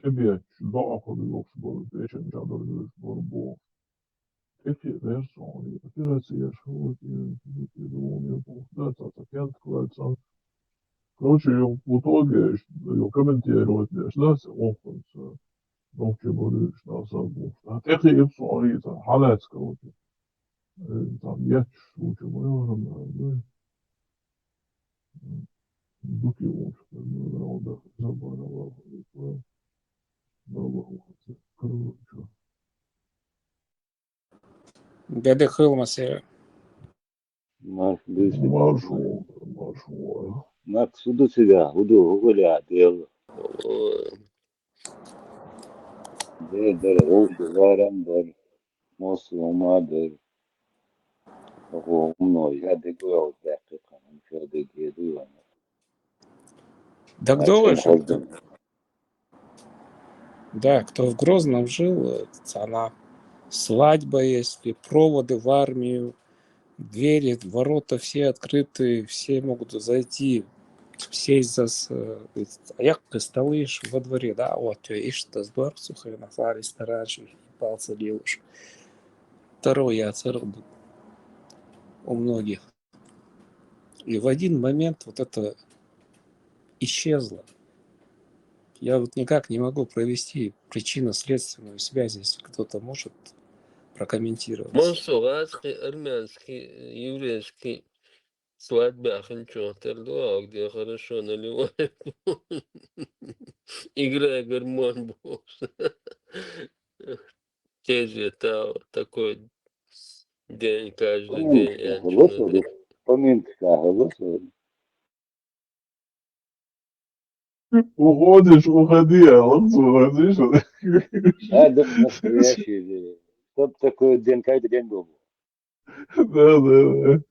تبيت ضعف الأصبر بيش جابر الأصبر بو تكي رسوني ترسي يشوتي يدوني بوفداتا تكيانت كوالتسان Короче, в итоге, eu комментирую это, لاس وقت دونك يقولوا شنو صابو حقيقي يبصوا حالات كروتي طبيعت وجمهورهم دوكي وش ده زبانة كروتي Dede kılması. маршу Максуду сега, худу, хуля, дел. Дер, варам дер, мосума дер. Умно, я дегу, дакика, ничего дегеду. Да кто же? Да, кто в Грозном жил, она свадьба есть, и проводы в армию, двери, ворота все открыты, все могут зайти, сесть а як столы во дворе, да, вот, ишь-то с двор сухой, на фаре старачи, палцы девушек. Второй я царь у многих. И в один момент вот это исчезло. Я вот никак не могу провести причинно-следственную связь, если кто-то может прокомментировать. Монсуратский, армянский, еврейский свадьба Аханчотер, где хорошо наливают, играя гармон босс. Те же такой день, каждый день. Уходишь, уходи, уходишь. Да, настоящий. Чтоб такой день, каждый день был. Да.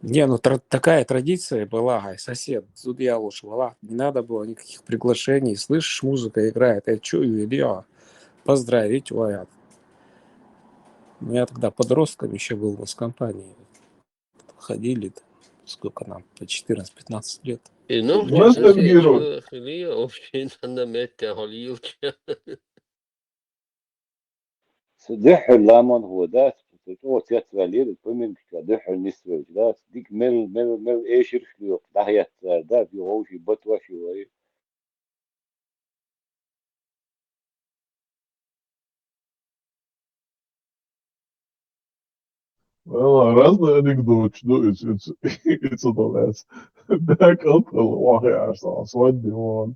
Не, ну такая традиция была, сосед, судья ушла, не надо было никаких приглашений, слышишь, музыка играет, я чую, Илья, поздравить, говорят. Я тогда подростком еще был в компании, ходили, сколько нам, по 14-15 лет. И ну, Илья вообще на мете голилки. صدح اللامون هو ده تو تيات غالير بمن كده النسوة ده ديك مل ايش يرفلو ده هي ده بيوشي بتوشي وي Разные анекдоты, ну, это удалось. Да, как-то واقع صوت ديوان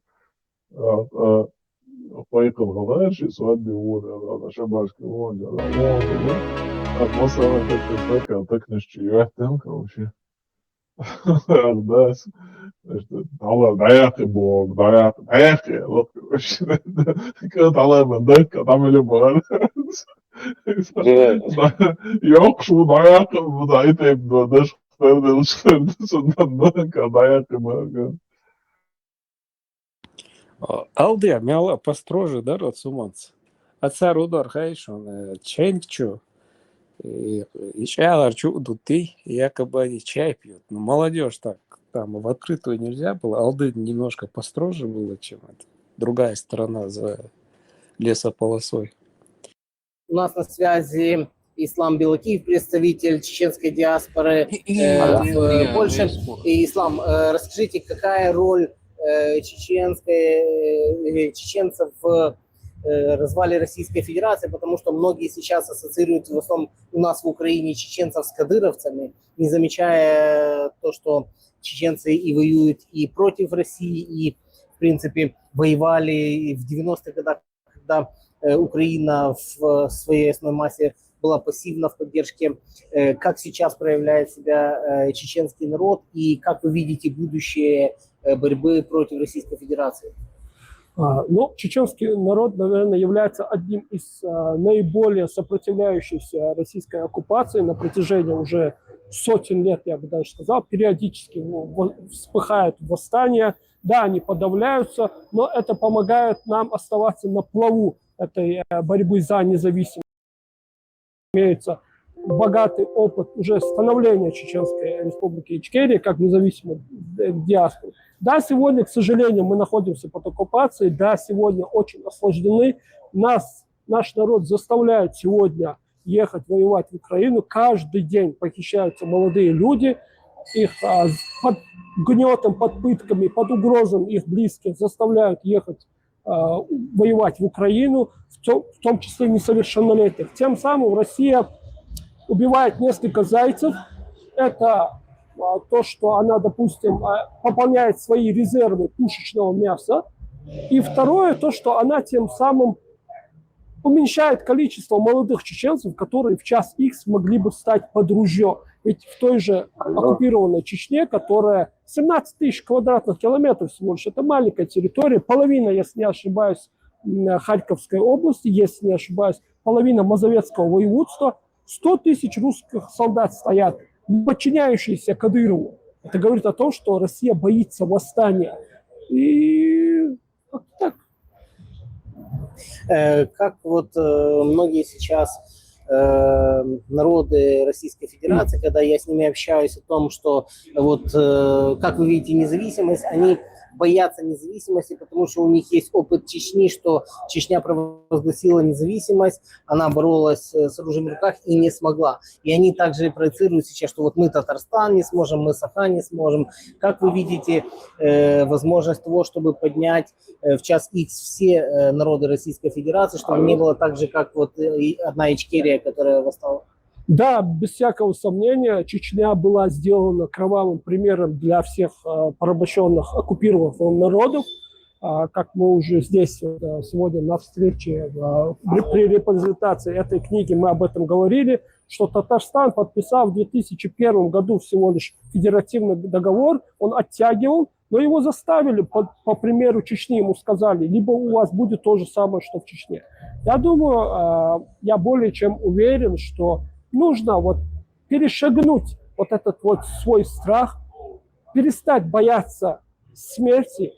طريق الغباش يسود ديوان هذا شباش كمان جل مثلا كنت تكنش شيوخ короче. Ардас. Талай даяқи, вот, короче. Талай мендек, تعمل بغل. Yok şu dayakı bu da ite daş çıkardı sondan dayakı mı? Алды мяла построже, да, род суманц. Отца Рудар Хайшон, Ченчу, и чайлар чудуты, якобы они чай пьют. Но молодежь так, там в открытую нельзя было. Алды немножко построже было, чем это. Другая сторона за лесополосой. У нас на связи Ислам Белокиев, представитель чеченской диаспоры в Польше. И, Ислам, расскажите, какая роль чеченцев в развале Российской Федерации, потому что многие сейчас ассоциируют в основном у нас в Украине чеченцев с кадыровцами, не замечая то, что чеченцы и воюют и против России, и, в принципе, воевали в 90-х годах, когда Украина в своей основной массе была пассивна в поддержке. Как сейчас проявляет себя чеченский народ и как вы видите будущее борьбы против Российской Федерации? Ну, чеченский народ, наверное, является одним из наиболее сопротивляющихся российской оккупации на протяжении уже сотен лет, я бы даже сказал. Периодически вспыхают восстания, да, они подавляются, но это помогает нам оставаться на плаву этой борьбы за независимость. Имеются богатый опыт уже становления Чеченской Республики Ичкерия как независимой диаспоры. Да, сегодня, к сожалению, мы находимся под оккупацией, да, сегодня очень осложнены. Наш народ заставляет сегодня ехать воевать в Украину. Каждый день похищаются молодые люди, их под гнетом, под пытками, под угрозами их близких заставляют ехать воевать в Украину, в том числе несовершеннолетних. Тем самым Россия убивает несколько зайцев. Это то, что она, допустим, пополняет свои резервы пушечного мяса. И второе, то, что она тем самым уменьшает количество молодых чеченцев, которые в час X могли бы стать под ружье. Ведь в той же оккупированной Чечне, которая 17 тысяч квадратных километров всего лишь, это маленькая территория, половина, если не ошибаюсь, Харьковской области, если не ошибаюсь, половина Мазовецкого воеводства, 100 тысяч русских солдат стоят, подчиняющиеся Кадырову. Это говорит о том, что Россия боится восстания. И так. Как вот многие сейчас народы Российской Федерации, когда я с ними общаюсь о том, что вот, как вы видите, независимость, они боятся независимости, потому что у них есть опыт Чечни, что Чечня провозгласила независимость, она боролась с оружием в руках и не смогла. И они также проецируют сейчас, что вот мы Татарстан не сможем, мы Саха не сможем. Как вы видите возможность того, чтобы поднять в час X все народы Российской Федерации, чтобы не было так же, как вот одна Ичкерия, которая восстала? Да, без всякого сомнения, Чечня была сделана кровавым примером для всех порабощенных, оккупированных народов. Как мы уже здесь сегодня на встрече при репрезентации этой книги мы об этом говорили, что Татарстан, подписав в 2001 году всего лишь федеративный договор, он оттягивал, но его заставили, по примеру Чечни, ему сказали, либо у вас будет то же самое, что в Чечне. Я думаю, я более чем уверен, что нужно вот перешагнуть вот этот вот свой страх, перестать бояться смерти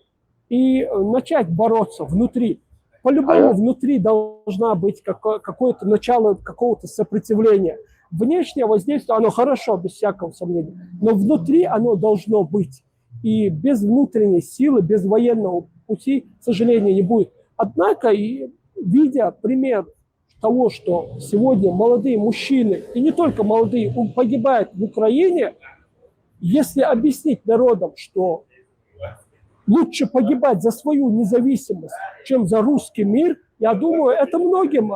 и начать бороться внутри. По-любому внутри должна быть какое-то начало какого-то сопротивления. Внешнее воздействие, оно хорошо, без всякого сомнения, но внутри оно должно быть. И без внутренней силы, без военного пути, к сожалению, не будет. Однако, и видя пример того, что сегодня молодые мужчины, и не только молодые, погибают в Украине, если объяснить народам, что лучше погибать за свою независимость, чем за русский мир, я думаю, это многим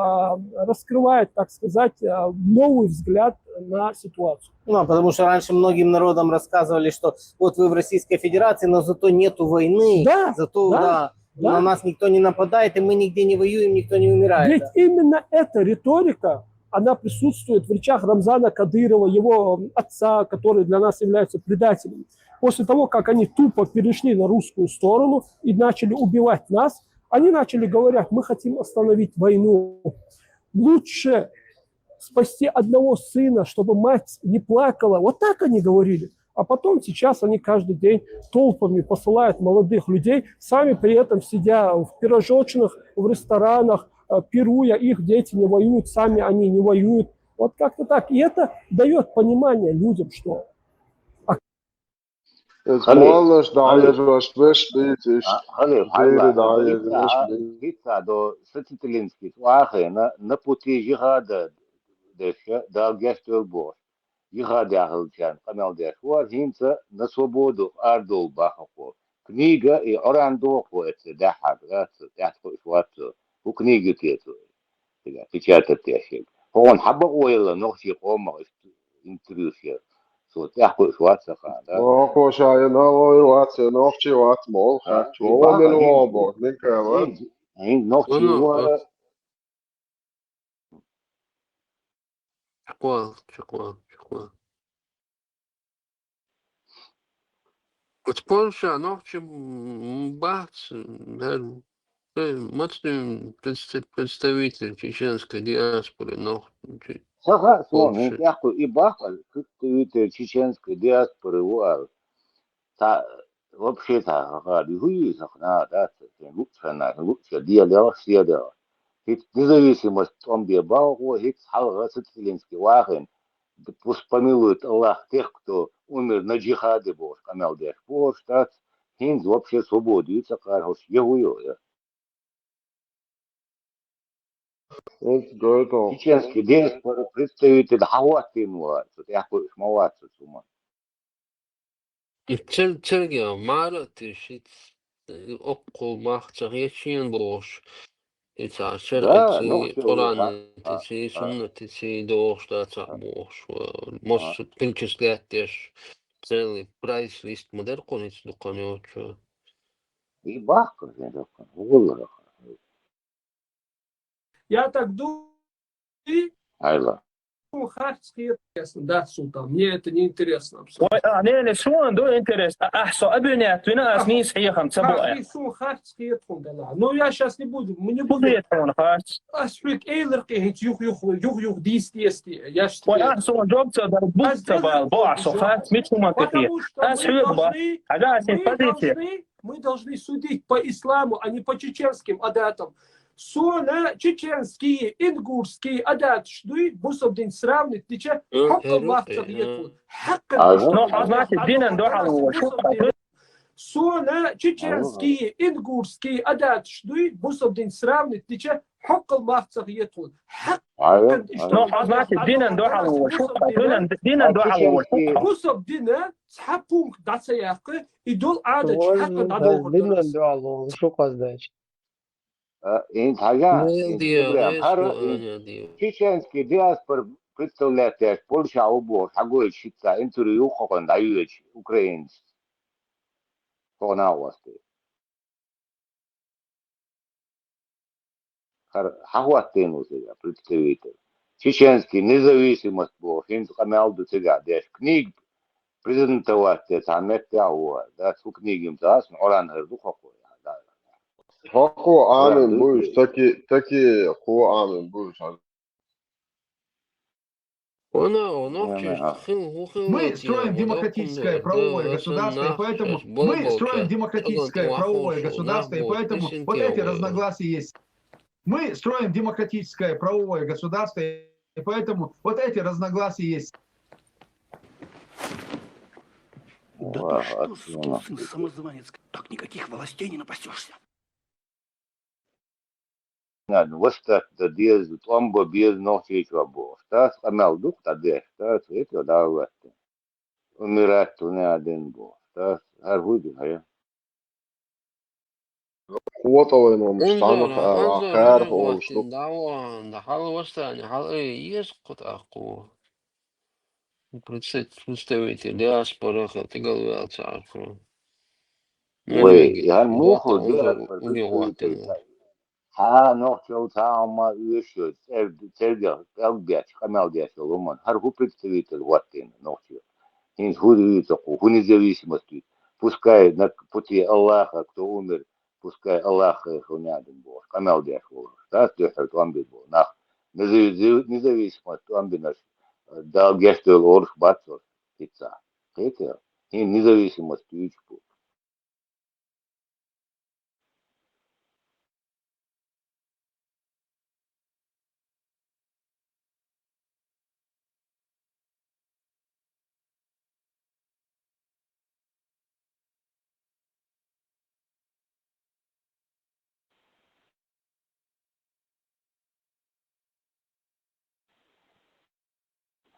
раскрывает, так сказать, новый взгляд на ситуацию. Ну, потому что раньше многим народам рассказывали, что вот вы в Российской Федерации, но зато нету войны, да, зато на нас никто не нападает, и мы нигде не воюем, никто не умирает. Ведь именно эта риторика, она присутствует в речах Рамзана Кадырова, его отца, который для нас является предателем. После того, как они тупо перешли на русскую сторону и начали убивать нас, они начали говорить, мы хотим остановить войну. Лучше спасти одного сына, чтобы мать не плакала. Вот так они говорили. А потом сейчас они каждый день толпами посылают молодых людей, сами при этом сидя в пирожочных, в ресторанах, пируя, их дети не воюют, сами они не воюют. Вот как-то так. И это дает понимание людям, что... Малыш, да, я же ваш вешбит, Халиф, гитса до сацителинский, уахе на пути жихада да гестелбор. Жихада ахалчан, каналдеш, уахинца на свободу ардол бахафо. Книга и орандоху это дахад, это шварцо. У книги тету, печатать тешек. Он хаба ойла, нохси хома, интервьюшер. تحقق شوات سخان واقو شاين هاي وات نوختي وات مول خات ومن وابو من كمان هين نوختي و شكرا. Вот Польша, ночью бац, мощный представитель чеченской диаспоры, но Саха, слон, яху и бахал, представитель чеченской диаспоры УАР. Вообще-то, хуи сахна, да, лучше дело. Ведь независимость в том, где баху, ведь халга сацилинский вахен, Пусть помилует Аллах тех, кто умер на джихаде, боже, камел деш, боже, так, хинз вообще свободится, каргош, егую, Это чеченский диаспора представитель хаватинуа, тут я хочу смоваться с ума. Тельгер Маратишит Оккол Махтарьячин Бош. Это Да, ну шеркти все, Коран, тити Сунна, тити Дош, да, Бош. Может, перечислять целый прайс-лист модель конец дуканет. и бахка, волга, Я так думаю, айла. хартские интересно. Да, Султан, мне это не интересно абсолютно. وأنا شلون دو انترست احسو ابنات وناس نيس حيهم سبوع Хартские да. Но я сейчас не буду, мы не будем. بغيت هون خاص Асфик эйлерки, юх, действия. Я ж тебе... واحسو جوبت ضربوت تبع بعصو خاص مش منطقية Потому что мы должны судить по исламу, а не по чеченским адатам. Сона чеченские, ингурские адат шдуй, бусобдин сравнит, тича, хакка лахтах етвуд. Ну, значит, динен дохал шо Сона чеченские, ингурские адат шдуй, бусобдин сравнит, тича, хакка лахтах етвуд. Ну, значит, динен дохал шо динен дохал بوسب دينا تحبون دعسياقه يدل عادة حق دعوه Динен что каздач? Инт хага, Дио, чеченский диаспор представляет Польша, обоз, хагой щица, интервью, хокон дают украинцы. Кто на вас? Хахватину себя представитель. Чеченский независимость был, хинт канал до тебя, дешь книг презентовать, самет тяуа, да, су книгим тас, оран херду хокой, да. Хако амин будешь, таки хо амин будешь. Мы строим демократическое правовое государство, и поэтому мы строим демократическое правовое государство, и поэтому вот эти разногласия есть. Мы строим демократическое правовое государство, и поэтому вот эти разногласия есть. Да ты что, сукин сын самозванец, так никаких властей не напасешься. Надо вот так да без томбо без ночи чего. Стас канал дух таде, стас это да вот. Умирать то не один был. Стас аргуди, а Хватало ему мстанах, хэр, он что. Представитель диаспоры, ты говорил, царку. ой, я муху делать представитель. Ночь утама еще, церковь, албяч, канал дящий ломан. Аргу представитель вот ты ночью. Инс худуется, независимости. Пускай на пути Аллаха, кто умер, пускай Аллах их уняден был. Канал дящий. Да, слышал, там был. Нах независимость, там был наш. Да, гестел орх бацор, пицца. Это и независимость ючку.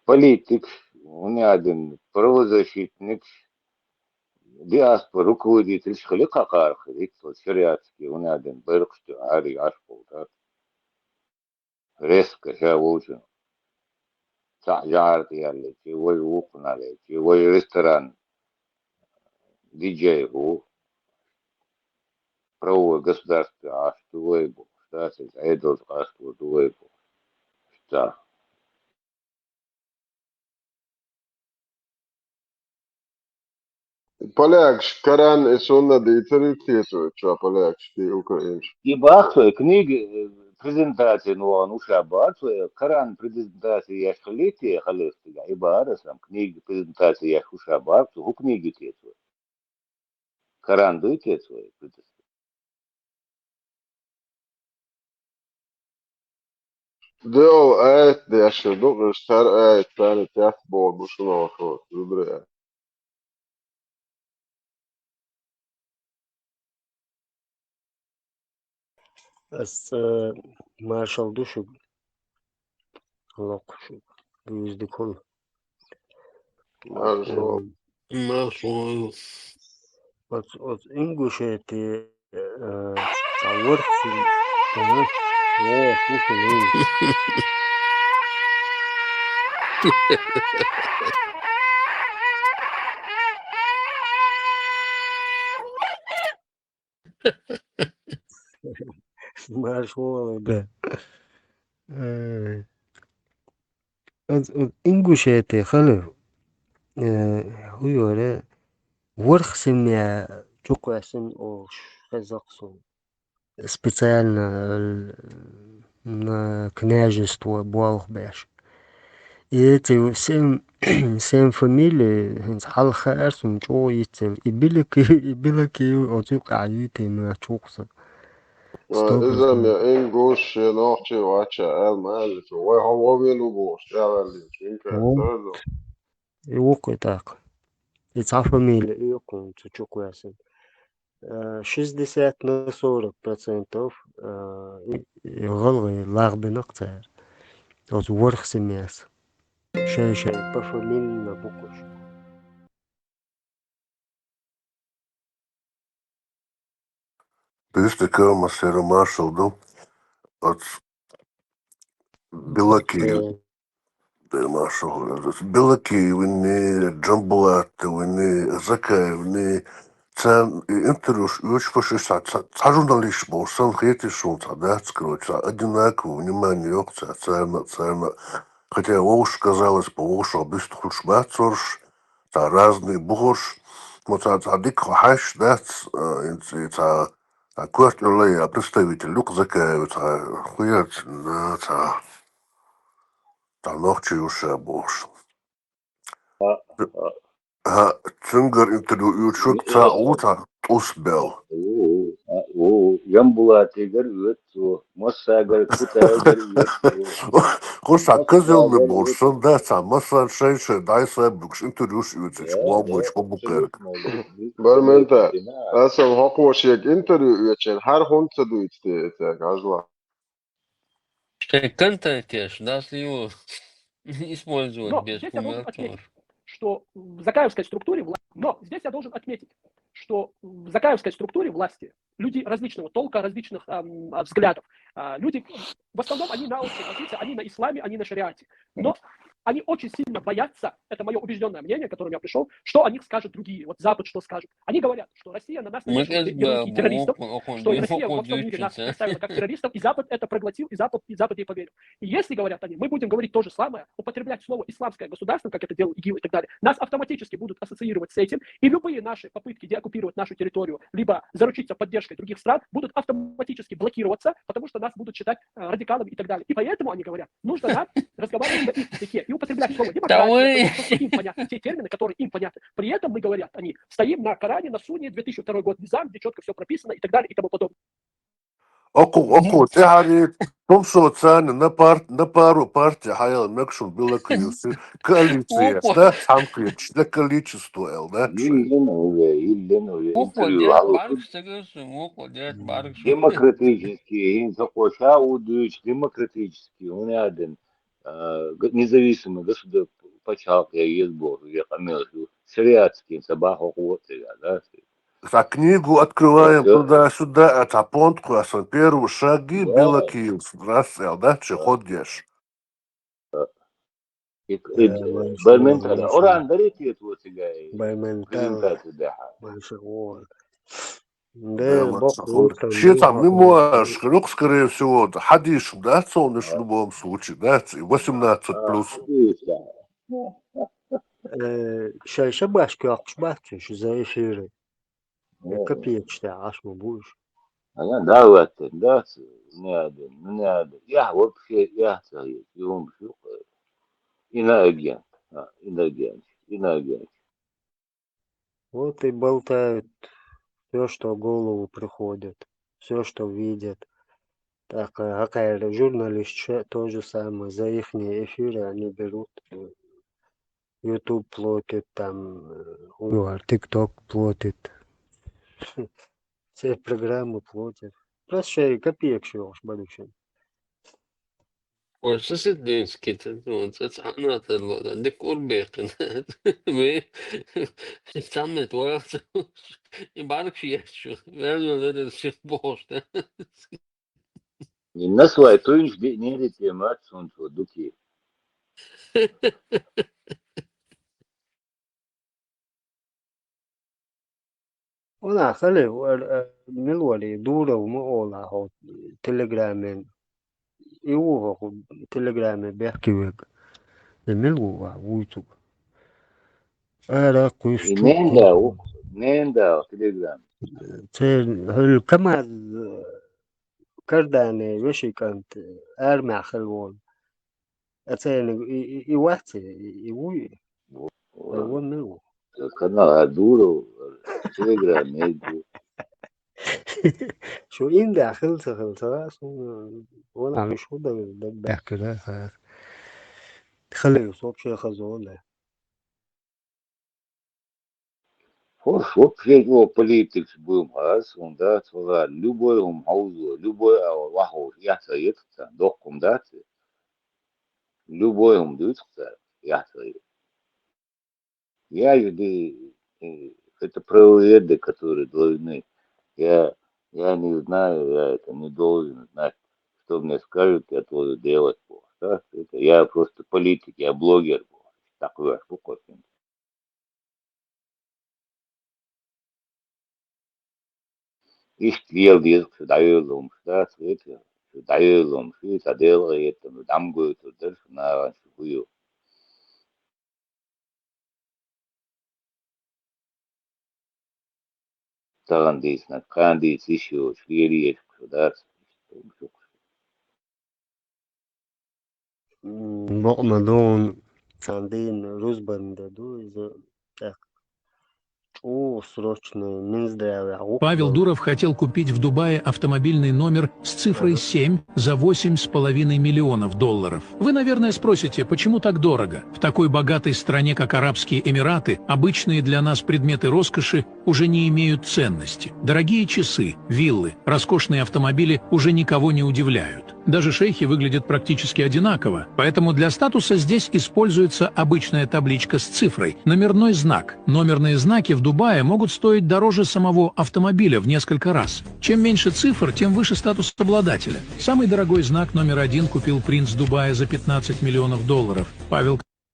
Политик, уняден, правозащитник, диаспор, руководитель школы какарх, шариатский, уняден, бэркштю, ари, ашпол, да. Резко, шавучен. Сахжар, ялли, чивой укнали, чивой ресторан, диджей, правовое государство, а что вы был, штаты, айдол, а что вы был, что. Полякш, Каран и Сонна дейтелитету, что полякш, ты украинш. И бахту, книги, презентации, ну, он уша бахту, Коран презентации я шкалите, халестига, и барасам, книги презентации я уша бахту, у книги тету. Коран дуйте свой, Dėl ētieši, nu, viņš cer ēt, ceri tēfbodu, šunākot, zudrē. بس ما شلدوش لقش بيزدكون Maršo. Marshall. بس إنجوشيتي صورت اوه ممكن ما شو ده إنجوشيتي خلف هو يوري ورخصم я чукасын ош казахсон специально на княжество Буалхбеш. И эти семь фамилий халха арсум чоицел и билки отюк аюты на чукса. إذا يا إنجوش نوحشي واتشا قال مالك هو بينو بوش يعني شين كان يوكو так. И та фамилия يوكو чукасын. 60 на 40% غلغي لاغبنق تار. Вот ورخصم яс. Шей пофамильно букваш. Piste kılmas ir maršaldu. Bilaki maršalu. Bilaki vini Джамбулаты, vini Закай, vini цен интервьюш фашиста журналист был сам хети шунта, да, скрыть, одинаково внимание ёкца, цена. Хотя уж казалось бы, уж обычно хуш мацорш, разный бугош, вот дик хаш, да, это квартирный представитель люк Закаев, хуят, да, ночью уже буш. Цынгар интервью чук ца ута усбел. Ямбулатыгар өтсу, Моссагар Кутайгар өтсу. Коса кызылны болсын да ца масан шейше дайса букш интервьюш үтсүч мамыч побукерк. Barmenta, asıl hakwaşyk interview için her honta duýtdy, gazla. Контентеш, да, если его использовать Но без здесь я должен отметить, пумертов. что в закаевской структуре власти люди различного толка, различных взглядов. Люди, в основном, они на общей позиции, они на исламе, они на шариате. Но они очень сильно боятся, это мое убежденное мнение, к которому я пришел, что о них скажут другие. Вот Запад что скажет. Они говорят, что Россия на нас навешивает ярлыки террористов, что Россия во всем мире нас представила как террористов, и Запад это проглотил, и Запад ей поверил. И если говорят они, мы будем говорить то же самое, употреблять слово исламское государство, как это делал ИГИЛ и так далее, нас автоматически будут ассоциировать с этим, и любые наши попытки деоккупировать нашу территорию, либо заручиться поддержкой других стран, будут автоматически блокироваться, потому что нас будут считать радикалами и так далее. И поэтому они говорят, нужно нам разговаривать на их языке и употреблять слово демократия, потому что им понятны те термины, которые им понятны. При этом мы, говорят они, стоим на Коране, на Суне, 2002 год Низам, где четко все прописано и так далее и тому подобное. Оку, yani Tomso цаны на пару партий хаял мекшун билакиюсы коалиция, да, самклич, для количества, да, Илленове интервью Уходят алып. баргсы, уходят баргсы. Демократический, захоша удыч, демократический, он один независимый государство почал я езбор, я хамелшу, шариатский, собака хуоты, да. Так книгу открываем туда-сюда, это понтку, а первые шаги билакиюс, рассел, да, ходишь. Бальментара, оран дарите это вот сега презентацию даха. Че там, мемуаш, ну, скорее всего, хадиш, да, солнечный в любом случае, да, 18+. Шайша башки акшбахчы, şu zayıfırı. Копеек аш мы будешь. Да, вот, да, не надо. Я вообще, я иноагент, иноагент. Вот и болтают все, что в голову приходит, все, что видят. Так, какая журналист то же самое, за их эфиры они берут, YouTube платит, там, TikTok платит, все программы платят. Просто копеек еще уж большой. وأساس الدنس كده وأساس أنا طلع عندك قرب تعمل وقت يبارك فيها شو لازم الشيخ بوش الناس وقتوش دي نيري تيمات سونت ودوكي Ona خلي ملولي دورة ومقولة هو تليجرام يوه تليجرام بيحكي ويك الملو ويتو أرى كويستو نيندا تليجرام هل كما كرداني وشي كانت أرمع خلوون أتاني يوحتي يوي هو ملو كنا دورو تليجرام يجو شو إن داخل خلاص وانا مش هو ده بحكي ده خلي يصاب شيء خزولة вообще его политик был раз он да сказал любой хаузу любой ваху я совет докум да любой дают я совет я люди это правоведы которые должны я не знаю я это не должен знать что мне скажут я то делать да? Это я просто политик я блогер такой спокойный. İştiyel diye dayılım, da sürekli dayılım, şu tadel yetim, damgı tutar, şuna şuyu. Tarandisna, kandis işiyor, şiiriye şudar. بقمدون عندين رزبان دادو إذا так срочно минздравия. Павел Дуров хотел купить в Дубае автомобильный номер с цифрой 7 за $8,5 миллионов. Вы, наверное, спросите, почему так дорого? В такой богатой стране, как Арабские Эмираты, обычные для нас предметы роскоши уже не имеют ценности. Дорогие часы, виллы, роскошные автомобили уже никого не удивляют. Даже шейхи выглядят практически одинаково, поэтому для статуса здесь используется обычная табличка с цифрой, номерной знак. Номерные знаки в Дубае могут стоить дороже самого автомобиля в несколько раз. Чем меньше цифр, тем выше статус обладателя. Самый дорогой знак номер 1 купил принц Дубая за $15 миллионов.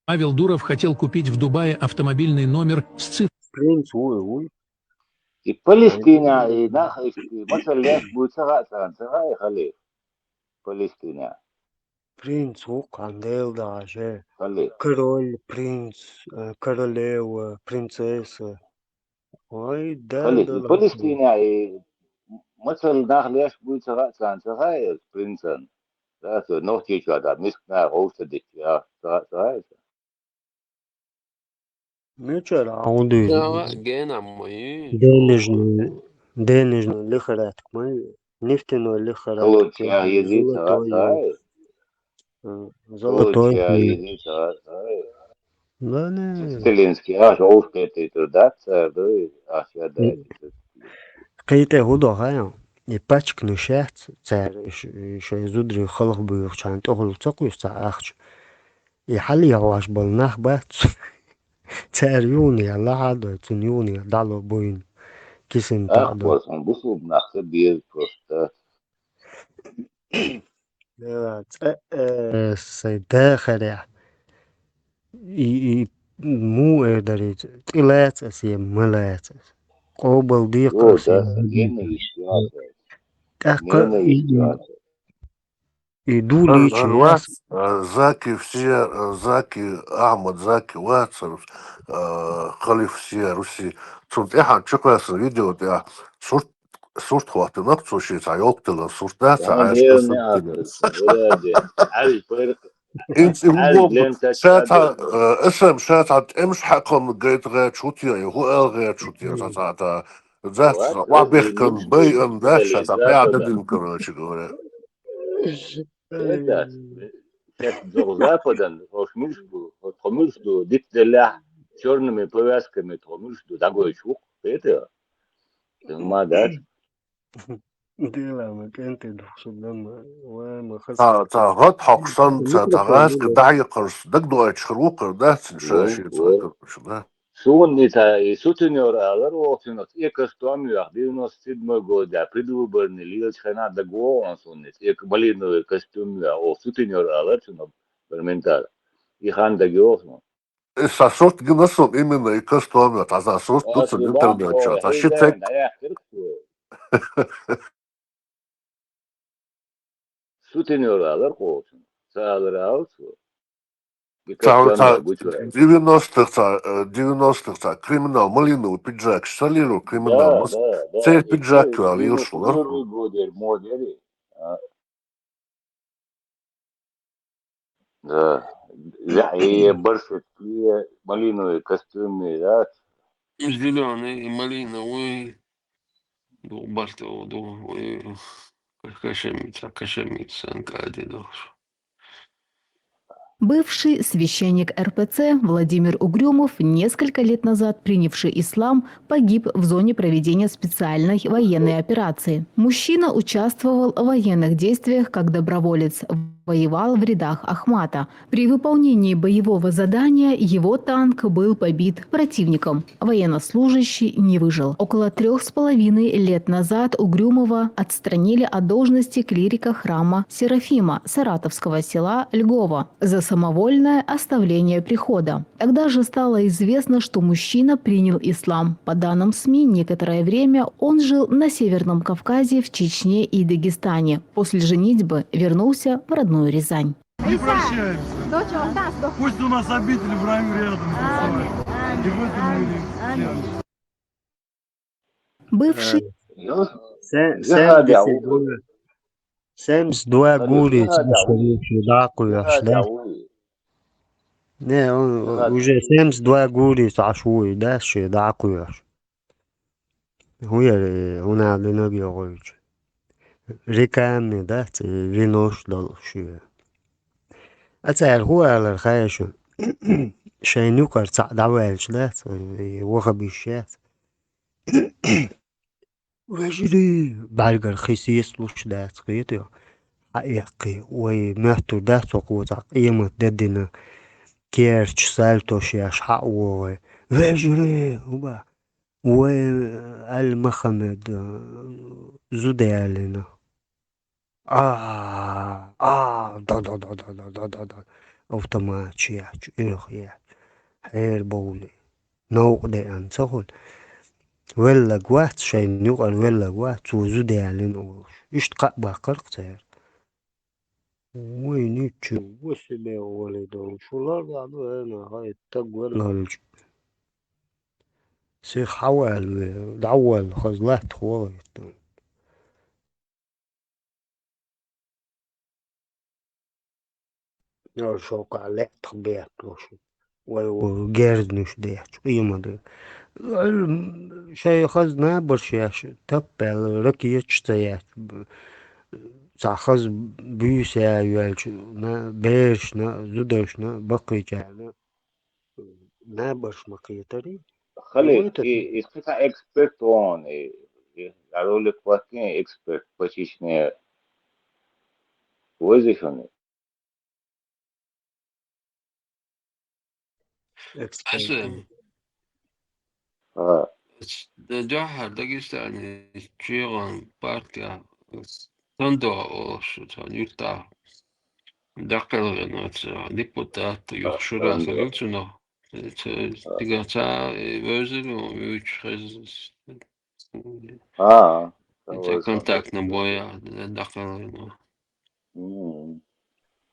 Павел Дуров хотел купить в Дубае автомобильный номер с цифрой. Принц, И Палестина, и нахуй, масалляш будет сарай халиф. Палестина. Принц Кандел даже. Король, принц, королева, принцесса. Ой, да. Палестина, и масал нахляш будет сарай принцем. Да, то ночью что-то, мискна, роуста, дичья, сарай. Мечер, аунды. Денежный лихорадка, мы нефтяной лихорадка. Золотой. Да, не. Сталинский, роушка, трудаться, да, да. Какие-то годы, и пачка нещац, царь, что изудри халах бы их чант, огл цокуш цахч. И хали яваш был нахбат. Царь юни, аллахадо, цунюни, дало буин. Кисин тадо. Вот он бусул нахбир просто. Да, сайдахаря. И му эдарит, илац аси мэлац. Кобал дикас. Так иду личи. Заки все, Заки, Ахмад, Заки, Вацаров, Халиф все, Руси. Цунт эхан чуквасан видео, я сурт хваты нахцуши, цайоктила, суртаца, عايش انت هو ساعتها اسم ساعتها امش حقهم جيت غير شوتيا هو غير شوتيا ساعتها ذات وعبيخ كان بيئن ذات ساعتها قاعد يمكن شغله Это сейчас до Запада, между дикделя черными повязками, между такой чук, это, мадат. ديلا ما كنت دخل لما وما تا خسرت غط حقصان تا الميكروفون غاز كداعي قرص دك دو اتشخروق ده شاشي ده Сунница сутенера Ларосинос, экостомия, 97 года, предвыборный Лилчхана Дагуан Сунниц, экбалиновый костюм, о сутенера Ларсинов, парламентар, и Хан Дагиосман. сосорт гносом именно и костомет, а сосорт тут в интернете, а щитек. Сутенера Ларкосин, Салраусу. 90-х криминал малиновый пиджак, шалиру криминал, цель пиджак алиршу, Первый год модели. Да. И барсетки, малиновые костюмы, да. Зеленый, малиновый, барто, кашемица, анкадидош. Бывший священник РПЦ Владимир Угрюмов, несколько лет назад принявший ислам, погиб в зоне проведения специальной военной операции. Мужчина участвовал в военных действиях как доброволец, воевал в рядах Ахмата. При выполнении боевого задания его танк был побит противником. Военнослужащий не выжил. Около 3,5 лет назад Угрюмова отстранили от должности клирика храма Серафима саратовского села Льгово за самовольное оставление прихода. Тогда же стало известно, что мужчина принял ислам. По данным СМИ, некоторое время он жил на Северном Кавказе, в Чечне и Дагестане. После женитьбы вернулся в родную Рязань. Не прощаемся. Пусть у нас обитель в раю рядом. И в этом мире. Бывший... 72 года, да? Не, он уже 72 года عشوائي ده شيء ده عقويش هو هنا عندنا بيقولش ركام ده فينوش دلشي أتعال هو على الخيش شينو كرتع دعوالش ده وخبيشات وجري بعد الخسيس لوش ده تقيته حقيقي ومهتو ده تقوى قيمة ددنا كيرش سالتوش يشحق وجري وبا والمخمد زودي علينا دا اوتوماتشي إلخي حير بولي نوق دي أنسخل ولا قوات شين يقال ولا قوات وزودي علينا يشتقق باقرق تير وين يتشو وسبي ولدون شو الأرض أنا هاي التقوى الهلج سيخ حوال دعوال خزلات خوايت يا شوق عليك تخبيت لوشو وجارد نش ديت اي مدري شيء خزنا برشاش تبل ركيتش تيات خز بيسا يالش نا بيش نا زدش نا بقي جانا نا برش مقيتري خلي اسقطع эксперт он ролик плохие эксперт почечне вызываны أسلم جاهر داغستان تشيغان بارتيا تندو وشتان يوتا داخل نوت ديبوتات يخشورا سيلتنا تيغاتا وزلو ويتشخز это контактно боя дاخل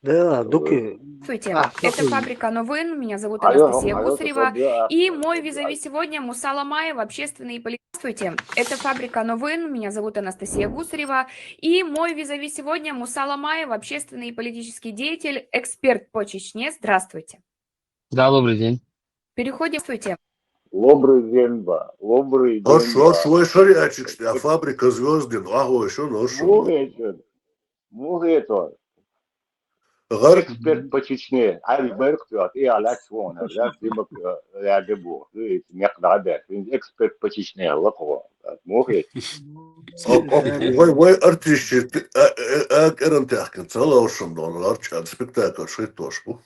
Да, дуки. Здравствуйте, это «Фабрика новин», меня зовут Анастасия Гусарева, и мой визави сегодня Муса Маев, общественный и политический... Здравствуйте, это «Фабрика новин», меня зовут Анастасия Гусарева, и мой визави сегодня Муса Маев, общественный и политический деятель, эксперт по Чечне. Здравствуйте. Да, добрый день. Переходим, здравствуйте. Добрый день, ба. Добрый день, Шо, шо, шариачик, а фабрика звездин, ага, еще ношу. مو غرب эксперт по Чечне Альберт и Алекс Вонер да симок рядебо мекда да эксперт по Чечне лакова мухи وي ارتيش ارم تحكي تصلا وشن دون ارتش سبكتاكل شيء توشبو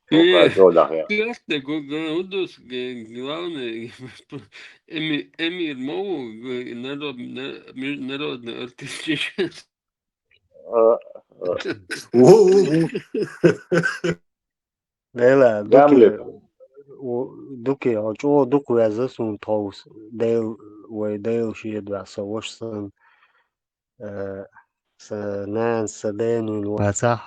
Только доля я Кажется, Гудус, главный эмир Моу, народный артистический. Đấy là Гамлет Duki ở chỗ Duki là rất xuống thầu đều với đều sẽ đoạt số sân sa nan sa den và sa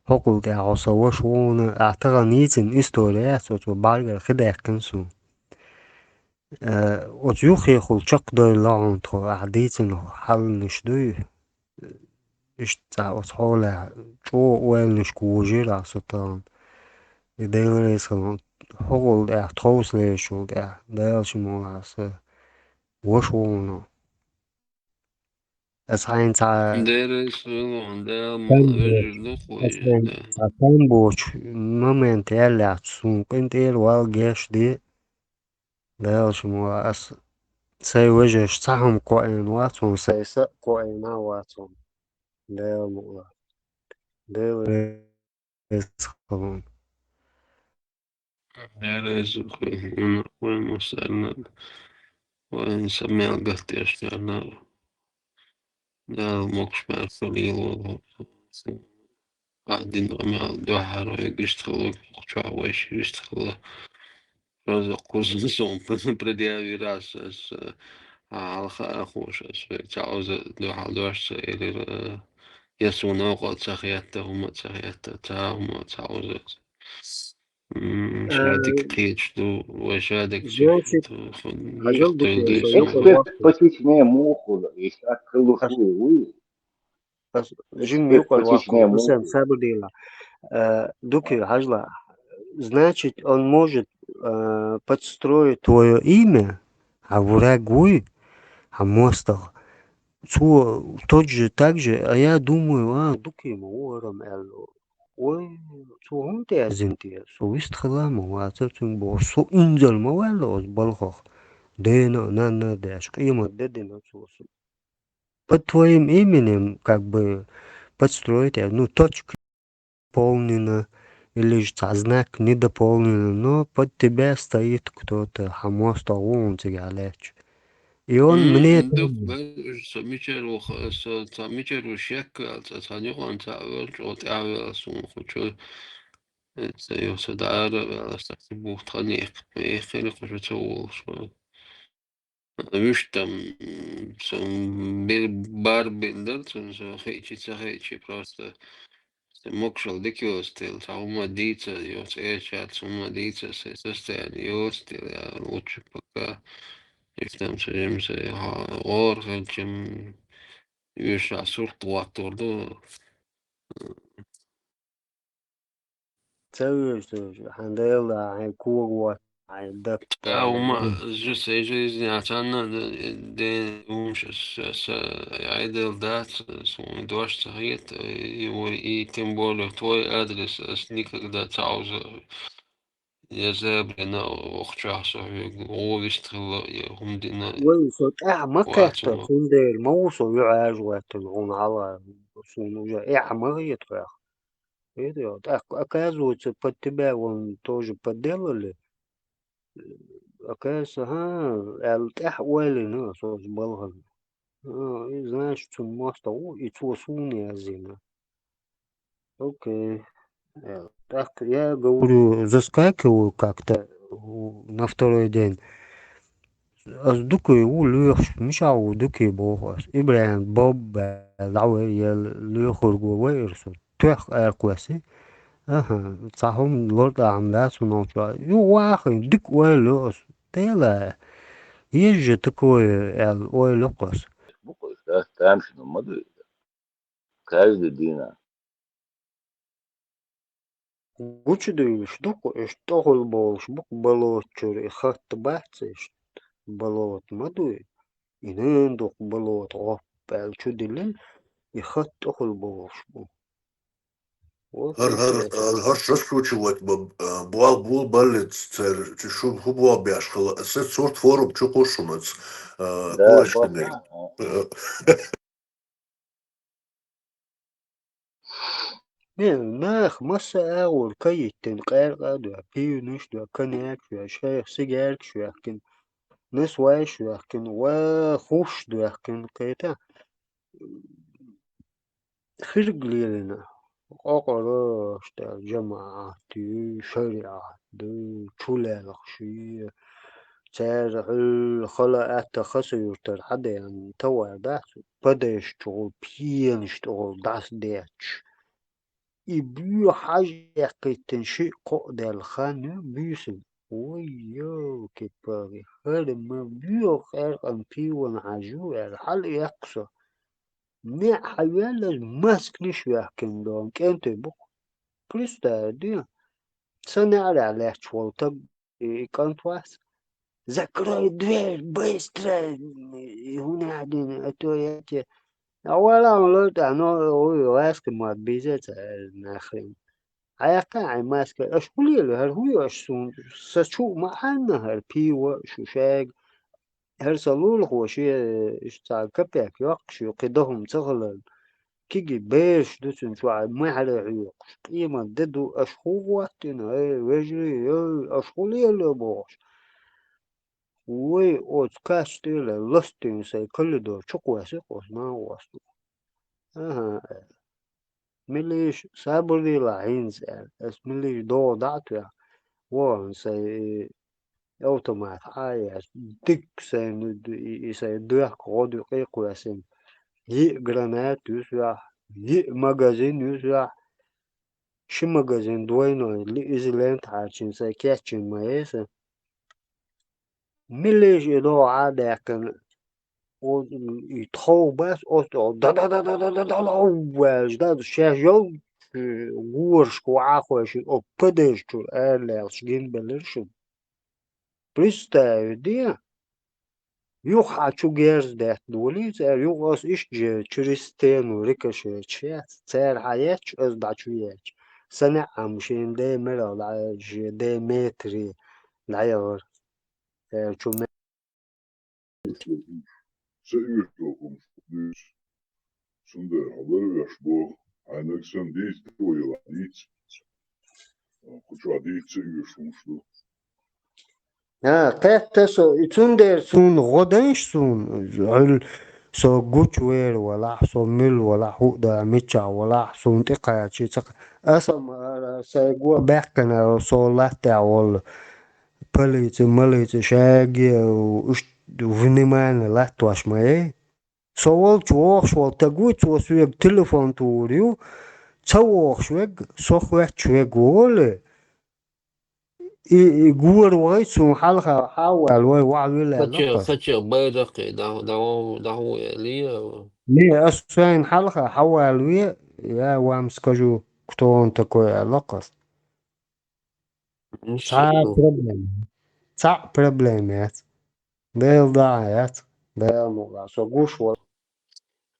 họ cũng đã họ số xuống à ta còn nghĩ trên historia số số bao giờ cái đẹp cái số ở chỗ khi họ chắc đời lòng thôi à đi trên hal nicht du ist ta ở chỗ là chỗ well nicht cố là số tao Ideal is gewoon hogel der trousleischu der delschmolas woschwono es heinz Deres der rajul كويس ده. Tamboch moment ela sun pentel wal gesh di delschmolas sei weje sahum ko en watson sei sa ko en watson del del es gewoon Deres وين وصلنا وين نسميها القطيش لأن ده موكش مع الفريق قاعدين مع الدوحة وهيك يشتغلوا شو ويش يشتغلوا رزق قوسهم بدي راس على خوش تعوز دوحة دوش يسونا وقت سخياتهم سخيات تاهم تعوز شادك قيتشتو وشادك Значит, عجل يختار بك ديس эксперт по Чечне муху есть открыл Жим эксперт юкал по Чечне вакуум, всем муху сабудила. Дуки, хажла. Значит, он может подстроить твое имя, а врагуй, а мостах. Тот же так же, а я думаю, дуки муорам элло. Ой, он те азинти, ист халаму, цацун бо, инзал мавелло, балхах. Дена, нанна, дашка, има дедина, под твоим именем, как бы, подстроить, точка дополнена или же знак недополнен, но под тебя стоит кто-то, хамос он тебя лечит. И он мне دوك سميتشر سميتشر وشيك تانيو أنت تعرف سون خشوا سيصدار استخدموا تانيك خير خشوا شو مش تم سون بار بندر سون خيتشي просто мокшал дикио стил саума дица ёс эчат саума дица состояние ёс стил лучше пока их там садимся орган чем юша суртуаторду تسوي حنديلا هيكون وقت هيدك هما جوس жизни عشان دي مش عيدل دات سون دوش صغيت и тем более твой адрес никогда تعوز يزابنا وخشاصة ويستغل هم دينا ويصوت ما كحت واتما سندير موصو يعاج واتلغون على سونو جا ما يتفاق идет. Оказывается, под тебя вон тоже подделали. Оказывается, الأحوال ناس بالغ. И знаешь, что моста, и что суни азина. Окей. Так, я говорю, заскакиваю как-то на второй день. Аз дукой улюх, мешал дукой богос. Ибран Боб, лауэ, я люхур гуэйрсу. Трех эркуэси. Aha, sahum lord амдас ноча. Юахин дик уэлос. Тела. Есть же такое уэлокос. буквы да тамшину моду каждый день Гучиду что холбол, шбук болот чури хат бахцеш. Болот мадуй. Инендок болот опел чудилен. يخط أخل بوش بو هر شوشوت بوال بالت شو هو بيشخل ست صورت فورم تشوفوا شنوت ده كويس بص تنين ناخ مسا أول كي تنقال قادو بيو نشدو كنياك شو شايخ سيجارك شو يحكن ناس واي شو يحكن وخوش دو يحكن كيتا خرق ليلنا أقراش تا جماعة دي شريعة دي تولالق شي تار الخلاء تخسر تر يعني توا داس بدش تقول بينش تقول داس ديتش يبيو حاجة تنشئ قد الخانة بيسن ويو كباري هذا ما بيو خير أن بيو عجو الحل يقصى مع حيالا ماسك نشوي كندون كنت بق بريستا دي سنة على شوالتك كانت واس ذكرى دوير بيسترا هنا عدين أتوياتي أولا ولد أنا واسك ما بيزت ناخرين عيقا عي ماسك أشولي له هو أشسون سشو ما حنا هالبيو شو شاق هرسلول هو شيء اشتاق كبيك يقشي قدهم تغلل كيجي بيش دوتن شو ما على عيوق قيمة ددو أشخو وقتنا وجري أشخولي اللي بوش وي أوت كاستي لستين سي كل دو شقوة سيقوس ما واسطو مليش سابري لعين سأل اس مليش دو دعتو وان سي اوتومات حاجة ديك سي دوح قودو قيقو يسين يي جرانات يسوع يي ماجازين يسوع شي ماجازين دوينو اللي إزلنت عارشين سي كاتشين ما يسا مليش يدو عادة كان يتخو بس أوتو دا دا دا دا دا دا دا واش دا شاجو غورش كواخوش أو بدش تو أرلش جين بلرشن بريستا دي يو حاچو جيرز ده دولي زر يو أس إيش جي تريستين وريكش تشيت سير حياتش أز دعشوياتش سنة عمشين ده مرة لعج ده متري لعيار شو Seriöst okumuş. Şimdi haberi yaş bu. Aynen değil, o yılan değil. Kuçağı değil, seriöst olmuştu. قيت سو يتوندر سون غدنش سون عل سو جوتشوير ولا سو ميل ولا هودا ميتشا ولا سون تقا شي تق أسم سيقوا بحكنا سو لاتا ولا بليت مليت شاقي وش وفنمان لاتواش ماي سوال جوخ سوال تقوي توسويق تليفون توريو تسوخ شويق سوخوك شويق ولا يقول ويسون حلقة حاول ويوعي لقص خدش بيدق ده هو ليه ليه أسفين حلقة حاول ويا يا وامسكجو كتون تكوي لقص صعب بروبلم صعب بروبلمات ديل ضاعت ديل موضوع سوقوش ولا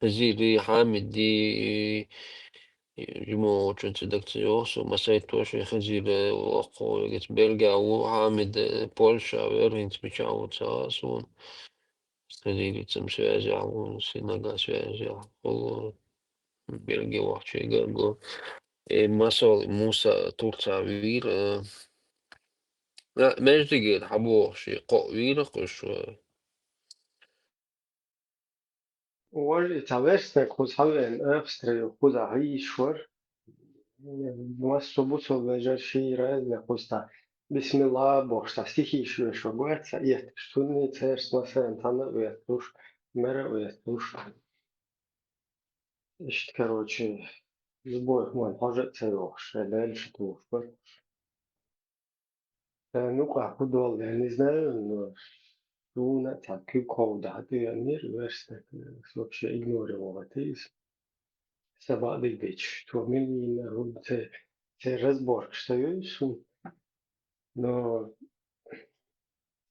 زي حامد دي جمو كنت دكتور سو مسيتو شي خزيل وقو يجت بلغا وحامد بولشا ويرهنت بيشاو تساسون خزيل تمشي أجع وسيناغا سياجع و بلغا وحشي غرغو مسول موسى تورتا وير لا مجدقل حبوه شي قو وير قش Uvaži ca versnek uz havien ēpstreju kuza hīšvar, mas subucu vežer šī reiznek uz tā Bismillah boš tā stihīšu vešo goeca iet štunni cērs masēn tana uietuš, mera uietuš. Ишт, короче, любовь мой хожет церош, дальше туфер. Ну как удобно, я не знаю, но Луна так и колда, ты мир верстек вообще игнорировал атеизм. Sabahleyin geç. Tuomini te разбор, что есть, но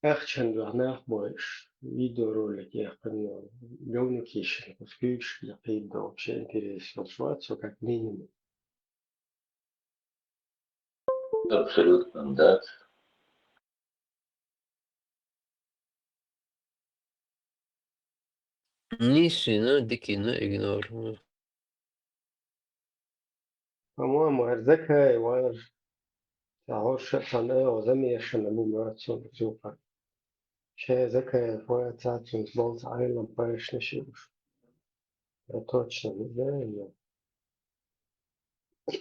эх, чем двойных больше. видеоролик я понял. Говник еще пускаешь, я пойду вообще интересно ситуацию как минимум. Абсолютно, да. Нisi, no, diki, no, ignore. По-моему, РЗК var. تعرفش أنا وزميشنا ممارسة زوجة. شيء ذكاء فواتات بولت عائلة بايش نشيوش. точно, да.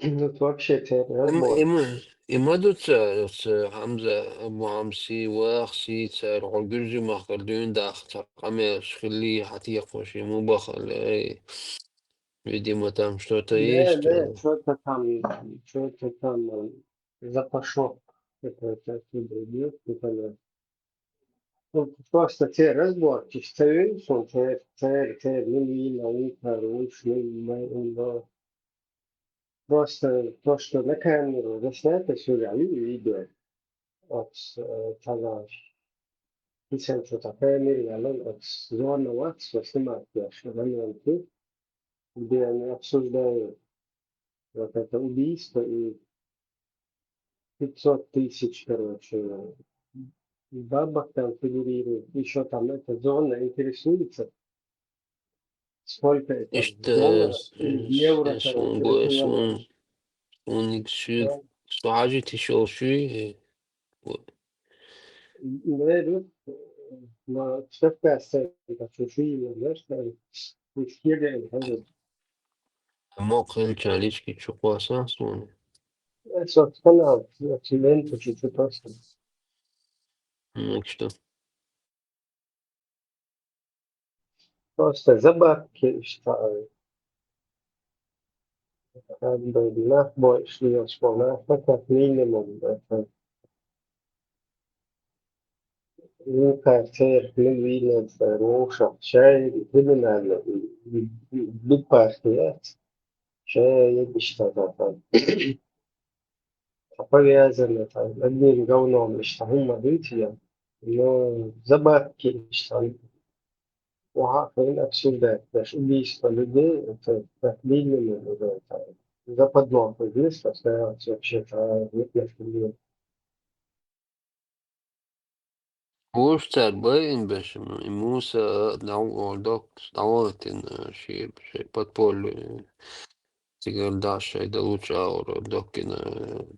Ну, это вообще теперь разбор. Имадуца Хамза Абу Хамси Вахси цар Гурджи Махкардун Дахта Камеш Хили Хатиях Ваши Мубахал. Видимо, там что-то есть. Да, что-то там запашок. Это оттуда идет, непонятно. Ну, просто те разборки становятся, он теперь, наука, ручный, просто то, что на камеру заснято сюда, и видео от того, писал, что такая мерила, от зоны снимать, что моменты, где они обсуждают вот это убийство и 500 тысяч, короче, бабок там фигурирует, еще там эта зона интересуется, сколько это İşte долларов, евро, son короче, эквивалент. son ikisi sadece çalışıyor. Да, но такая сцена, чужие, знаешь, исследования, Ama kraliçe çok varsa sonra. собственно, цемент чуть-чуть просто. İşte. Просто за бабки считаю. Как бы на больше не вспоминаю, как минимум. Это Luca Cerf, Williams, Rocha, شاي كريمنال بالباخيات شاي بيشتغل повязаны там одним говном, что هم بنتي но забавки что وعارفين обсуждать даже убийство людей это как минимум уже это западно здесь остается вообще-то нет. Uustar Bayinbešim, mūsu daugotin šī pat poļu, cik ir dažai dalučā oro dokina,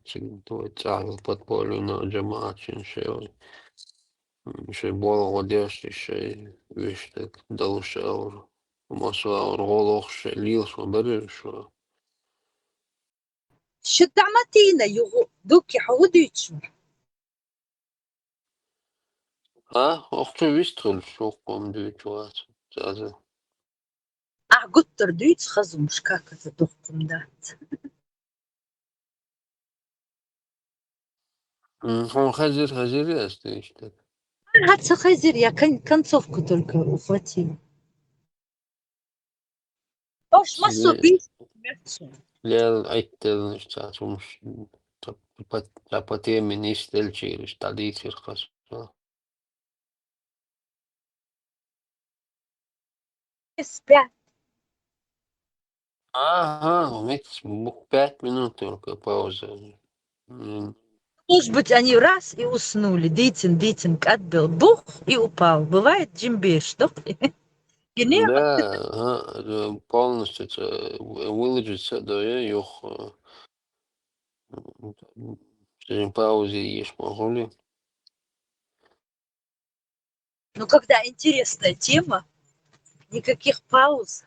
cik to cāli pat poļu no džamāčin šai bola odieši šai višta dalučā oro. Mūsu oro golox šai līls man bari šo. شو دعمتينا دوك يحوديتشو Oxtu vistul šokom dūčuāt. Tāda. قطر دويتش خزو مش كاكا دوكم دات Он хазир есть işte. هاتسا خيزير يا концовку только ухватила. Ош массу бить. Liel aitel işte atılmış. Tapatemin istelçiyle işte litir kas. Спят. Ага, 5 минут только пауза. Может быть, они раз и уснули. Дейтинг отбил. Бух и упал. Бывает джимбеш, да? Да, полностью выложится, да, я в паузе ешь могу ли? Ну, когда интересная тема, никаких пауз.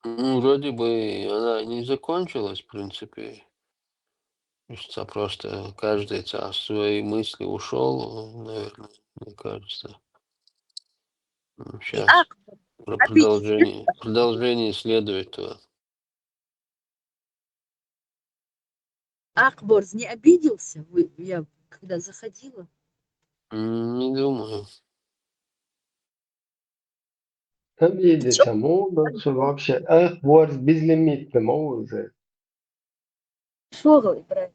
Ну, вроде бы она не закончилась, в принципе. Кажется, просто каждый в свои мысли ушел, наверное, мне кажется. Сейчас продолжение следует. Акборз не обиделся? Я когда заходила. Не думаю. Там едет, там что вообще, эх, ворс безлимитный, уже. Что говорит, брат?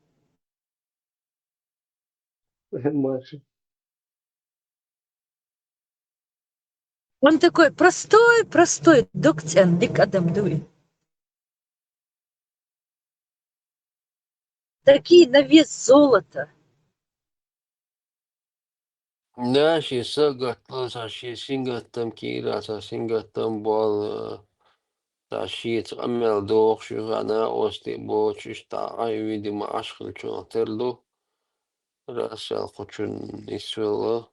Маша. Он такой простой, доктян, дик адам дуй. Такие на вес золота. Да, și să gătă, să și singătăm chira, să singătăm bol, să și amel doc și gana oste bo și sta ai vidi ma aşkıl çoğaltırdı. Rasal koçun isvela.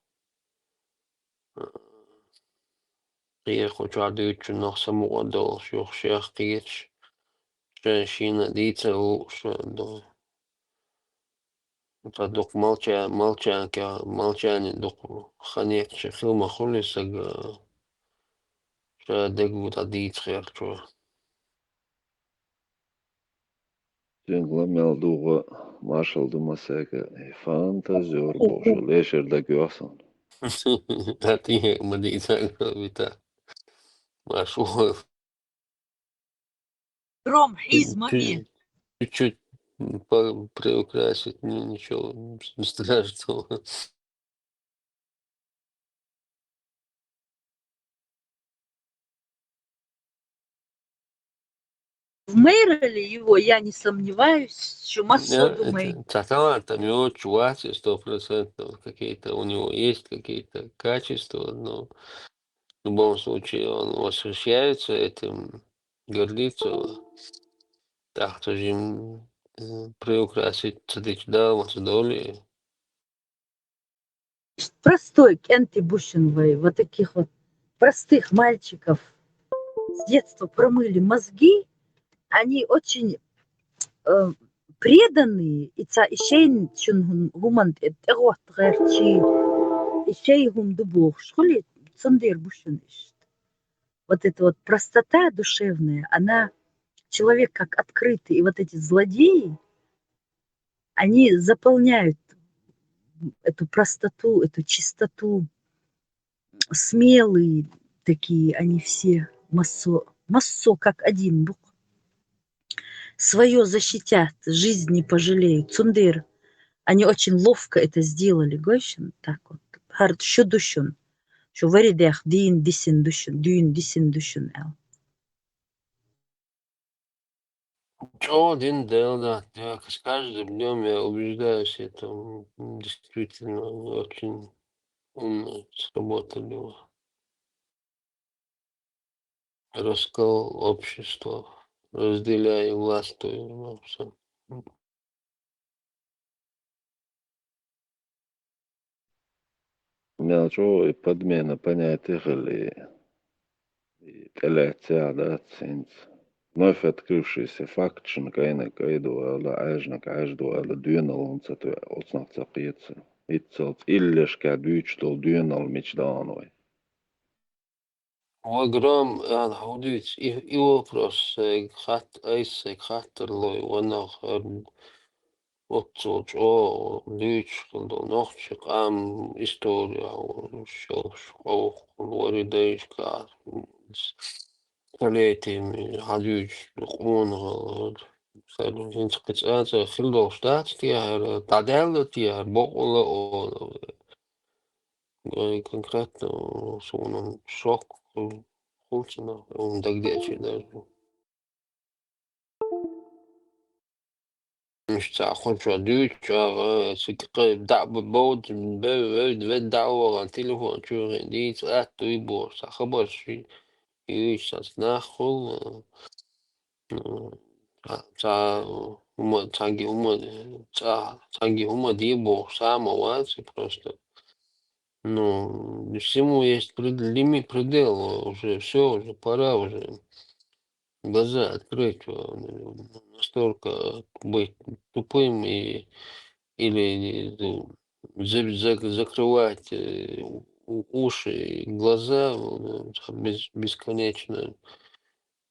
Qiyar koçardı üçün naqsa muqadal şu şeyh qiyiç. Şina diyce o şu ta dok молчание dok xanek чи xilma xulisag degu ta diyce şu. Jenglamel duğa marshal dumasega fantazyor boşu leşerde göğsan. Tati ma diyce bita. Машу Гром, измами. чуть-чуть приукрасить, ничего страшного. В Мейреле его, я не сомневаюсь, что массо думает. Талант его чувачи 100%, какие-то у него есть какие-то качества, но в любом случае он восхищается этим, гордится. Так, то же приукрасить цадыч да, доли. Простой Кенти Бушенвей, вот таких вот простых мальчиков с детства промыли мозги, они очень преданные, и ца ишейн чун гумант эрот герчи, ишей гум дубох, шхули цандер бушениш. Вот эта вот простота душевная, она, человек как открытый, и вот эти злодеи, они заполняют эту простоту, эту чистоту, смелые такие, они все, массо как один бог. Свое защитят, жизнь не пожалеют. Цундер, они очень ловко это сделали, гойшин, так вот. Хард шо душун, шо варидех дин дисин душун эл. Один дел, да. С каждым днем я убеждаюсь, это действительно очень умно сработали. Раскол общества, разделяя власть. Мелчо и подмена понятых или телецядат синц. Вновь открывшийся факт, что кайна кайду ala ажна кайду ala дюнал он цату олцнах цапиется. Итцалт иллеш кадуч тол дюнал мечданой. Гром, ходить, и вопрос, хаттерлой, ванах, отцоч, лич, нохчик, история, шош, варидейшка, столетиями, ходить, он, инспекция, хилдовштадтия, таделтия, бокола, конкретно, он шок, Хултина, он дагдячий даже. Мишца хоча дюча, сикры да бод, бед дауа телефон чурин дит ату и бос, а хабаши и сейчас нахул. Цаги ума дибо самого просто. Ну, всему есть лимит, предел, уже все, уже пора уже глаза открыть, настолько быть тупым или закрывать уши и глаза бесконечно.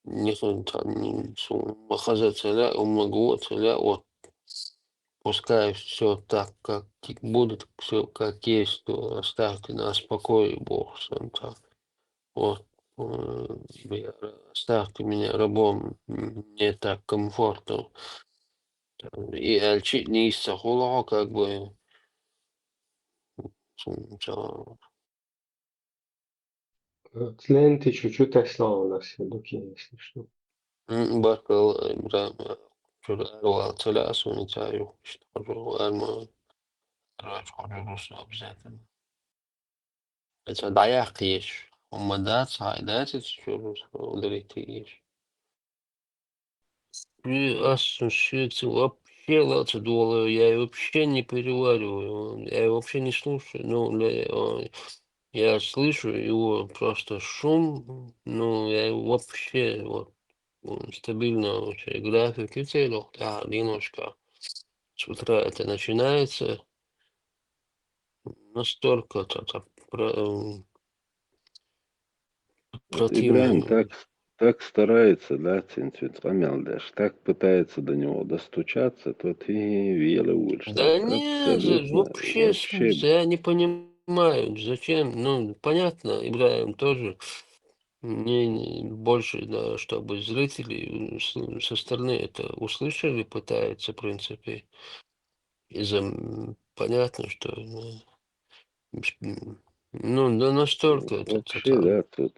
Не оказаться умного целя, вот пускай все так, как будет, все как есть, то оставьте нас в покое, Бог сам так. Вот. ставка меня рабом не так комфортно. И чуть не иссахуло, как бы. Тленты чуть-чуть ослал у нас все-таки, если что. Баркал Ибрам Чурарова Целясу не таю, что Арма Рачхурус обязательно. Это даяк есть. Умадат, сайдат, это чурус ударить есть. И ассоциация вообще лаца дула, я ее вообще не перевариваю, я ее вообще не слушаю. Ну, я слышу его просто шум, ну, я его вообще вот стабильно вообще график и целях, да, немножко с утра это начинается, настолько это Вот Ибрагим противно. так старается, да, Цинцвицамелдеш, так пытается до него достучаться, то ты еле Да улштат. нет, Абсолютно, вообще, вообще. я не понимаю, зачем, ну, понятно, Ибраим тоже, мне больше, да, чтобы зрители со стороны это услышали, пытаются, в принципе, понятно, что, ну, да настолько это Вообще, да, тут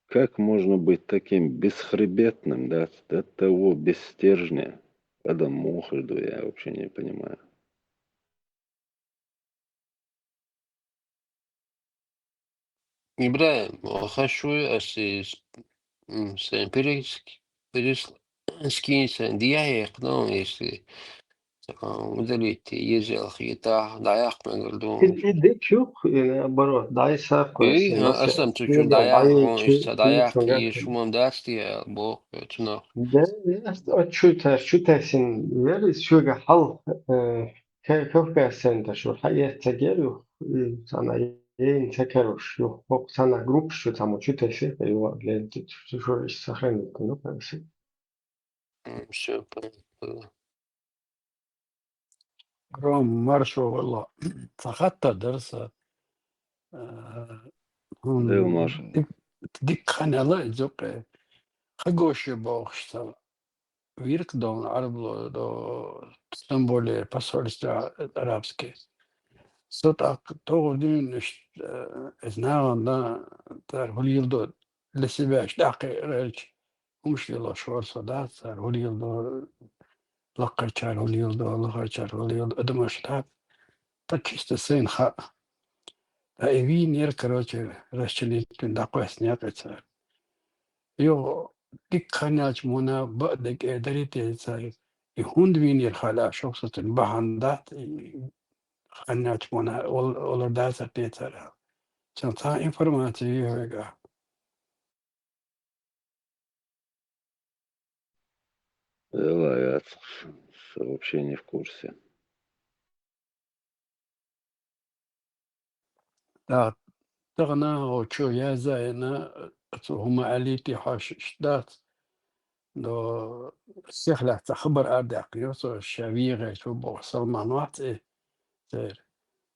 как можно быть таким бесхребетным, да, до того без стержня, когда мохрду, я вообще не понимаю. Ибраим, хочу, если sen перескинься дияек, ну, если удалить езжал хита, даяк мегардон. И чук, и наоборот, дай сарку, И, если нас сам чуть даяк, дай işte dayak чуть и шумом даст я, бог, чунах. ده شو يلي شو حل كيف كاسنتا شو حقيقة تجارو sana ين تكرر شو هو sana grup شو تامو شو تسي ايوه لين شو سخن كنو بس Все понятно. Гром маршо والله سقطت درس Да, Маш, ديك خانة لا زوق خجوش بوخشتا ويرك دون عرب دو تنبولي посольство арабские صوت تغدين إثناء تار هوليلدو لسباش داقي ريلش مش يلا شور صدات تار هوليلدو لقى تار هوليلدو لقى تار هوليلدو أدمش تار تكشت سين خا أيوين يركروش رشلين تندقوا سنياقة يو ديك خناش منا بعدك دريت ساي يهوند وين يرخلا شخصة بهندات خناش منا ولا داسة تيتر كان تا информация هيك я вообще не в курсе. да تغنى وشو يا زينا هما عليتي حاش شدات دو سيخلا تخبر أرداق يوصل الشبيغة شو بوصل منوات إيه تير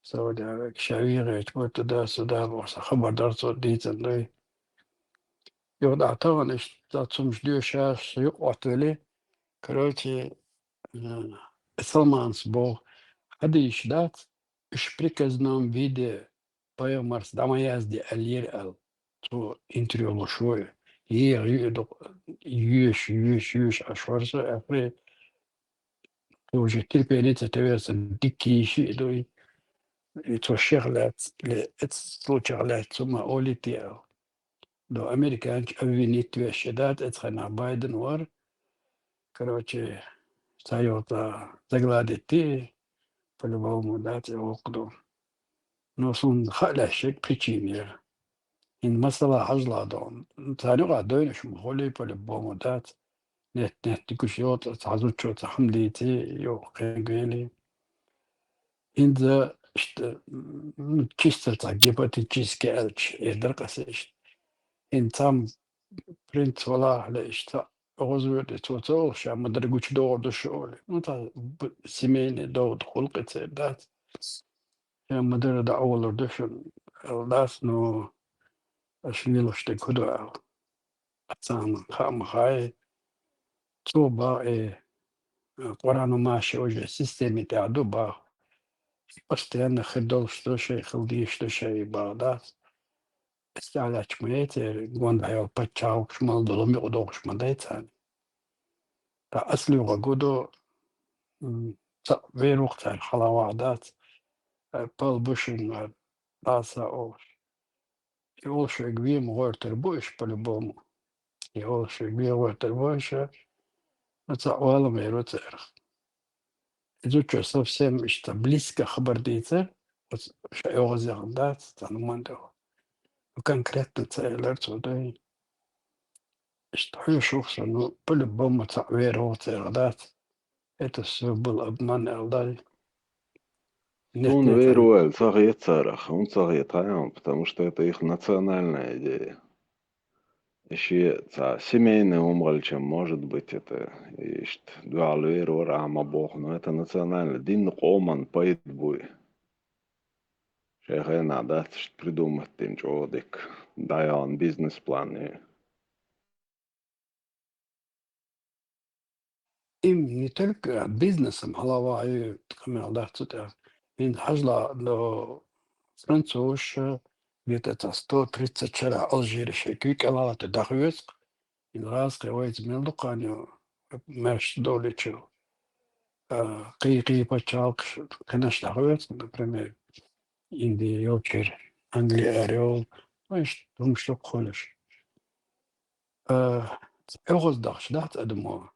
سو دا شبيغة شو تدا سدا بوصل خبر درسو ديتن دوي يوضع طبعا اشتات مش ديو شاش يقعتولي كروتي سلمانس بو هذا يشدات اش приказном виде поемарс дама язди алир ал то интервью шоу юш ашварса апре уже терпелица теверса дикиши дой то шерлат ле эт случарлат сума олитиал до американч авинит вешедат эт хана байден вар короче Toyota загладити по-любому дать окно. Но сон халашек причине. إن مثلا حصل دون ثاني قاعدين شو مخولي по-любому دات нет تكشيوت تعزوت شو تحمليتي يو قيقيلي إن ذا чисто гипотетически элч يدرقسش إن там принц ولا على إشتا غزوة توتو شا مدرجوش دور دشول نتا سيمين دور خلقت دات يا مدر دا أول دشول داس نو أشليلوش تكودو أتصام خام خاي توبا قرانو ماشي уже системе تاع دوبا постоянно خدول что شيء خلدي что شيء بعدا استعلاش ميتر جوان بحيو باتشاو شمال دولم يقدوش مدايتان تا أصلي وغودو وين وقت الحلاوعدات بال بوشن راسا أوش يقولش كبير مغير تربوش по-любому يقولش كبير مغير تربوش это والله ما يروتر изучу совсем что близко خبر ديتر что его загдат танумандо конкретно целер цудой что يشوف ну по-любому تعبير هو تغدات это все был обман алдай нет Он нет верует, цагет царах, он цагет хаям, потому что это их национальная идея. Еще семейный умрал, чем может быть это. Есть два веру рама бог, но это национально. Дин оман поет буй. Шейхе надо придумать тем чодик. Даян бизнес-план. им не только бизнесом голова и камера да цуда им хажла до француз где-то 130 вчера Алжир шекик алала тадахвец и раз кривает мелдуканю мерш долечу قي بتشالك كناش تغويت например Индия يوكر Англия орел знаешь том что холешь أغوز داخش دات أدمو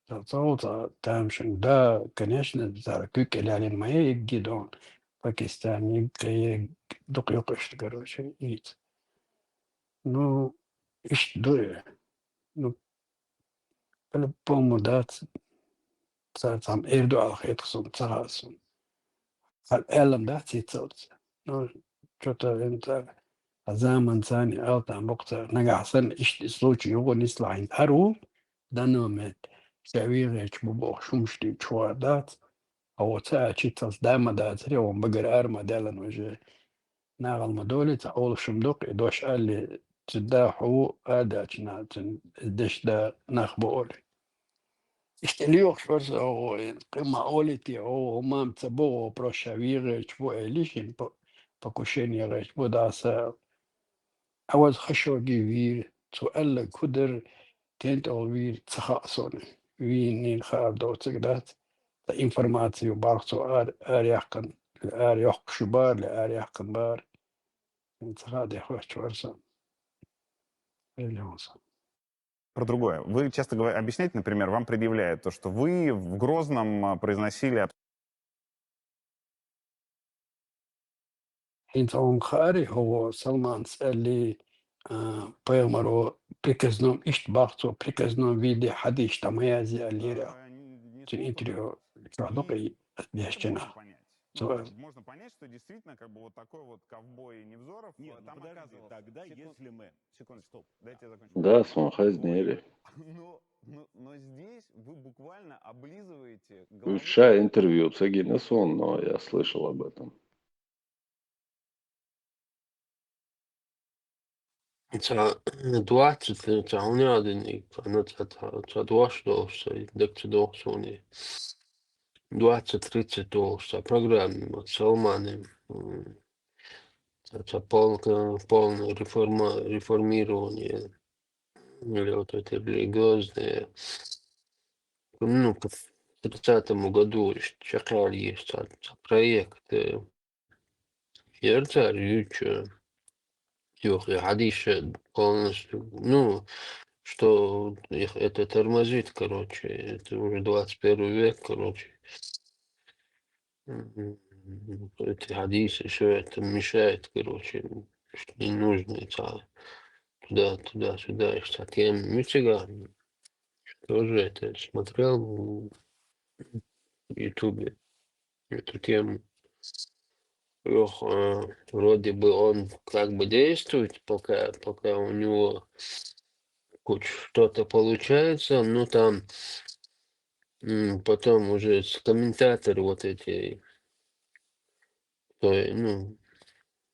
تصوت تامشن да конечно за كيك اللي ما يجدون باكستان يجي دق يقش короче إيت ну إيش دوي ну по-любому дат сам إيردو على خيط خصوم تغاسون العلم ده تيتصوت ну что-то انت زمن ثاني أو تام وقت نجحسن إيش случай его не слайн ару دانومت سعويرك ببوخ شمشتي شوادات أو تأتيتس دايما داتري ومبقر أرما دالن وجه ناغل مدولي تقول شمدوق إدوش اللي تداحو آداتنا دش دا ناخبولي إشتليوخ فرص أو قيمة أوليتي أو مام تبو بروشاويرك بو إليشين بكوشيني غيش بو داسا أوز خشوقي وير سؤال كدر تنت أو وير تخاصوني وينين خاب دو تقدات informaciju barco ärjähkan ärjohkshubar ärjähkan bar интсагаде хвачварса элеонса. Про другое. Вы часто объясняете, например, вам предъявляют то, что вы в Грозном произносили... Интон хари هو سلمان اللي بيمرو приказном ишт барцо приказном виде хадиш тамаязи алира интервью чадокай ящена. Можно понять, что действительно как бы вот такой вот ковбой Невзоров там оказывался. Тогда, если мы... Секунду, стоп, дайте я закончу. Да, смахазнели. Но здесь вы бывально облизываете... Вчера интервью Цагина сон, но я слышал об этом. Ca 20 ca un'adini, ca 20 doktoroni, 20-30 долларов программе от Салманы. Это полное реформирование или вот эти религиозные. Ну, в 30-му году чакали есть проект Ерцар Юча. Хадиш полностью, ну, что это тормозит, короче, это уже 21 век, короче. Эти хадисы, все это мешает, короче, что не нужно, туда-сюда, что тем Мичига тоже это смотрел в Ютубе, эту тему. Вроде бы он как бы действует, пока у него хоть что-то получается, но там потом уже комментаторы вот эти, ну,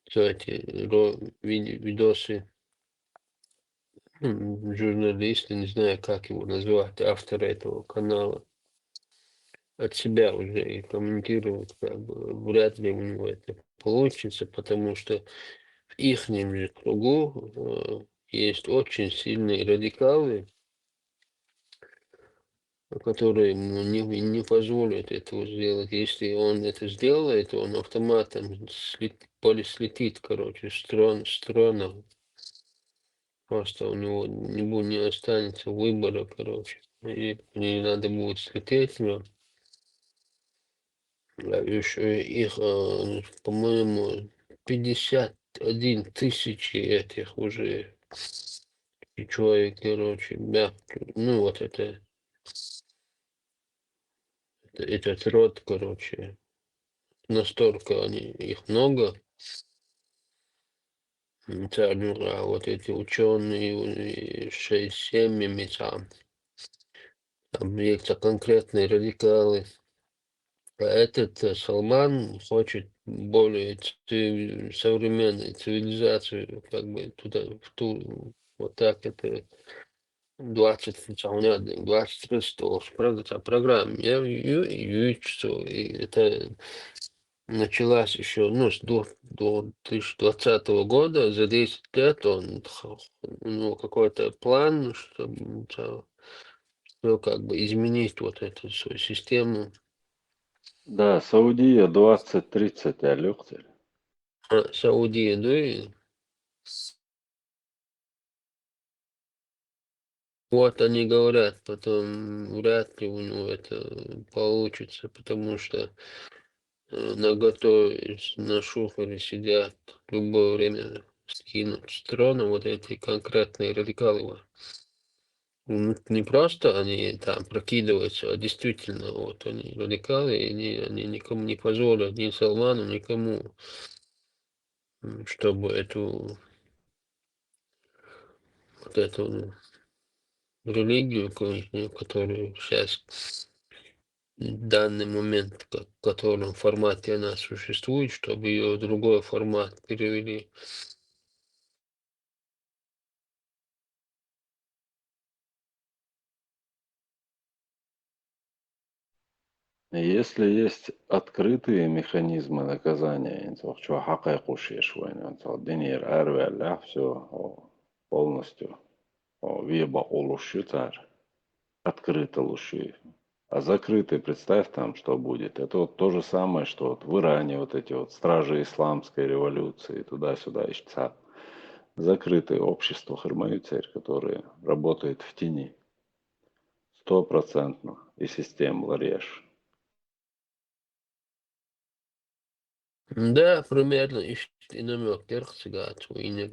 все эти видосы журналист, не знаю, как его назвать, автор этого канала, от себя уже и комментирует, как бы вряд ли у него это получится, потому что в их же кругу есть очень сильные радикалы, которые ему не позволят этого сделать. Если он это сделает, он автоматом слетит, короче, строна. Просто у него не останется выбора, короче. И не надо будет слететь, но еще их, по-моему, 51 тысячи этих уже человек, короче, ну вот этот род, короче, настолько их много. А вот эти ученые 6-7 там есть конкретные радикалы. А этот Салман хочет более современную цивилизацию, как бы туда, вот так это 23 программа. Я что это началась еще, ну, с 2020 года, за 10 лет у него какой-то план, чтобы как бы изменить вот эту свою систему. Да, Саудия 20-30 алюхтель. Саудия, да, и вот они говорят, потом вряд ли у него это получится, потому что наготове на шухере сидят в любое время скинуть с трона вот эти конкретные радикалы. Не просто они там прокидываются, а действительно вот они радикалы, и они никому не позволят, ни Салману, никому, чтобы вот эту религию, которую сейчас в данный момент, в котором формате она существует, чтобы ее в другой формат перевели. Если есть открытые механизмы наказания, все полностью веба открыто лучше. А закрытый, представь там, что будет. Это вот то же самое, что вот в Иране вот эти вот стражи исламской революции, туда-сюда ищца. Закрытые общества Хармаюцерь, которые работают в тени. 100%. И система лареш. Да, примерно и намек дерцигат, и не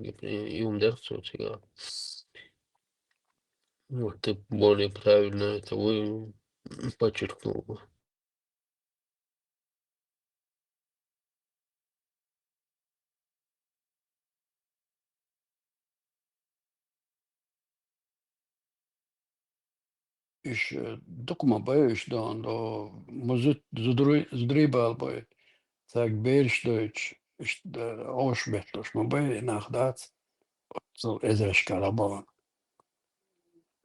дерцигат. Вот ты более правильно это вы подчеркнул. еще докума боюсь, да, он до может здрибал бы, так берешь, что ошбетош, мы бы нахдац, so эзешка рабон.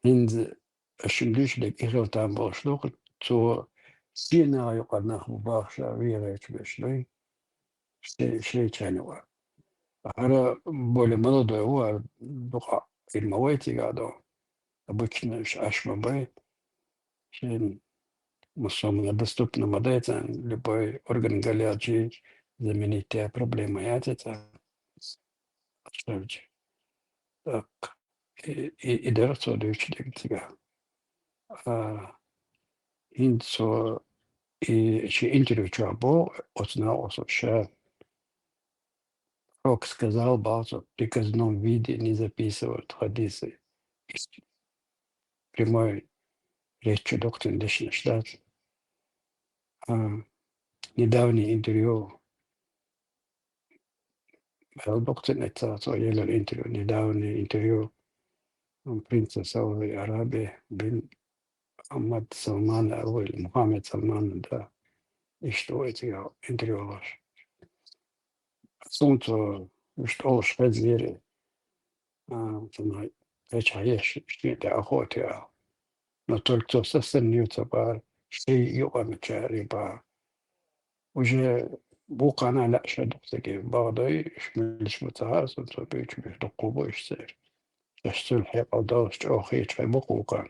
Инз шундишлик ихо там бошлук, so сильно юкад наху бахша вирech бешлой, что чанова. Ара более молодой уар духа фильмовой гадо. Обычно ашмабай, особенно доступна модель, любой орган галиаджи заменить те проблемы. Это так. И дерцо дючдик тебя. Инцо и интервью чабо узнал, что Рок сказал, базу в приказном виде не записывают хадисы. Прямой речью доктор Дешна Штат. Недавнее интервью, доктор это еле интервью, недавнее интервью принца Саудовской Аравии бин Ахмад Салман, или Мухаммед Салман, да, и что эти интервью ваш. Солнце, что уж звери, Ечаеш, штита охотя. Но только состенется бар, что يقوم تشاري با. Уже بوقنا لا شد تجي بعضي مش متعاز وتبيش بيدقوا بيشتري. تشتري حق دوست أو خيط في بقوقا.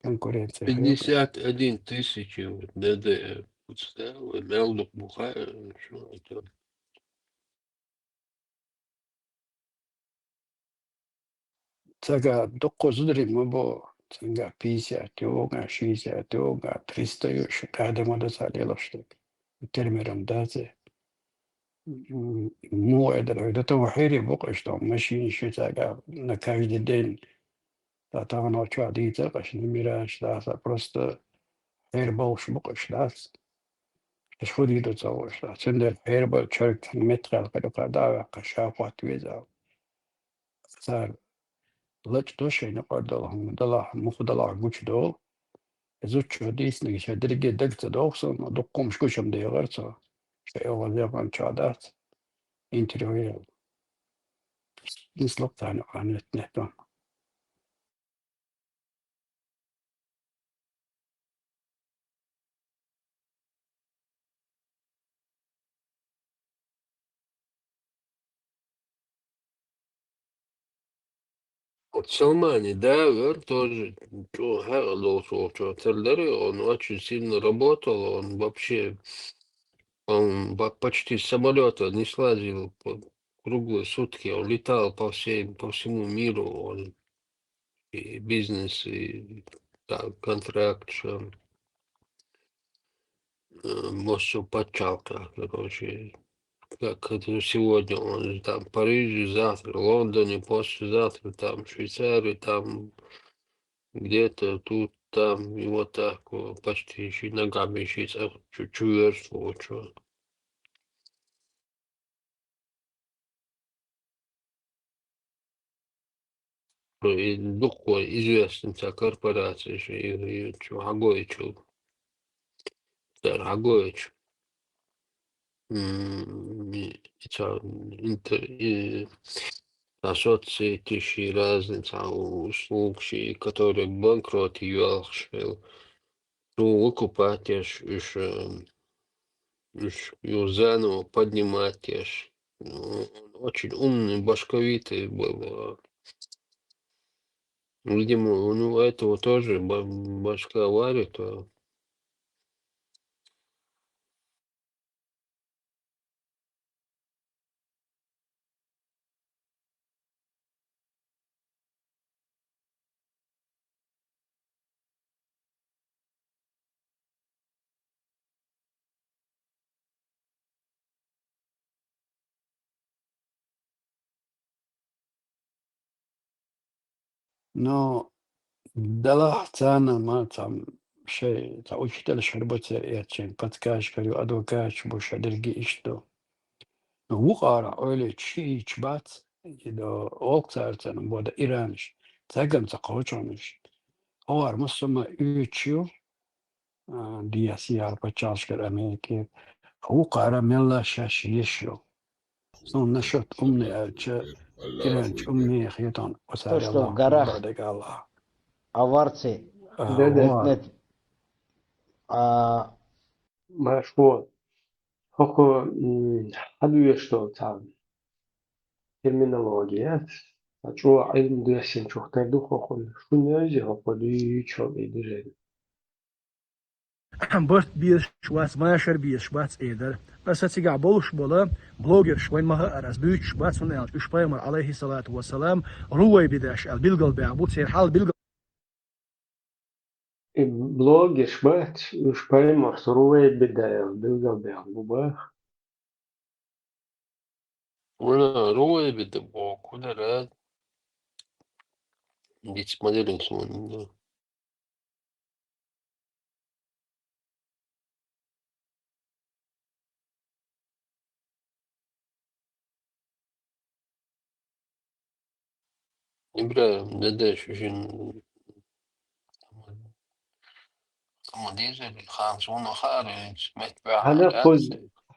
كان كورين سيخيق. 51 тысячи вот ДД подставил, Мелдук Бухая, что это? تلقى دقوا صدري مبو. تلقى بيسا توقع شيسا توقع 300 يوش قاعدة مدى سالي لشتك. الترمي رمدازي. مو قادر إذا توحيري بقش تو ماشي شو تلقى نكاش دين. طبعا وشو عديدة قش نميراش لاسا просто هيربوش بقش لاس. ايش خودي دو تسويش لاس. سندر هيربو شركة متر قدو قداوة قشاقوات ويزاو. صار لج دوشي نقدرهم دلا مخدلا مش دول. زوج ديس نيجي درجة دقت دوخسون دقوم شكوشم دي غرسة. شيء أول يوم شادات انتريور. نسلق ثاني عن نهتم. Вот Салмани, да, Вер тоже, что Цельдери, он очень сильно работал, он вообще, он почти с самолета не слазил круглые сутки, он летал по всему миру, он и бизнес, и контракт, что Моссу Пачалка, короче, как это сегодня, он там в Париже, завтра, в Лондоне, послезавтра, там, в Швейцарии, там, где-то тут, там, и вот так вот, почти еще и ногами еще чуть-чуть верствовал, что. И духой известный вся корпорация еще, и что, Агоич, Агоич, соцсети разные, услуг, которые банкрот вел, ну, выкупать еще заново поднимать аж. Ну, он очень умный, башковитый был. Видимо, у этого тоже башка варит. Но дала цена ما там شيء تا учитель شربت erçen patkaş karıyor advokat bu şadirgi işte. Bu ara öyle çiğ bat da oktartan bu da İranış. Takım takoçmuş. O var Müslüman 3 yıl diyasi arpa çalışır Amerika. Bu ara mella şaş yaşıyor. Sonra şut elçe İranç خيطان То, وسال что الله в горах بعدك الله. аварцы ده нет, а مشهور خو حدو что там терминология شو علم درسين شو اختردو خو شو نيجي خو دي شو بيدري برت بيش شواس ما شر بيش شواس إيدر بس هتيجي عبولش بولا بلوجر شوين ما هأرز بيش شواس من إيش بيمر عليه الصلاة والسلام روي بداش البلغل بيعبود سير حال بلغل بلوج شبات شباي مرسروي بداية بلغة بيعبوبا Она роет бедобо, куда рад. Дети смотрели сегодня. İbrahim dede şu şimdi ama diyecek Hans onu xarij metbaa هذا لا خود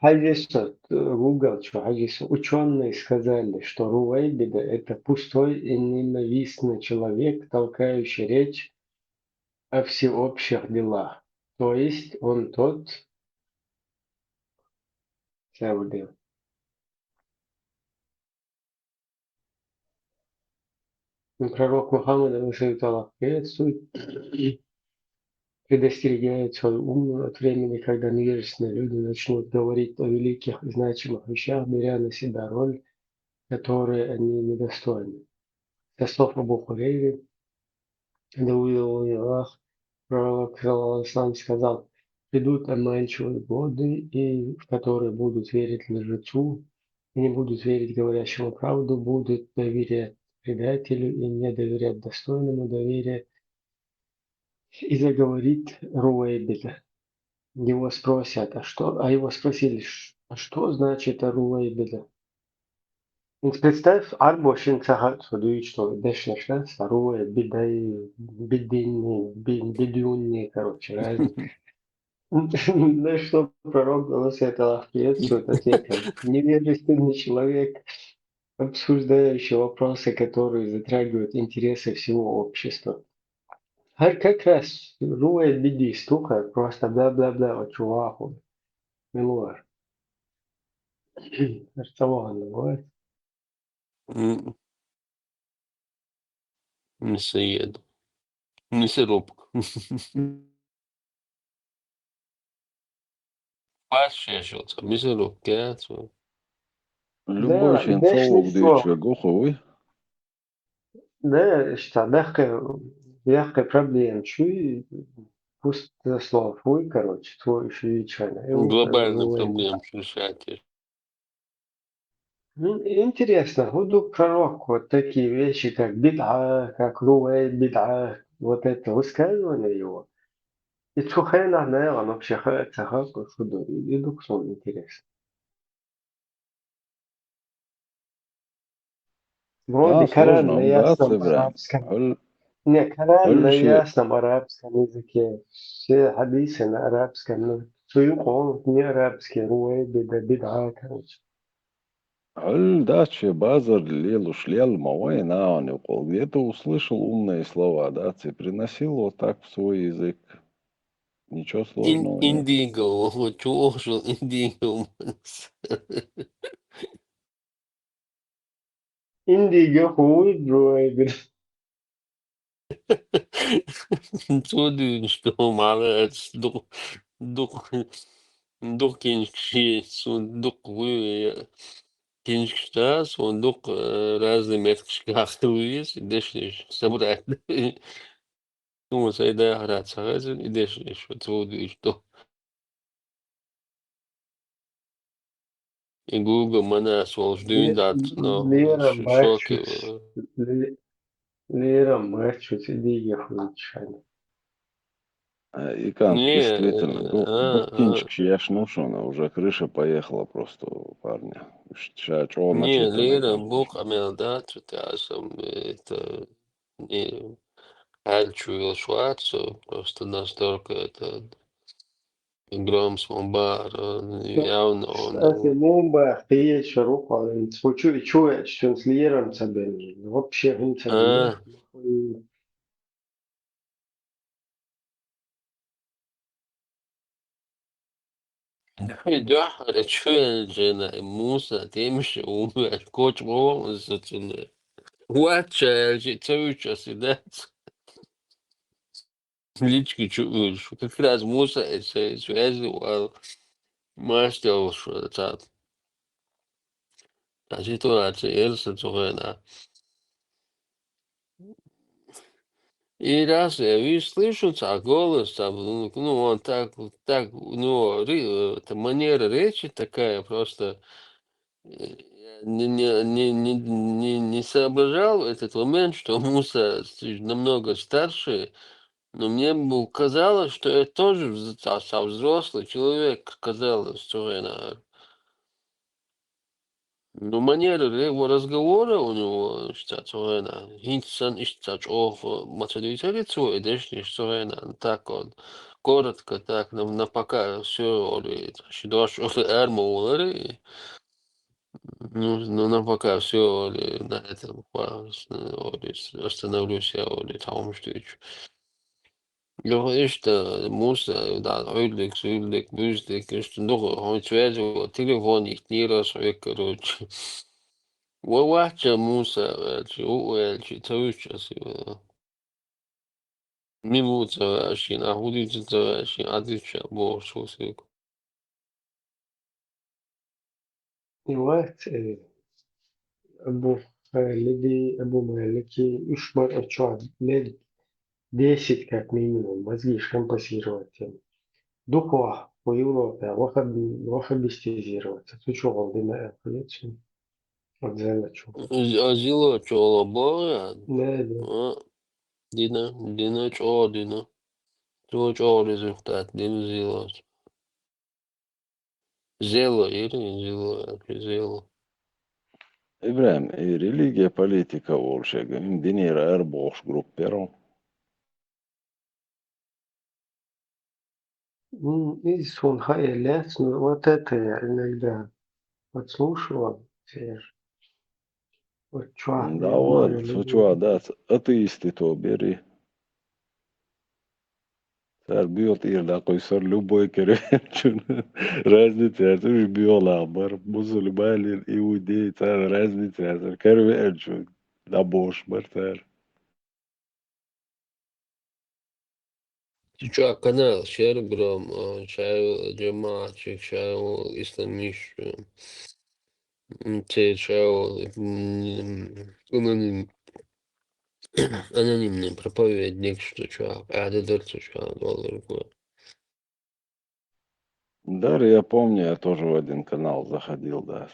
Хадиса, Google, что Хадиса, ученые сказали, что Руэйбида — это пустой и ненавистный человек, толкающий речь о всеобщих делах. То есть он тот, Саудил. Пророк Мухаммад, Аллах приветствует, предостерегает свою уму от времени, когда невежественные люди начнут говорить о великих и значимых вещах, беря на себя роль, которой они недостойны. Со слов Абу Хурейры, да увидел Аллах, пророк сам сказал: придут обманчивые годы, и в которые будут верить лжецу, и не будут верить говорящему правду, будут доверять предателю и не доверять достойному доверия. И заговорит Руэйбида. Его спросят, его спросили, а что значит Руэйбида? Представь, арбошин сахат судует, что дешнешна, саруэ, бидай, бидинни, бидюнни, короче, разница. На что пророк Аллах приветствует, ответил: невежественный человек, обсуждающий вопросы, которые затрагивают интересы всего общества. Как раз руэ биди стука, просто бла-бла-бла, вот чуваху, милуар. Что он говорит? Мясоед. Мясорубка. Пашешется. Мясорубка. Любой Да, шен дальше совок дюче что? гоховый. Да, что, мягкая проблема, чуй, пусть слов, твой, короче, твой швейчана. Глобальная проблема решать. Интересно, буду пророк вот такие вещи, как бид'a, как руэ бид'a, вот это высказывание его. И цухайна, наверное, вообще цахак, худу, и дуксон интересно. Вроде Коран Сложно, на да, ясном цебрам. арабском. Не, Коран на Ольши, ясном арабском языке. Все хадисы на арабском. Но Суюкон не арабский, руэ бид'a, короче. даче базар лелу шлел мавай на он где-то услышал умные слова, да, ты приносил вот так в свой язык. Ничего сложного нет. Индиго. Вот чувашил индиго. Индиго хуй, руэ бид'a. Tudo что мало дух киншки, дух вы киншка, дух разные меткшка ахтуис, дешниш собрать. Ну, сайда харат сагазин, и дешниш, вот туду что. И Google мана сволждуин дат, но Лера шоки. мачуть, Лера мачуть, индиго хуй, чайно. И Кант Не, действительно, духтинчик яшнушона, уже крыша поехала просто у парня. Чего не, начал-то Лера, найти? Бог амелдат, это не Альчуил Шварцу, просто настолько это гром смомбар, явно Кстати, он... мумба, хиеча руку, чует, что с Лером собери. Вообще, он собери. Да, речуя жена, Муса, темши, умер, коч мова, зацуне. Уача, цеуча, сидать. Лички чуешь, как раз Муса, это связывал, мастер, что это. А ситуация, Эльса, Цугена. И раз я вижу, слышу, голос, там, ну, он ну, это манера речи такая, просто не соображал этот момент, что Муса намного старше, но мне казалось, что я тоже взрослый человек, казалось, что я. Ну, манера его разговора у него, что она, инсан, что он, матери лицо, и дальше, что она, так он. коротко так, на пока все, шидош, эрмоулери, ну, на пока все, на этом остановлюсь, я, там, что еще. Işte Musa, da Öldük, Büzdük, işte nog een tweede telefoon niet neer als ik короче. Вача Musa, Elçi, Tavuşçası. Mimuza, Elçi, Ahuducu, Elçi, Adilçe, bu sosyal. الوقت أبو خالدي أبو مالكي يشبر أتشعب ليل 10 как минимум, мозги компенсировать. Духова по Европе, вахабистизироваться. Ты что, Валдина, коллекцию? От Зелачу. Azilo çoğla Да, да. Dina çoğla. Çoğla rezultat, Dina zilo. Zelo, Zelo. Ibrahim, religia politika volšega, dinira erboš gruppero. Из Сунхая лес, ну вот это я иногда подслушивал. Вот что, Да вот, что, да, атеисты то бери. Сэр бьет ирда, кой сэр любой керенчун. Разница, это же биола, бар, мусульманин, иудей, сэр, разница, сэр, керенчун. Да бош, бар, сэр. Şu kanal Şerbrom, Şayo Cemaatçik, Şayo İslamiş, Şayo анонимный проповедник, что чувак, дедерцы, чувак, $2. Да, я помню, я тоже в один канал заходил, да.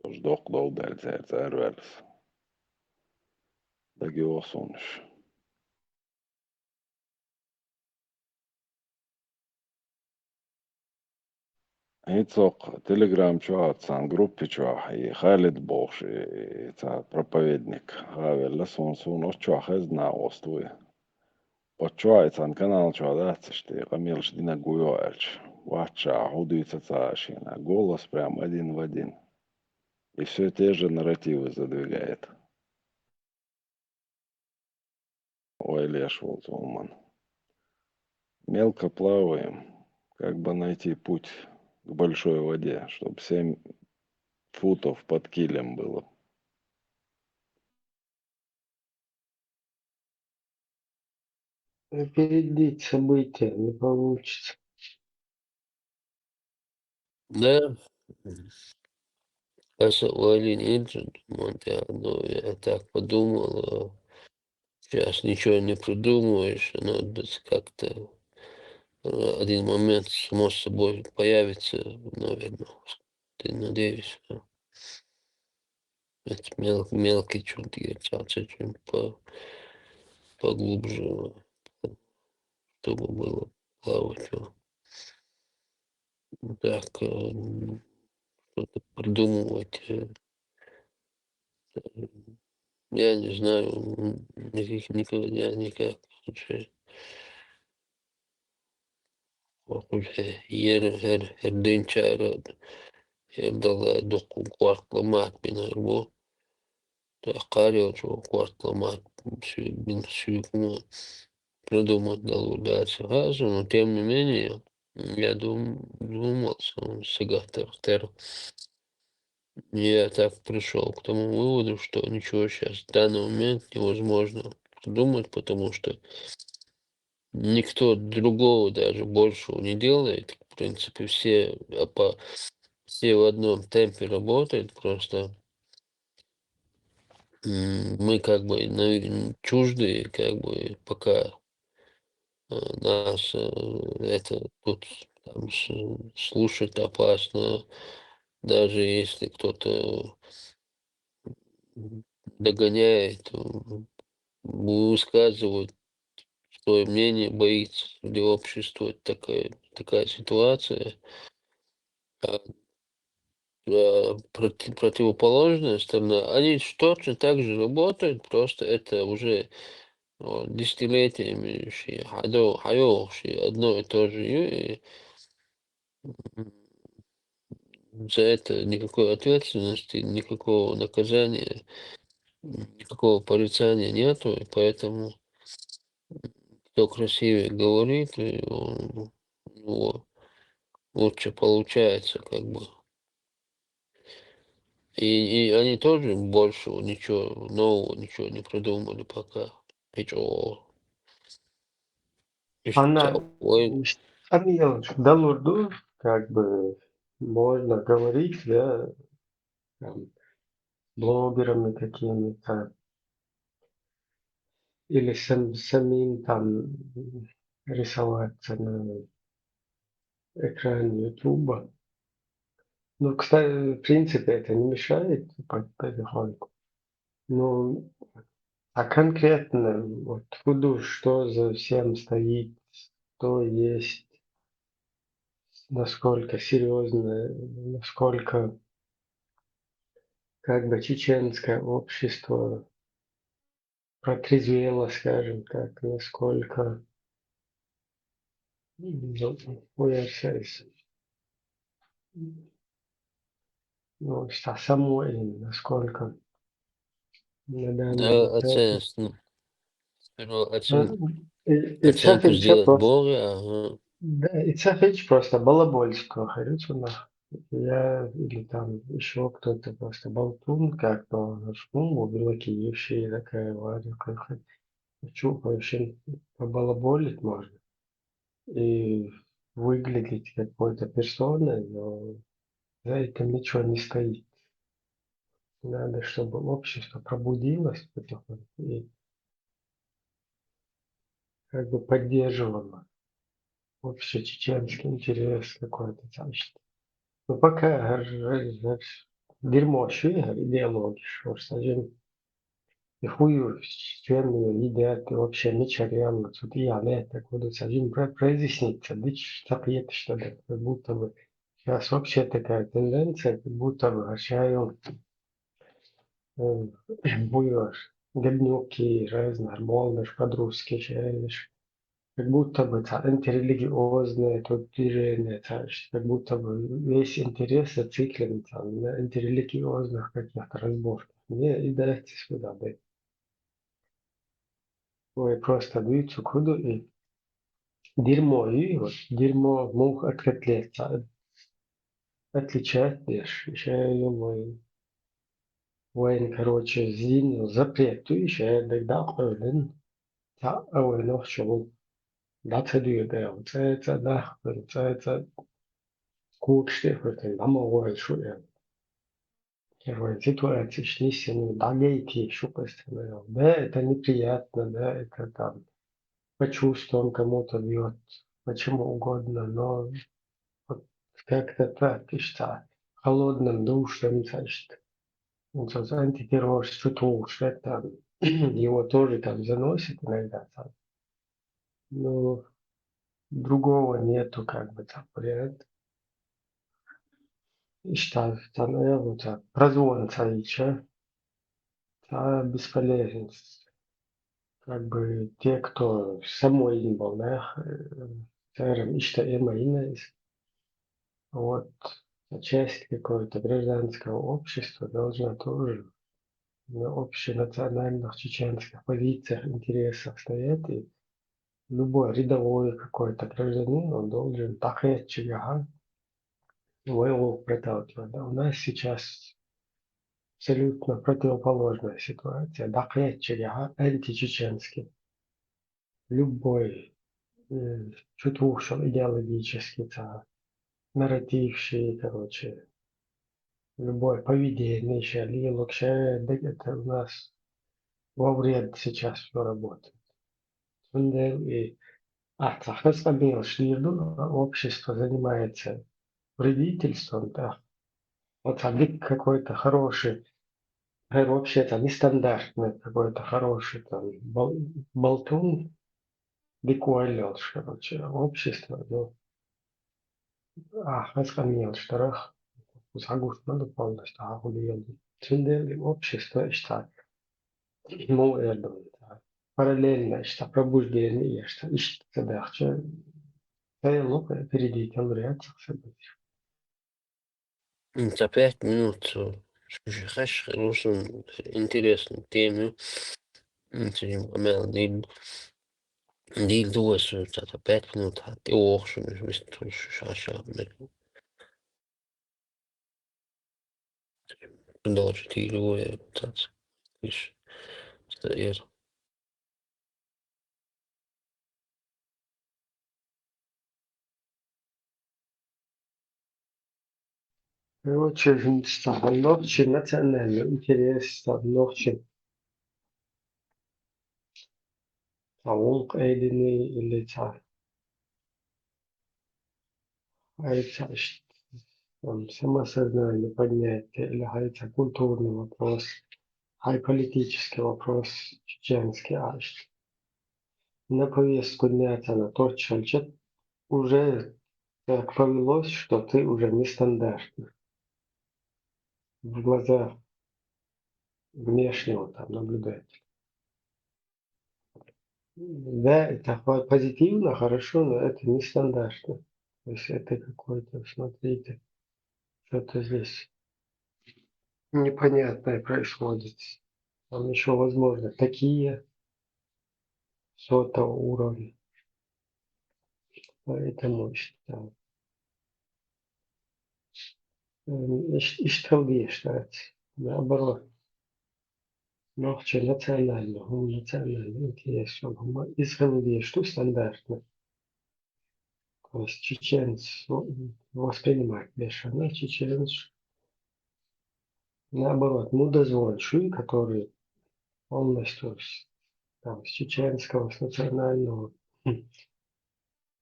Ждок долдаль, сэр, верс. Да геосунш. Ицок, телеграм чуат, сан группе чуах, и Халид Бош, и проповедник. Гавелла сун очуах эзна остуи. Очуа, сан канал чуадats, что камилш дина гуёэльч. Вача, худуется цашина. Голос прям один в один. И все те же нарративы задвигает. Ой, Леш Волтуман. Мелко плаваем. Как бы найти путь к большой воде, чтобы 7 футов под килем было. Опередить события не получится. Да. Валин Иджин, ну, я так подумал, сейчас ничего не придумаешь, надо как-то один момент само собой появится, наверное. Ты надеюсь, да. Это мелкий чудо, чуть поглубже, чтобы было плавать. Так, что-то придумывать. Я не знаю, никогда никак. Her dünçara her dala dokun kuartlamat binarbo. Карио, квартламат, ну, придумать дальше газу, но тем не менее, я думал, сега я так пришел к тому выводу, что ничего сейчас в данный момент невозможно придумать, потому что никто другого даже большего не делает. В принципе, все в одном темпе работают, просто мы как бы чуждые, как бы пока нас это тут там, слушать опасно, даже если кто-то догоняет, высказывает свое мнение, боится для общества такая ситуация. Противоположная сторона, они точно так же работают, просто это уже десятилетиями одно и то же. И за это никакой ответственности, никакого наказания, никакого порицания нету, и поэтому кто красивее говорит, и у него лучше получается, как бы. И они тоже больше ничего нового, ничего не придумали пока. Ничего. Она Амилович, да лурду, как бы можно говорить, да, там, блогерами какими-то, или самим там рисоваться на экране Ютуба. Ну, кстати, в принципе, это не мешает потихоньку. Но, а конкретно, вот буду, что за всем стоит, что есть, насколько серьезно, насколько как бы чеченское общество протрезвело, скажем так, насколько уверяюсь, ну, что само им, насколько на данный этап. И Оценку це сделать просто, Бога, ага. да, и це просто балабольство, говорится, я или там еще кто-то просто болтун, как-то ну, белокиевший такая Варя, как хочу вообще побалаболить можно и выглядеть какой-то персоной, но за этим ничего не стоит. Надо, чтобы общество пробудилось потихоньку и как бы поддерживало общечеченский интерес какой-то, значит. Но пока дерьмо швега идеологии, что сажен и хую чеченную едят и вообще нечарянно, тут я не так буду сажен произъясниться, дичь запрет, что да, как будто бы сейчас вообще такая тенденция, как будто бы ощущаю буешь грибнюки, нормальные, по-дружески чаешь. Как будто бы это антирелигиозное тут движение, знаешь, как будто бы весь интерес зациклен там, на антирелигиозных каких-то разборках. Мне и дайте сюда, да. Ой, просто даются куду и дерьмо, и вот дерьмо мух от котлет отличать лишь. Еще я мой воин, короче, зин запрет, tu еще тогда ölen ta ölen шел. Да, це дюйде, це да, це кучте, це намове, що я. Первая ситуация, снисину, да, гейки, шупастина, да, это неприятно, да, это там, по чувствам кому-то бьет, почему угодно, но вот как-то так, и что, холодным душем, значит, вот этот антитеррор, что это, его тоже там заносит иногда, там, но другого нету, как бы, там, варианта. İşte tanıyamadım. Прозвон царича, бесполезен. Как бы те, кто самой не был, да, скажем, işte имеет, вот часть какого-то гражданского общества должна тоже на общенациональных чеченских позициях, интересах стоять, и любой рядовой какой-то гражданин, он должен тахет чигага, его проталкивать. Да. У нас сейчас абсолютно противоположная ситуация. Дакъетчиге античеченский. Любой чуть ушел идеологический, нарративший, короче, любое поведение, это у нас во вред сейчас все работает. Общество занимается вредительством, да. Вот какой-то хороший вообще-то нестандартный какой-то хороший там болтун, бекуалёж, короче, общество, ну, хасхамил, штарах, загуш, надо полностью, агулиел. Цундели общество, что, ну, это, параллельно işte пробуждение işte işledikçe впереди ряд событий. За 5 минут хочешь хорошую, интересную тему. Дил дуas, это 5 минут, а ты охшь, шаша, продолжить его, так, видишь, стоит. Очень становчий национальный интерес становчий. Таук эйдini или та. Это самосознание поднятие или это культурный вопрос, политический вопрос чеченский аж. На повестку дня на то чальчат уже так повелось, что ты уже нестандартный в глазах внешнего там наблюдателя. Да, это позитивно, хорошо, но это нестандартно. То есть это какое-то, смотрите, что-то здесь непонятное происходит. Там еще, возможно, такие сотого уровня. Поэтому считаю. Иштралги считается. Наоборот. Нохче национально, национальный интерес. Израиль, что стандартно. То есть чеченец воспринимает бешено, чеченец наоборот, мудозвончий, который полностью там, с чеченского, с национального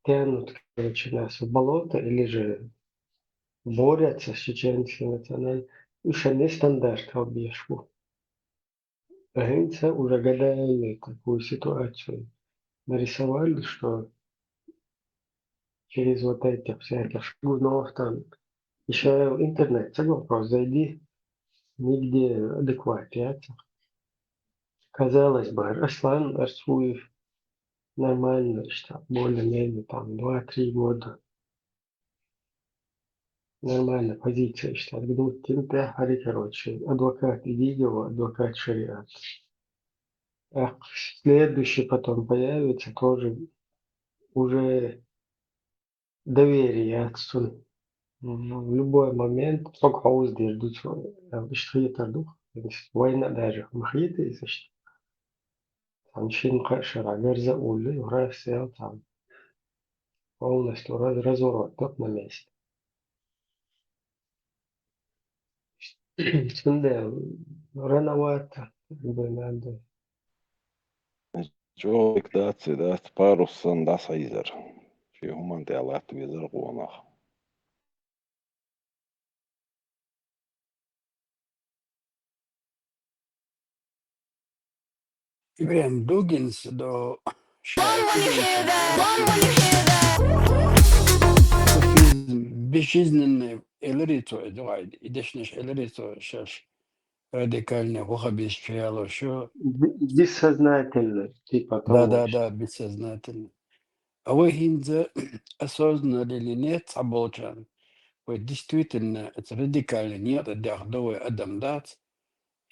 тянут, короче, нас в болото или же борются с чеченским национальным. Уже не стандарт объясню. Граница уже годами такую ситуацию нарисовали, что через вот этих всяких шпунов там еще в интернет, это вопрос, зайди, нигде адекватно. Казалось бы, Аслан Арсуев нормально, что более-менее там 2-3 года. Нормально позиция, что гнут тимпе, короче, адвокат видео, адвокат шариат. А следующий потом появится тоже уже доверие отцу. В любой момент только хаус ждут, что это дух. Война даже махиты, если что. Там чин шара, верза ули, враг сел там. Полностью разворот, топ на месте. Шунday рановато, надо. جو دات باروسن داس عيزر في هم ديالات ويزر قوناخ Graham Duggins då безжизненные эллириты, давай, идешнеш эллириты, шаш радикальные вахабисчияло, что... Бессознательно, типа того. Да, бессознательно. А вы хинза осознанно или нет, Аболчан, вы действительно, это радикально нет, это дяхдовый адамдат,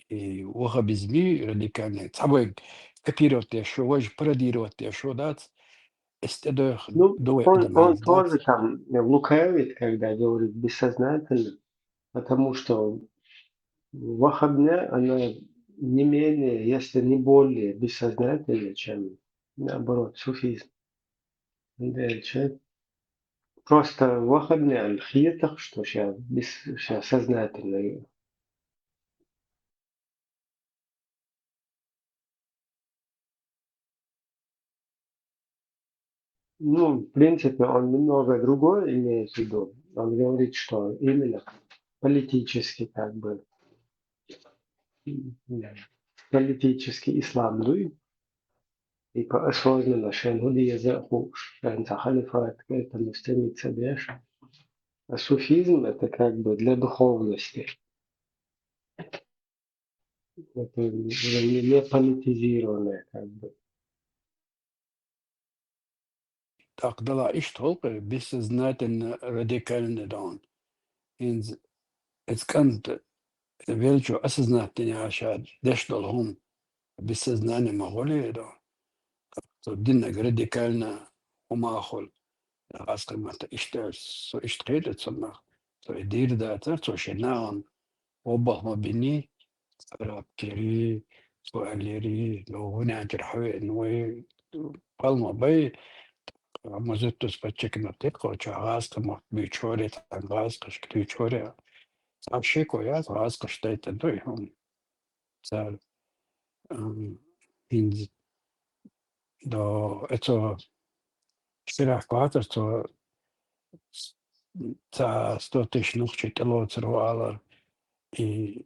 и вахабизми радикально. Собой копировать что, вы же пародировать что, дат, Ну, он тоже там лукавит, когда говорит бессознательно, потому что вахабня, она не менее, если не более бессознательная, чем, наоборот, суфизм. Дальше. Просто вахабня аль-хиятах, что сейчас сознательно. Ну, в принципе, он немного другое имеет в виду. Он говорит, что именно политически, как бы, политический ислам, ну, и осознанно, шенгуди языку, халифат, к этому стремится дальше. А суфизм это как бы для духовности. Это не политизированное, как бы. тақдала иштолқы бессознательно радикальный даун. Инз эцкант велчу осознательно ашад дештолхум бессознание моголи да. То динна радикально умахол. Аскамата иштер со иштреdet сомнах. То идир да то шенаан обах мабини رابطري سؤاليري لو هنا جرحوي نوي palma bay mazutus pačekino tiko čia haskamo bičiori ten haskas bičiori apšiko ja haskas štai tada car in do eco štirach kvartas to ca 100 000 čitelo crvala i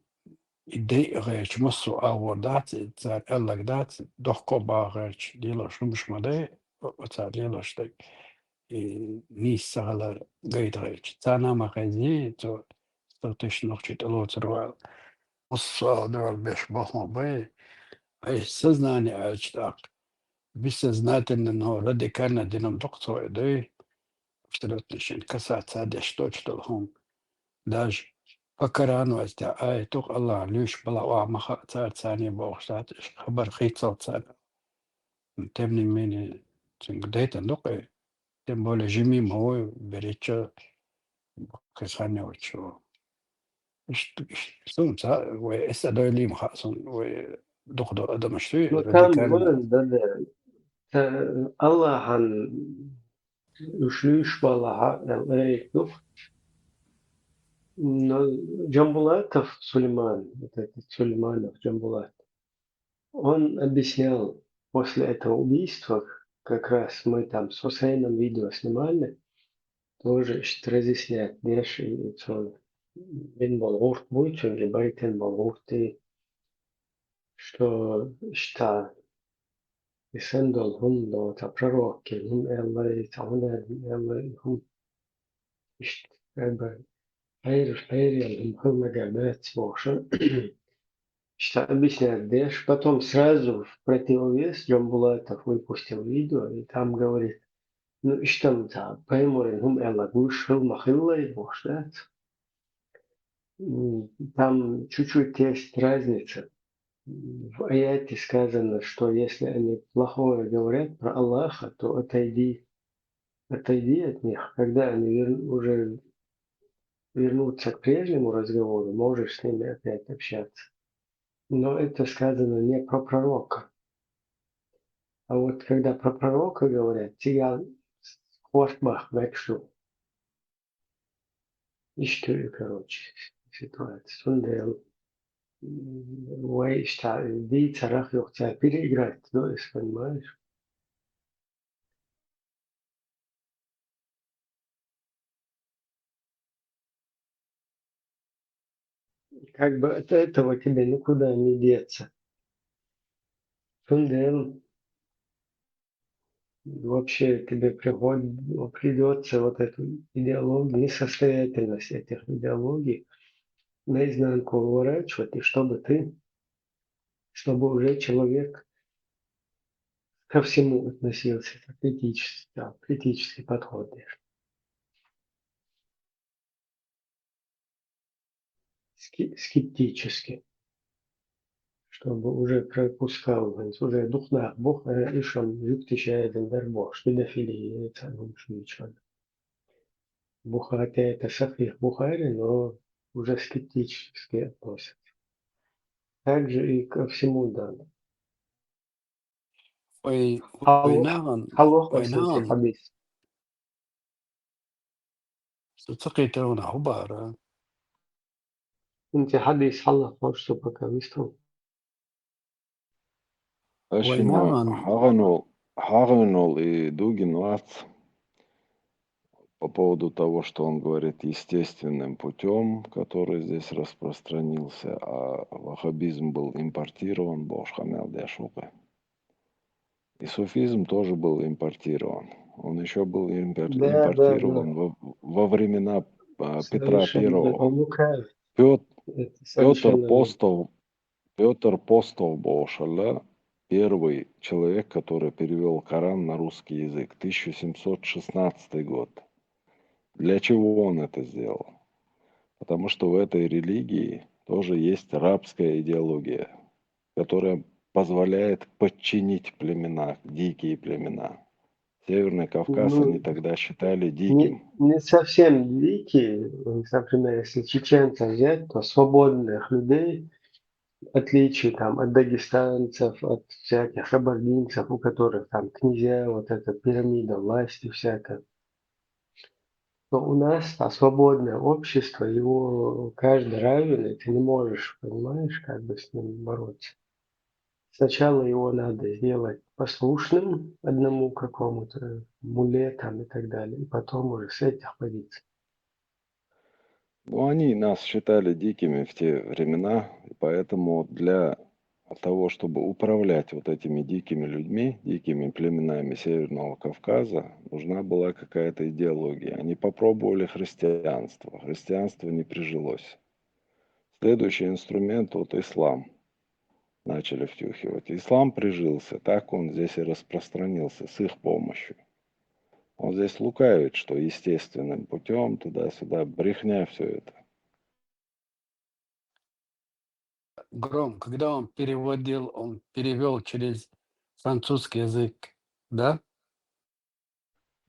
idee reč musu avordat car elagdat dohko bagerč dilo shumshmade car dilo shtek nisala gaidreč cana magazi to 100 000 читало цервал musu dal besh bahma bay ay сознание ачтак бессознательно но радикально дином доктор идей что-то касается что что даже فكران آي توق الله ليش بلا وعمخ تار ثانية بوخشات خبر خيط صوت ثانية تبني من تنقديت النقطة تنبول جيمي مو بريتشا كسانية وشو سون سا وإستدعي لي مخاصن ودخدو أدم شوي No tam راديكال man Allah han ушли шпала дух. Но Джамбулатов Сулейман, вот этот Сулейманов Джамбулат, он объяснял после этого убийства, как раз мы там с Хусейном видео снимали, тоже разъясняет, Деш и Бен Болгурт будет, или Байтен Болгурт, что что Исендол хум до та пророки, хум Эллай, Тауна Эллай, хум Хайр, хум Магабет, Бошен. Что объясняет Деш, потом сразу в противовес Джамбулатов выпустил видео, и там говорит, ну и что там, поймурин хум Элла Гушил Махилла Бош, да? Там чуть-чуть есть разница. В аяте сказано, что если они плохое говорят про Аллаха, то отойди от них. Когда они уже вернутся к прежнему разговору, можешь с ними опять общаться. Но это сказано не про пророка. А вот когда про пророка говорят, тия квартбах векшу. И что, короче, ситуация. Сундел. Ди царах тебя переиграть, то есть, понимаешь? Как бы от этого тебе никуда не деться. Сундел. Вообще тебе придется вот эту идеологию, несостоятельность этих идеологий наизнанку выворачивать, и чтобы уже человек ко всему относился критически, да, критический подход. Скептически, чтобы уже пропускал, уже духна Бог решен юктичаеден вербо, что педофилия это ничего. Бухари это сахих Бухари, но уже скептически относятся. Также и ко всему данному. وينان حديث ستقيتون عبارة انت حديث حلق فرصة بكاميستو Ашина Хаганул и Дугин Вац по поводу того, что он говорит естественным путем, который здесь распространился, а ваххабизм был импортирован, Бошхамел Дешука. И суфизм тоже был импортирован. Он еще был импортирован во времена Петра I. Петр Постов Бошаля первый человек, который перевел Коран на русский язык, 1716 год. Для чего он это сделал? Потому что в этой религии тоже есть рабская идеология, которая позволяет подчинить племена, дикие племена. Северный Кавказ они Ну, тогда считали не, диким. не совсем дикие. Например, если чеченцев взять, то свободных людей, в отличие там, от дагестанцев, от всяких кабардинцев, у которых там князья, вот эта пирамида власти всякая, то у нас свободное общество, его каждый равен, и ты не можешь, понимаешь, как бы с ним бороться. Сначала его надо сделать послушным одному какому-то муле там и так далее, и потом уже с этих позиций. Ну, они нас считали дикими в те времена, и поэтому для того, чтобы управлять вот этими дикими людьми, дикими племенами Северного Кавказа, нужна была какая-то идеология. Они попробовали христианство. Христианство не прижилось. Следующий инструмент, вот ислам, начали втюхивать. Ислам прижился, так он здесь и распространился с их помощью. Он здесь лукавит, что естественным путем, туда-сюда, брехня все это. Гром, когда он переводил, он перевел через французский язык, да?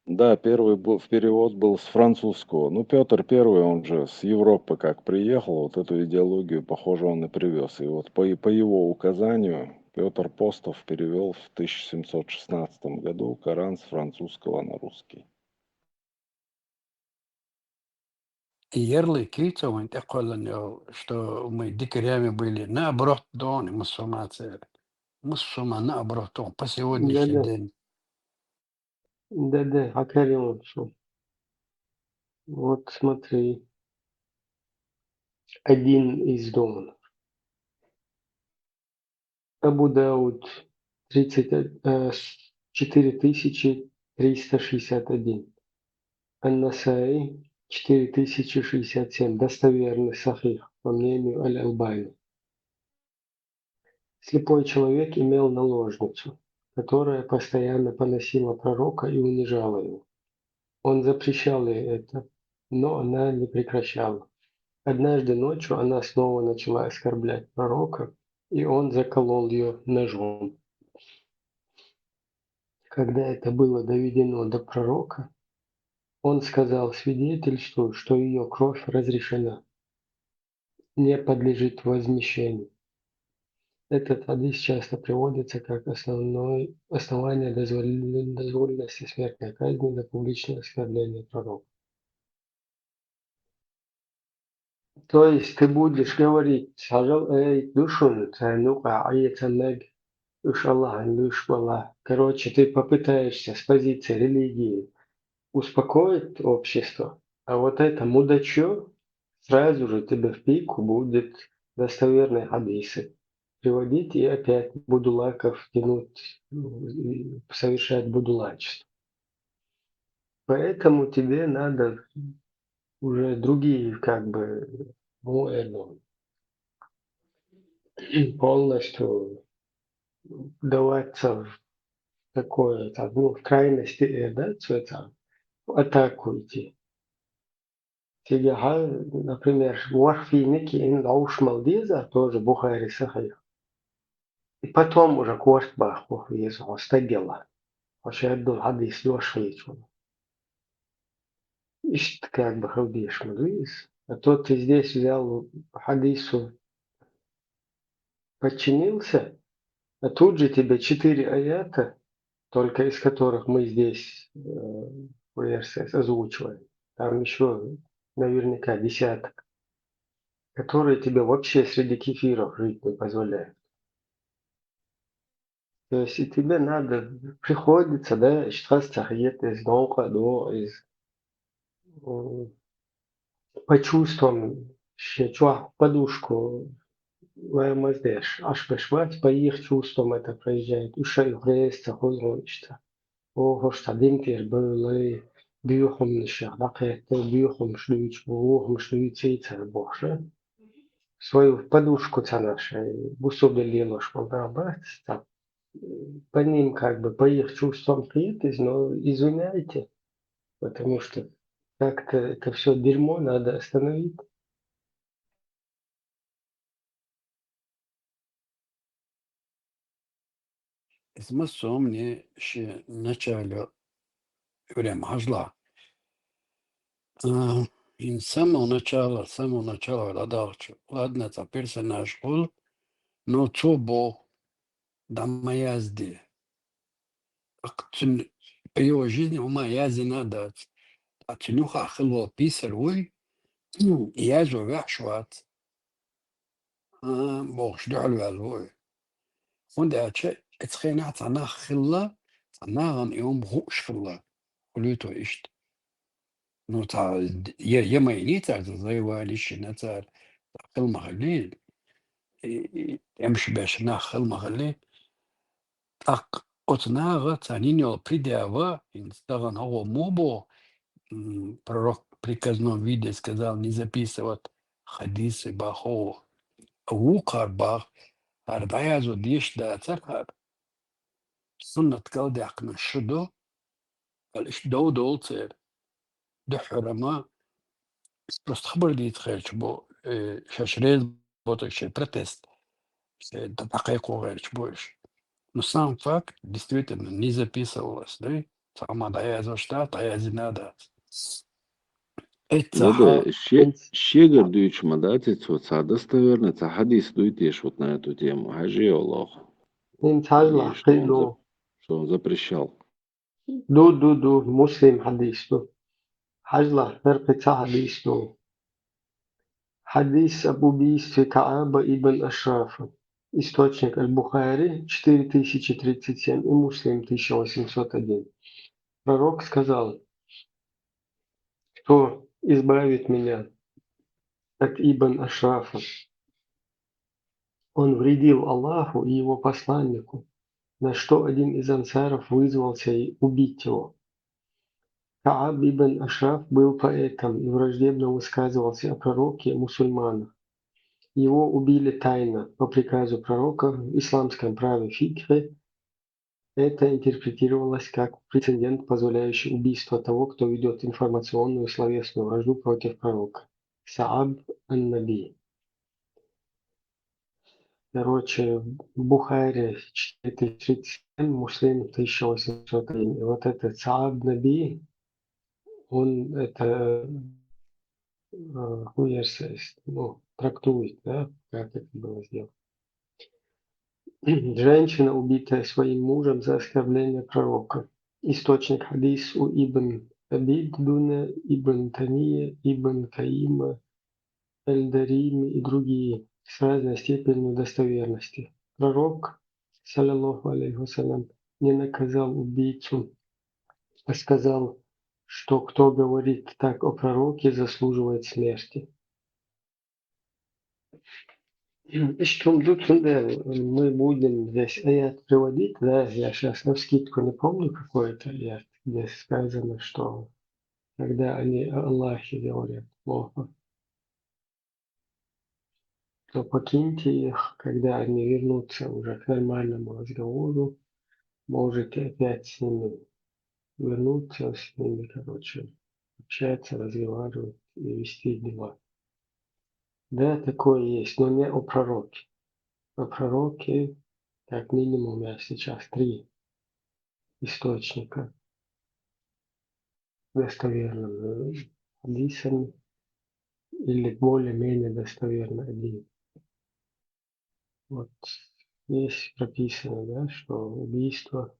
Да, первый перевод был с французского. Ну, Петр Первый, он же с Европы как приехал, вот эту идеологию, похоже, он и привез. И вот по его указанию Петр Постов перевел в 1716 году Коран с французского на русский. И ярлыки, что мы дикарями были, наоборот, дон, мусульманцы, наоборот, по сегодняшний Да-да, день. да-да, Акарим, вот смотри, один из домов. Абу Дауд 4361. Ан-Насаи 4067. Достоверный сахих, по мнению Аль-Албани. Слепой человек имел наложницу, которая постоянно поносила пророка и унижала его. Он запрещал ей это, но она не прекращала. Однажды ночью она снова начала оскорблять пророка, и он заколол ее ножом. Когда это было доведено до пророка, он сказал свидетельству, что ее кровь разрешена, не подлежит возмещению. Этот хадис часто приводится как основание дозволенности смертной казни за публичное оскорбление пророка. То есть ты будешь говорить, короче, ты попытаешься с позиции религии успокоить общество, а вот это мудачье сразу же тебе в пику будет достоверные хадисы приводить и опять будулаков тянуть, и совершать будулачество. Поэтому тебе надо уже другие как бы полностью даваться в такое, в крайности, да, в атаку идти. Тигаха, например, муахфиники ин лаушмал диза, тоже Бухари Сахих. И потом уже Куашбаху из Остагела. Ошаддул хадис Лошвичу. Ишт как бы хавдиш мадвис. А то ты здесь взял хадису, подчинился, а тут же тебе 4 аята, только из которых мы здесь версии озвучиваем. Там еще наверняка десяток, которые тебе вообще среди кефиров жить не позволяют. То есть и тебе надо, приходится, да, из наука, из по чувствам, щечуа подушку, ВМСДш, аж пешвать, по их чувствам это проезжает, ушей греется, хозгончится. О, что динкер были, бьюхом нища, дакет, бьюхом шлюч, бьюхом шлючица, боже. Свою подушку цанаша, бусобе лилош, побрабать, по ним как бы, по их чувствам приедете, но извиняйте, потому что как-то это все дерьмо надо остановить. Смысл мне еще начали время хажла. И с самого начала радалчу. Ладно, это персонаж был, но что был до моя здесь. По его жизни у моя надо. А тянуха хло писар уй, я же вяшват. Бог ждал вялвой. Und er اتخانقت عنها خلة عنها عن يوم غوش خلة قلتو إشت نو تاع يما يلي تاع زي واليش نتاع خل مغلي يمشي باش ناخل مغلي تاق отнага цаниньо придява инстаган его мобо пророк в приказном виде сказал не записывать хадисы бахо вукар бах арбаязу диш да цархар سنة كودع من الشدو قالش دو تصير دحرما просто خبر دي تخيل شبو شاشريز بوتو شي протест это такая говорит больше но сам факт действительно не записывалось да сама да я за штат а я надо это Да, щегор дuyç мадатец вот достоверно, это хадис дуйтеш вот на эту тему. Хажи Аллах. И что он запрещал. دو مسلم حديث دو حجلة فرقة حديث دو حديث أبو بيس كعب ибн Ашрафа. Источник Аль-Бухари 4037 и Муслим 1801. Пророк сказал, кто избавит меня от Ибн Ашрафа, он вредил Аллаху и его посланнику, на что один из ансаров вызвался убить его. Кааб ибн Ашраф был поэтом и враждебно высказывался о пророке и мусульманах. Его убили тайно по приказу пророка в исламском праве фикхе. Это интерпретировалось как прецедент, позволяющий убийство того, кто ведет информационную и словесную вражду против пророка. Сааб ан-Наби. Короче, Бухари 437, Муслим 1801. И вот этот Сааб Наби, он это трактует, да, как это было сделано. Женщина, убитая своим мужем за оскорбление пророка. Источник хадис у Ибн Абид Дуна, Ибн Тамия, Ибн Каима, Эль-Дарими и другие с разной степенью достоверности. Пророк, саллаллаху алейхи вассалям, не наказал убийцу, а сказал, что кто говорит так о пророке, заслуживает смерти. Мы будем здесь аят приводить, да, я сейчас навскидку не помню какой-то аят, где сказано, что когда они о Аллахе говорят плохо, то покиньте их, когда они вернутся уже к нормальному разговору, можете опять с ними вернуться, с ними, короче, общаться, разговаривать и вести дела. Да, такое есть, но не о пророке. О пророке, как минимум, я сейчас 3 источника достоверным хадисом или более-менее достоверно один. Вот здесь прописано, да, что убийство,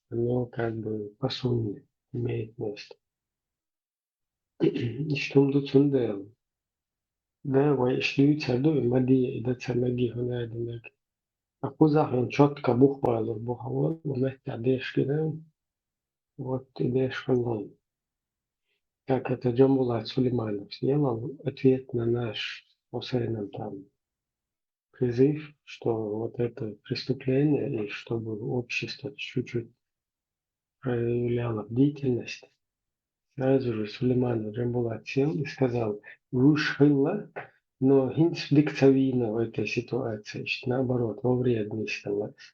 оно как бы по сунне имеет место. Что тут да, вайшлюйте, и мади, и дацанаги, гонадинак. Акузах он четко бухвалу, бухвал, вместе одеш кидаем, вот идешь валон. Как это Джамбулат Сулейманов сделал, ответ на наш Хусейном там призыв, что вот это преступление, и чтобы общество чуть-чуть проявляло бдительность. Сразу же Сулейман Джамбулат сел и сказал, «Вушхилла, но хинц дикцавина в этой ситуации, наоборот, во вредный становится».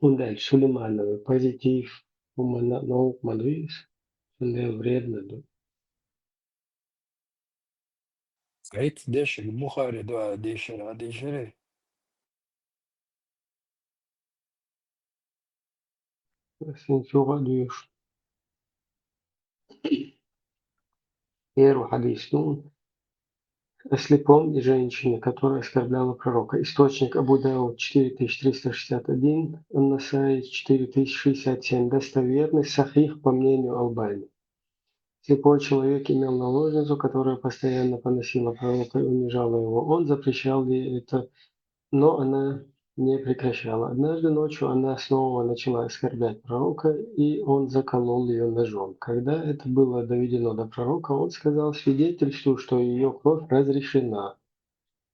Und ein Сулеймановый позитив, наук мадуис, он вредно. Саид деш Бухари, да, дешера, дешере. Сенсурадуешь. Первый хадис, о слепом и женщине, которая оскорбляла пророка. Источник Абу Дауд 4361, Ан-Насаи 4067. Достоверный, сахих по мнению Албани. Слепой человек имел наложницу, которая постоянно поносила пророка и унижала его. Он запрещал ей это, но она не прекращала. Однажды ночью она снова начала оскорблять пророка, и он заколол ее ножом. Когда это было доведено до пророка, он сказал свидетельству, что ее кровь разрешена,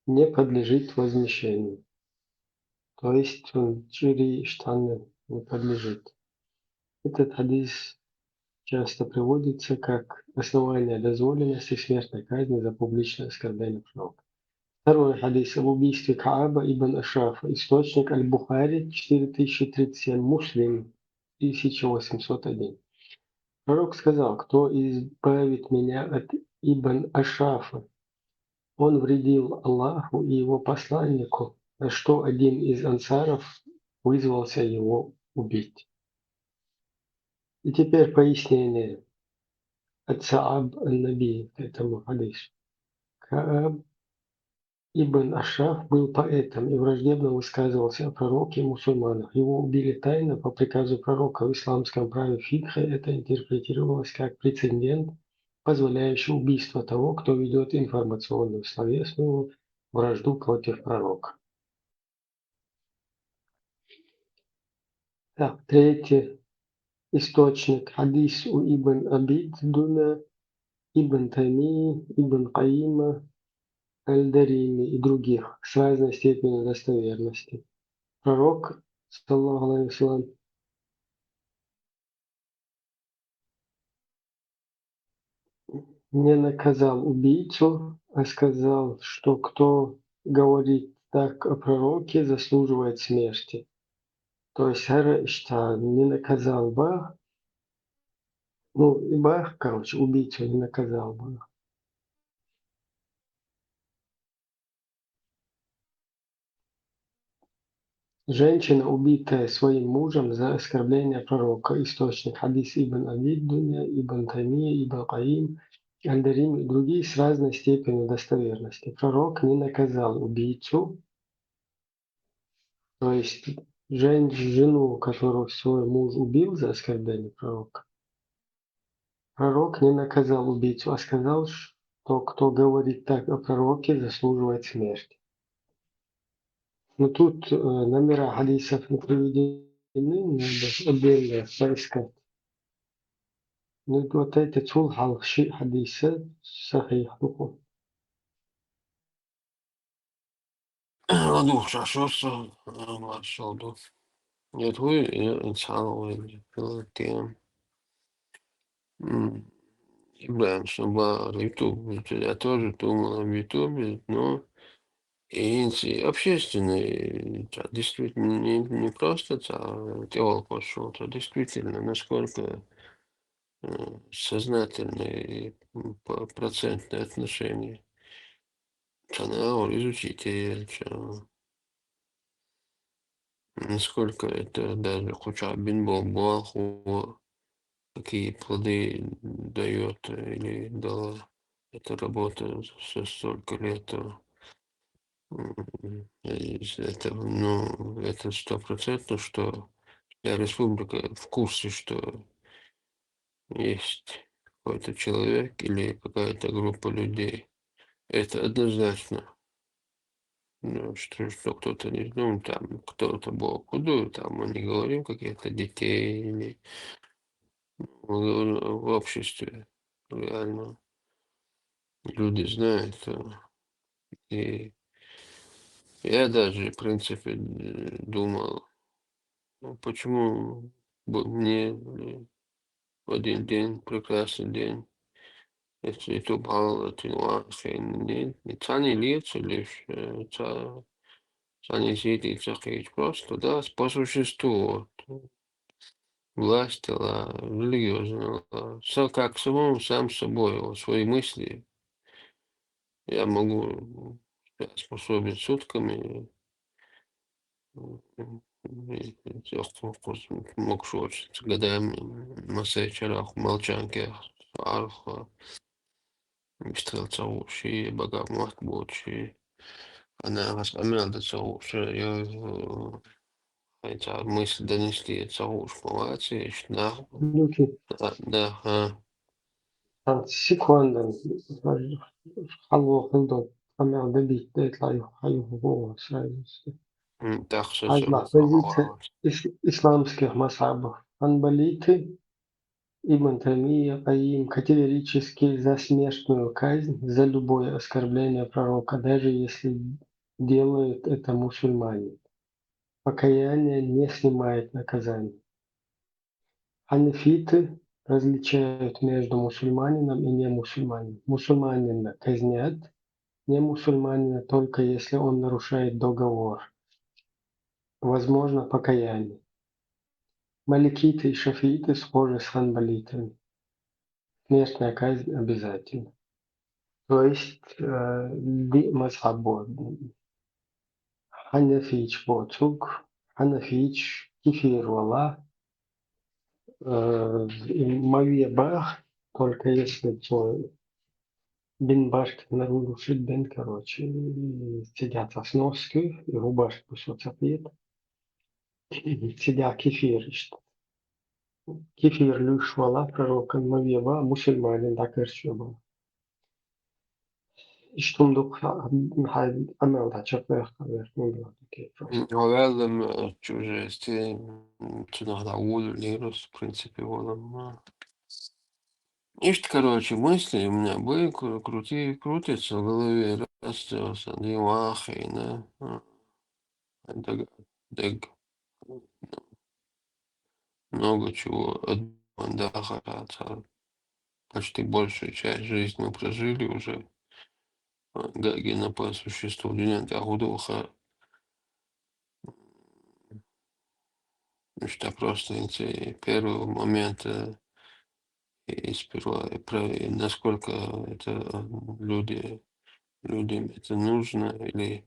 не подлежит возмещению. То есть чири штаны не подлежит. Этот хадис часто приводится как основание дозволенности смертной казни за публичное оскорбление пророка. Второй хадис об убийстве Кааба ибн Ашрафа. Источник Аль-Бухари 4037, Муслим 1801. Пророк сказал: кто избавит меня от ибн Ашрафа? Он вредил Аллаху и его посланнику, на что один из ансаров вызвался его убить. И теперь пояснение от Сааб ан-Наби к этому хадису. Кааб ибн Ашраф был поэтом и враждебно высказывался о пророке и мусульманах. Его убили тайно по приказу пророка. В исламском праве фикха это интерпретировалось как прецедент, позволяющий убийство того, кто ведет информационную словесную вражду против пророка. Так, третий источник. Хадис у Ибн Абид Дуна, Ибн Тайми, Ибн Каима, Аль-Дарими и других с разной степенью достоверности. Пророк, саллаху алейхи вассалям, не наказал убийцу, а сказал, что кто говорит так о пророке, заслуживает смерти. То есть не наказал Бах, и Бах, убийцу не наказал Бах. Женщина, убитая своим мужем за оскорбление пророка. Источник хадис Ибн Абид Дуня, Ибн Тайми, Ибн Каим, Аль-Дарим и другие с разной степенью достоверности. Пророк не наказал убийцу, то есть жену, которую свой муж убил за оскорбление пророка. Пророк не наказал убийцу, а сказал, что кто говорит так о пророке, заслуживает смерти. Но тут номера хадисов не приведены, надо отдельно поискать. Вот эти цулхал хадиса сахих. Двух шашоса, маршалду. Нет, вы инсаны, пилотем. Ибран Шаба, YouTube. Я тоже думал об YouTube, но и общественные, действительно не просто теол пошел, а действительно насколько сознательные процентные отношения. Канал изучите, насколько это даже Хуча бин Балбаху, какие плоды дает или дала эта работа со столько лет. Это 100%, что вся республика в курсе, что есть какой-то человек или какая-то группа людей. Это однозначно. Что кто-то не знает, там кто-то был худой, там мы не говорим каких-то детей или в обществе. Реально люди знают. И я даже, в принципе, думал, почему бы мне в один день, прекрасный день, если это было, не цани лица лишь, Занесите цахить просто, да, по существу. Власть, религиозная, как сам собой, свои мысли. Я могу способен сутками мог шочить годами масэчарах молчанке арха стрелцовущий богомат бочи она распоминала целуши я хотя мысль донести целуш палате да Люки, да секунду, халло хылдо, камер дебит, дедлай, хаю го, так что Ажлах позиция исламских масхабов. Анбалиты, Ибн Тамия, Каим категорически за смертную казнь за любое оскорбление пророка, даже если делают это мусульмане. Покаяние не снимает наказание. Ханафиты различают между мусульманином и немусульманином. Мусульманина казнят, не мусульманина только если он нарушает договор. Возможно покаяние. Маликиты и шафииты схожи с ханбалитами. Смертная казнь обязательно. То есть мазхаб Ханафич боцуг, Ханафич кефир вала, мавия бах, только если то бин башки нарушит бен, короче, сидят сноски, и рубашку соцапет, сидя кефир işte. Кефир лüş вала пророка мавия ба, мусульманин да керчеба. İştumduk amel da çok ver numero che Овялым чужие иногда лирус, в принципе, волом. Ишь, короче, мысли у меня были, крутятся в голове, растется, дивахи, да, дег, много чего отдыха, почти большую часть жизни мы прожили уже, Гагина по существу, Дюнянка Гудуха, что просто эти первые моменты, и сперва, насколько это людям это нужно или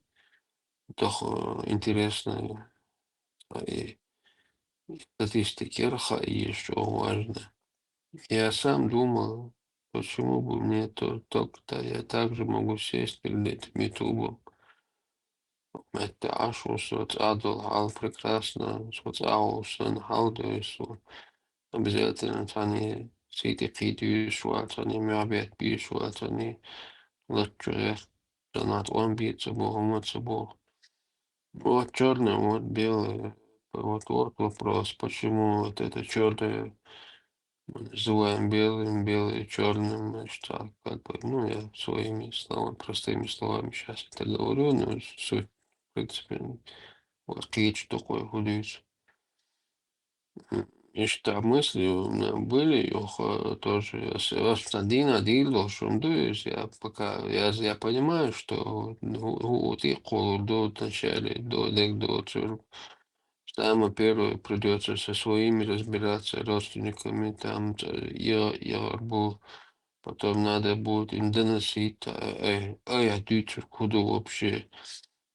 doch интересно, и статистики РХ еще важно. Я сам думал, почему бы мне только-то я также могу сесть перед этим ютубом. Это Ашус, вот Адул Хал прекрасно, вот Аусон Халдуису. Обязательно они сидят вот они мябят вот они лучше донат он бьется Богом от собой. Вот черное, вот белое. Вот вопрос, почему вот это черное мы называем белым, белое черным, значит, как бы, ну, я своими словами, простыми словами сейчас это говорю, но суть, в принципе, вот речь такой худеется. И что мысли у меня были, тоже, один должен быть, я пока, я понимаю, что вот и до начале, до самое первое придется со своими разбираться, родственниками, там, я был, потом надо будет им доносить, я дючу, куда вообще.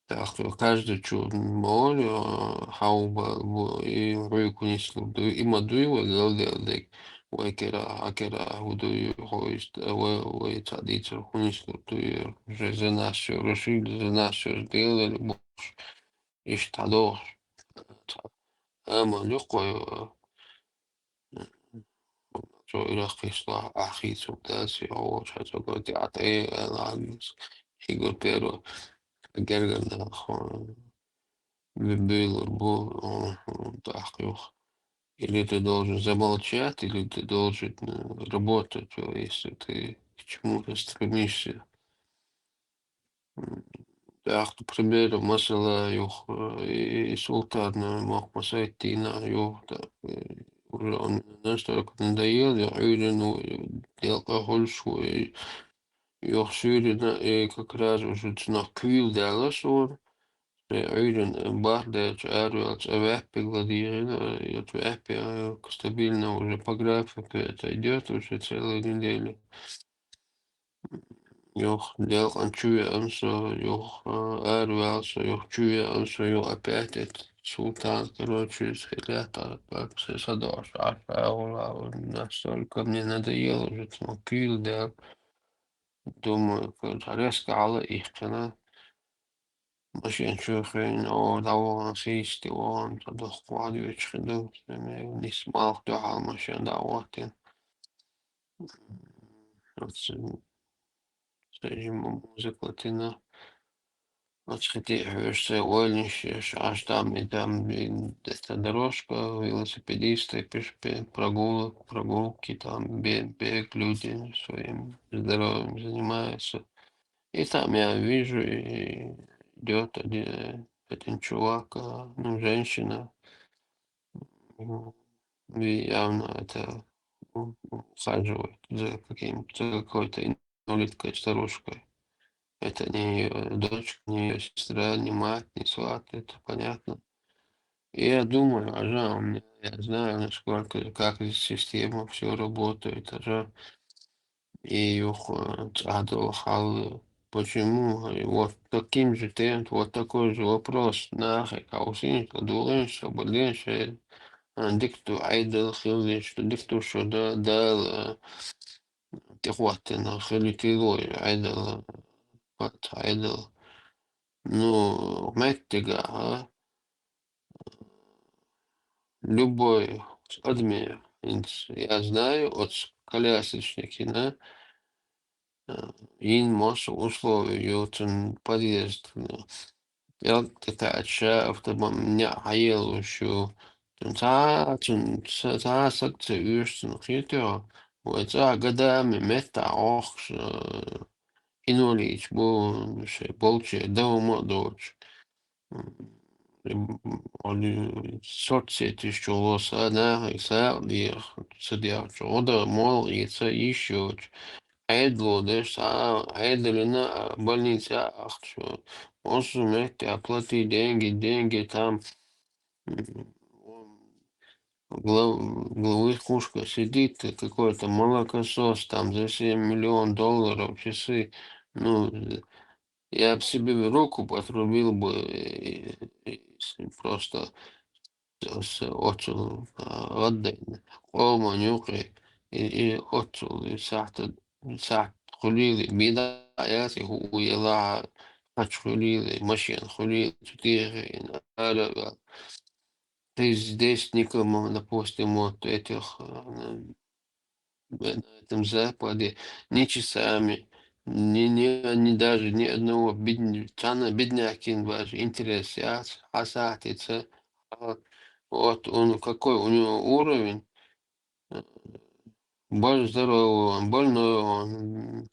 Так, каждый чуд молю, хауба, и руку не слуду, и мадуева галдек, акера худую, хоист, ой, цадицер, хуни слуду, уже за нас все решили, за нас все сделали, и что легкое, что ирахисла, ахису, да, все, что говорит, Игорь Перо, Гергана, был так, или ты должен замолчать, или ты должен работать, если ты к чему-то стремишься. Так, например, масала и султан мог посадить на уже он настолько надоел, я делал алкоголь, и как раз уже на квил делал, Уйден Бардич, Эрвелс, Эвепи, Гладиерина, и вот Эвепи стабильно уже по графику это идет уже целую неделю. Yok дел анчуя ансо, yok Эрвелс, yok чуя ансо, yok опять это султан, короче, лето, как все садош, настолько мне надоело уже, смотрел, да, думаю, резко على их канал. Машин шухин о давон систи он тадох квадвич хидо не смал тохал машин давотин. Скажем, музыка тина. Отсхити хвешься вольниш, аж там и там эта дорожка, велосипедисты, прогулки, там бег, люди своим здоровьем занимаются. И там я вижу, и идет один чувак, ну, женщина, и явно это ухаживает за какой-то инвалидкой старушкой. Это не ее дочка, не ее сестра, не мать, не сват, это понятно. И я думаю, ага, я знаю, насколько, как эта система все работает, ага. И почему и вот таким же темпом, вот такой же вопрос нахуй, каусин, кадулин, шабалин, дикту айдал хилли, что дикту что да тихватина хилитилой айдал пат айдал. Ну, меттига, любой адми, я знаю, от колясочники, да, ин мос условия, ютен подъезд. Я такая автомобиль хаел еще. Та сакция юрстен хитро. Вот годами мета охш инолич бо болче дома дочь. Соцсети что лоса и садя ода мол и еще Эдло, деш, Эдлина больница, ах, что, можете оплатить деньги, там главы кушка сидит, какой-то молокосос, там за 7 миллионов долларов часы, ну, я бы себе руку потрубил бы просто отцу отдай, ома нюхай, и отцу, и ساعة خليلي بداياتي هو يضع خش خليلي مشيا خليلي تطيغي أنا ты здесь никому, допустим, вот этих на этом западе ни часами, ни даже ни одного бедняки даже интерес, асатица, вот он какой у него уровень, боль здоровый он, больной он,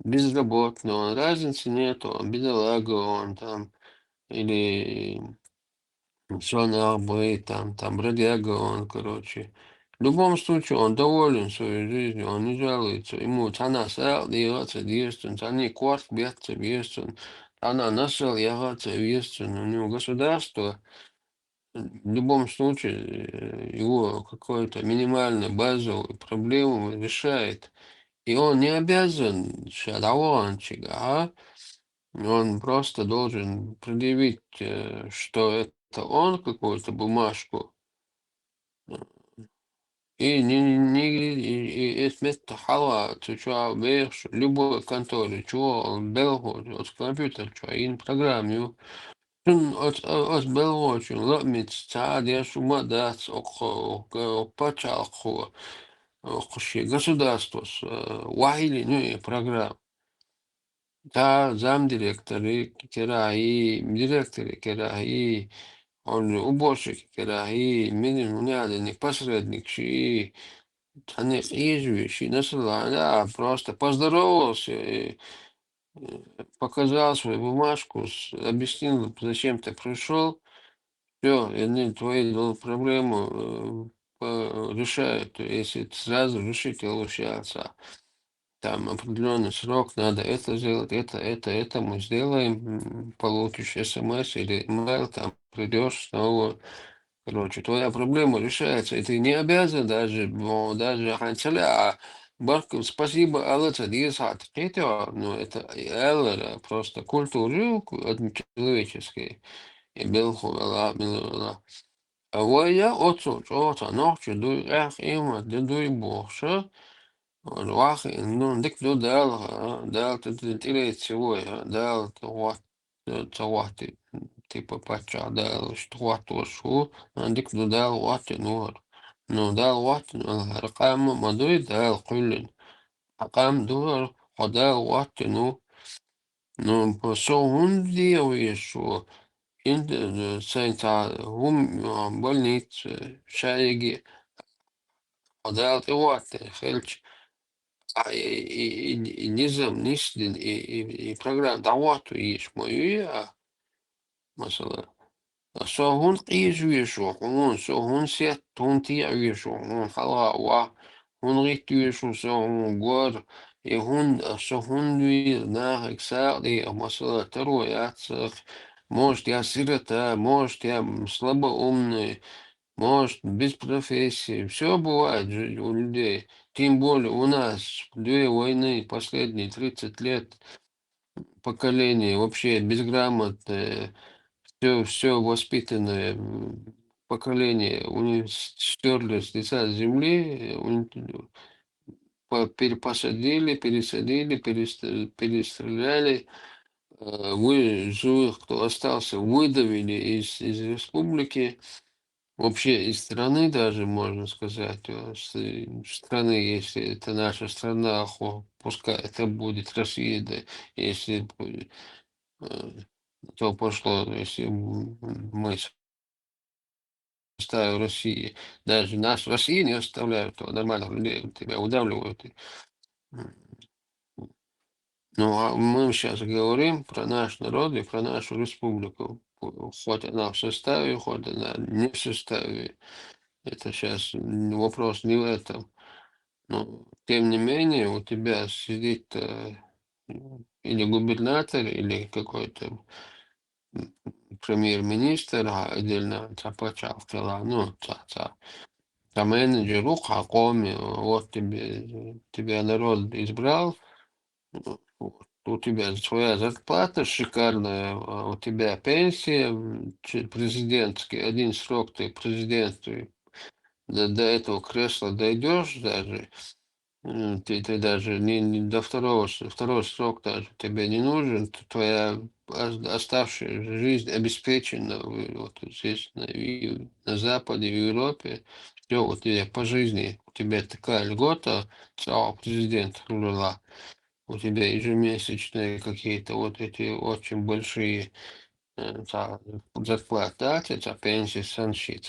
безработный он, разницы нету, он бедолага он там, или сонабы, там бродяга он, короче. В любом случае он доволен своей жизнью, он не жалуется. Ему цена сел, ягаться вестен, цене кварт бьется вестен, она нашел ягаться вестен. У него государство в любом случае его какую-то минимальную базовую проблему решает. И он не обязан шадаванчик, он просто должен предъявить, что это он какую-то бумажку, и не это хала, что в любой конторе, чего он белого, от компьютера, что in программе, от белого, что ломит, цадя шума дац, пачалху, государство, вахили, ну и программа. Да, замдиректора кераи, директора кераи, он уборщик кераи, минимум посредник, ши, они езжущий, да, просто поздоровался, показал свою бумажку, объяснил, зачем ты пришел, все, они твою проблему решают, если сразу решить, лучше отца. там определенный срок, надо это сделать, это мы сделаем, получишь смс или email, там придешь снова. Короче, твоя проблема решается, и ты не обязан даже ханцеля, Барков, спасибо, Алла Цадис, ну, это Элла, просто культуру человеческой, и белху, Алла. А вот я отцу, ночью, дуй, има, дуй, боже, الواقع إنه عندك له دال تدري تسوي دال توات تبى باتشا دال شتوات وشو عندك له دال وات نور نو دال وات الأرقام مدوي دال كل أرقام دور ودال وات نو بسو هندي ويشو إنت ساينتا هم بولنيت شايجي ودال وات خلش نظام نسل программа давату еш мою مثلا سوهون قيش ويشو هون سوهون سيت هون تيع ويشو هون خلا وا هون غيت ويشو سوهون غور يهون سوهون وي ناهك ساقي مثلا ترويات может я сирота, может я слабоумный, может без профессии. Все бывает у людей. Тем более у нас две войны, последние 30 лет, поколение вообще безграмотное, все воспитанное поколение, у них стерли с лица земли, перепосадили, пересадили, перестреляли. Вы живых, кто остался, выдавили из республики. Вообще из страны даже, можно сказать, страны, если это наша страна, пускай это будет Россия, да, если то пошло, если мы оставим России, даже нас в России не оставляют, то нормальных людей тебя удавливают. Ну, а мы сейчас говорим про наш народ и про нашу республику, хоть она в составе, хоть она не в составе. Это сейчас вопрос не в этом. Но, тем не менее, у тебя сидит или губернатор, или какой-то премьер-министр, отдельно почав дела, ну, менеджер, коми, вот тебя народ избрал, у тебя своя зарплата шикарная, у тебя пенсия президентский, один срок ты президент, ты до этого кресла дойдешь даже, ты даже не до второй срок даже тебе не нужен, твоя оставшая жизнь обеспечена вот здесь на Западе, в Европе, все, у тебя по жизни, у тебя такая льгота, целого президента Лула, у тебя ежемесячные какие-то вот эти очень большие зарплаты, пенсии, санши,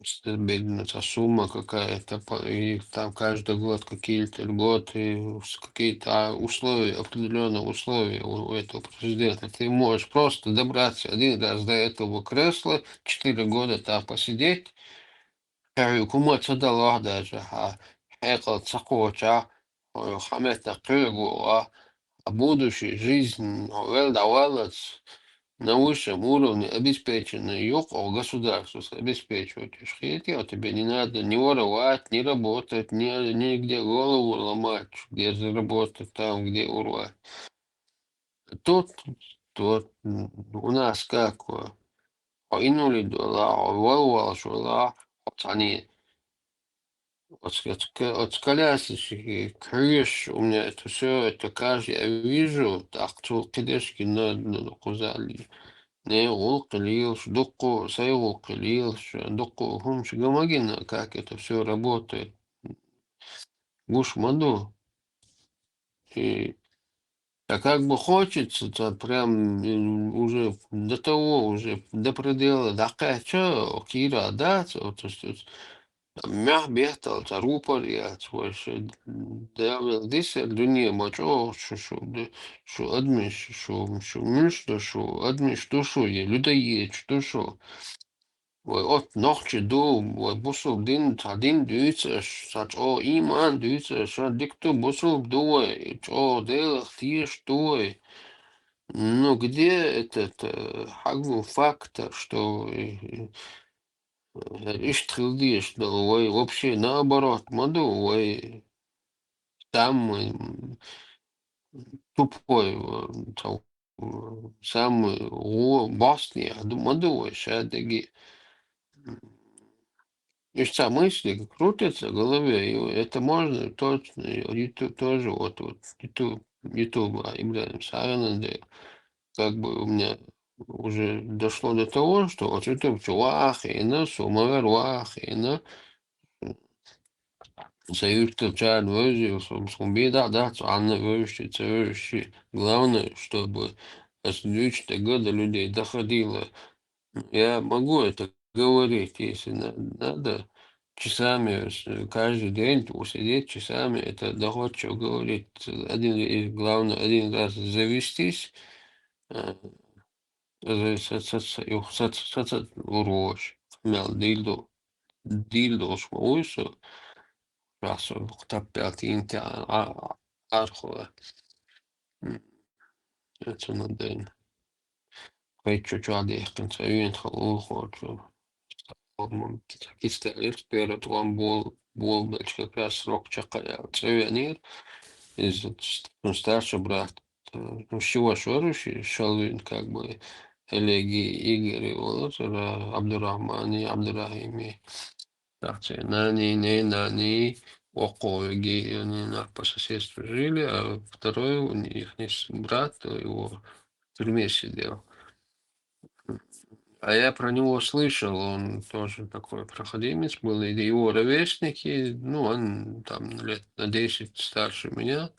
стабильно, сумма какая-то, и там каждый год какие-то льготы, какие-то условия, определенные условия у этого президента. Ты можешь просто добраться один раз до этого кресла, 4 года там посидеть, куматься дала даже, хекал цакоча, хамета крыгу, а будущая жизнь, на высшем уровне обеспеченный государство обеспечивает. А тебе не надо ни воровать, ни работать, нигде голову ломать, где заработать, там, где урвать. Тут у нас как инули дела, они от колясочки, крыш, у меня это все, это каждый, я вижу, так, что кидешки на кузали. Не лилш, доку, сайвок лилш, доку, хумш, гамагина, как это все работает. Гуш маду. И а как бы хочется, то прям уже до того, уже до предела, до кача, кира, да, то есть мях бехтал, рупор, я свой, да, здесь дуния мачо, что адмиш, что миш, что адмиш, что я, людоед, что. От ночи до бусул дин тадин дюйца сач о иман дюйца ша дикту бусул дуой о делах тиеш дуой. Ну где этот фактор, что иштрилдиш, что вообще наоборот, мадуой самый тупой, самый Босния, мадуой шадыги. И что мысли крутятся в голове, и это можно точно, YouTube тоже, вот YouTube, Ибрагим Сарананде, как бы у меня уже дошло до того, что вот YouTube чуахина, сумар вахина, союз чан выжил, сумбеда, да, цанна выживший. Главное, чтобы с 2000 года людей доходило. Я могу это говорить, если надо часами, каждый день сидеть часами, это доходчиво говорить. Главное, один раз завестись, урош, мел дилдош уйсу, расу, тапят инте архуа. Это надо. Veitšu čādīkam savienot ulhoču. Kistēlis pieratuam болбелч как раз рокчакая цевенир из старший брат. Ну, с чего шоруши, шалвин как бы элеги Игорь вот Абдурахмани, Абдурахими. Так, нани, окоги, они по соседству жили, а второй у них брат, его в тюрьме сидел. А я про него слышал, он тоже такой проходимец был, и его ровесники, ну, он там лет на 10 старше меня.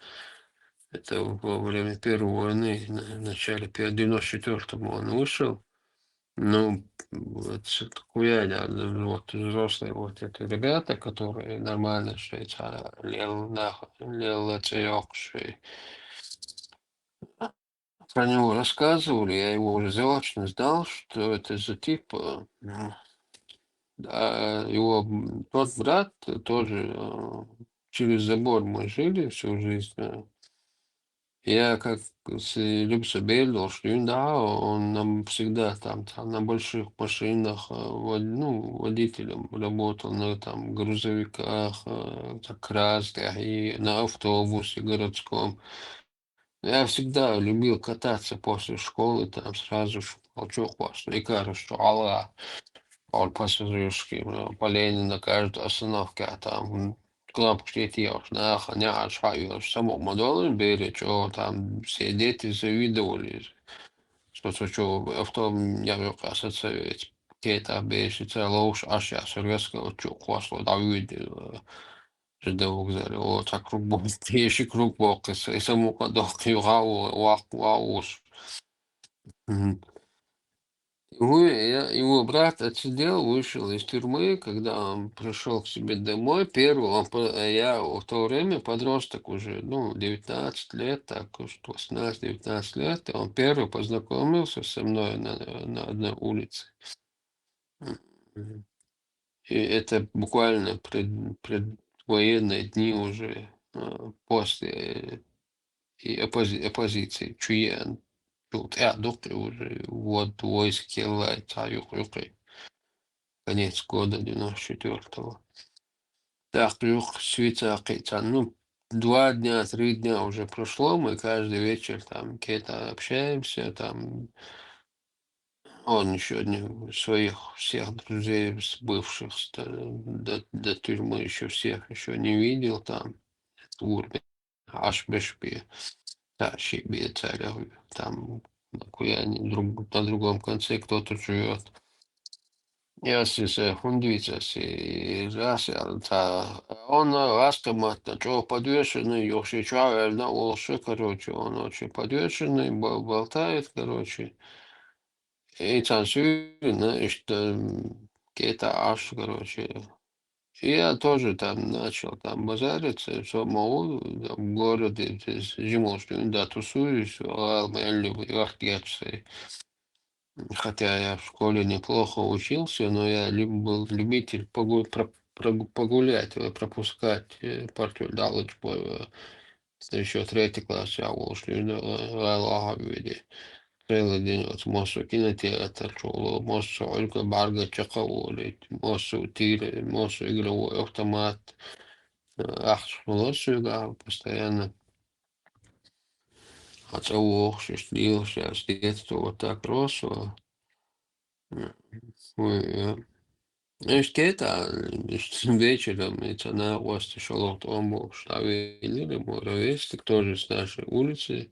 Это во время Первой войны, в начале 94-го он вышел. Ну, вот хуяня, вот взрослые вот эти ребята, которые нормально швейцара, лел про него рассказывали, я его уже заочно знал, что это за тип. Его тот брат тоже через забор мы жили всю жизнь. Я как Любса Бельдл, да, он нам всегда там на больших машинах водителем работал, на там грузовиках, красных и на автобусе городском. Я всегда любил кататься после школы, там сразу молчок вас, и кажется, что Аллах, он пассажирский, по Ленина каждой остановке, а там кнопку светилась, не отшагивал, само модуль берет, что там все дети завидовали, что авто я вел ассоциировать, какие-то бешится, ложь, а сейчас резко, что хвост, да, видел. Ждавокзале, вот так круг бок, еще круг бок, и саму кадок, и вауш. Его брат отсидел, вышел из тюрьмы, когда он пришел к себе домой, я в то время подросток уже, 19 лет, так что 18-19 лет, и он первый познакомился со мной на одной улице. И это буквально предвоенные дни уже после оппозиции. Чуян. Тут доктор уже вот войске конец года 94-го. Так, Швейцария, 2 дня, 3 дня уже прошло, мы каждый вечер там где-то общаемся, там он еще своих всех друзей бывших до тюрьмы еще всех еще не видел там. Урбе, Ашбешпи, Ташиби, Царев, там на другом конце кто-то живет. Я се хундвица си он раскоматно, что подвешенный, еще на улше, короче, он очень подвешенный, болтает, короче. И танцует, что какие-то аж, короче. И я тоже там начал там базариться, все могу, в городе, зимой, да, тусуюсь, алмелли, вахтеться. Хотя я в школе неплохо учился, но я был любитель погулять, пропускать партию далеч еще третий класс я ушли Аллаха види. Целый день вот мосу кинотеатр шел, мосу ольга барга чакаулит, мосу тире, мосу игровой автомат. Ах, сюда постоянно. Хотя шлился с детства вот так рос. Šķietā вечером это на остров Шалот-Омбу ставили мой ровесник, тоже с нашей улицы.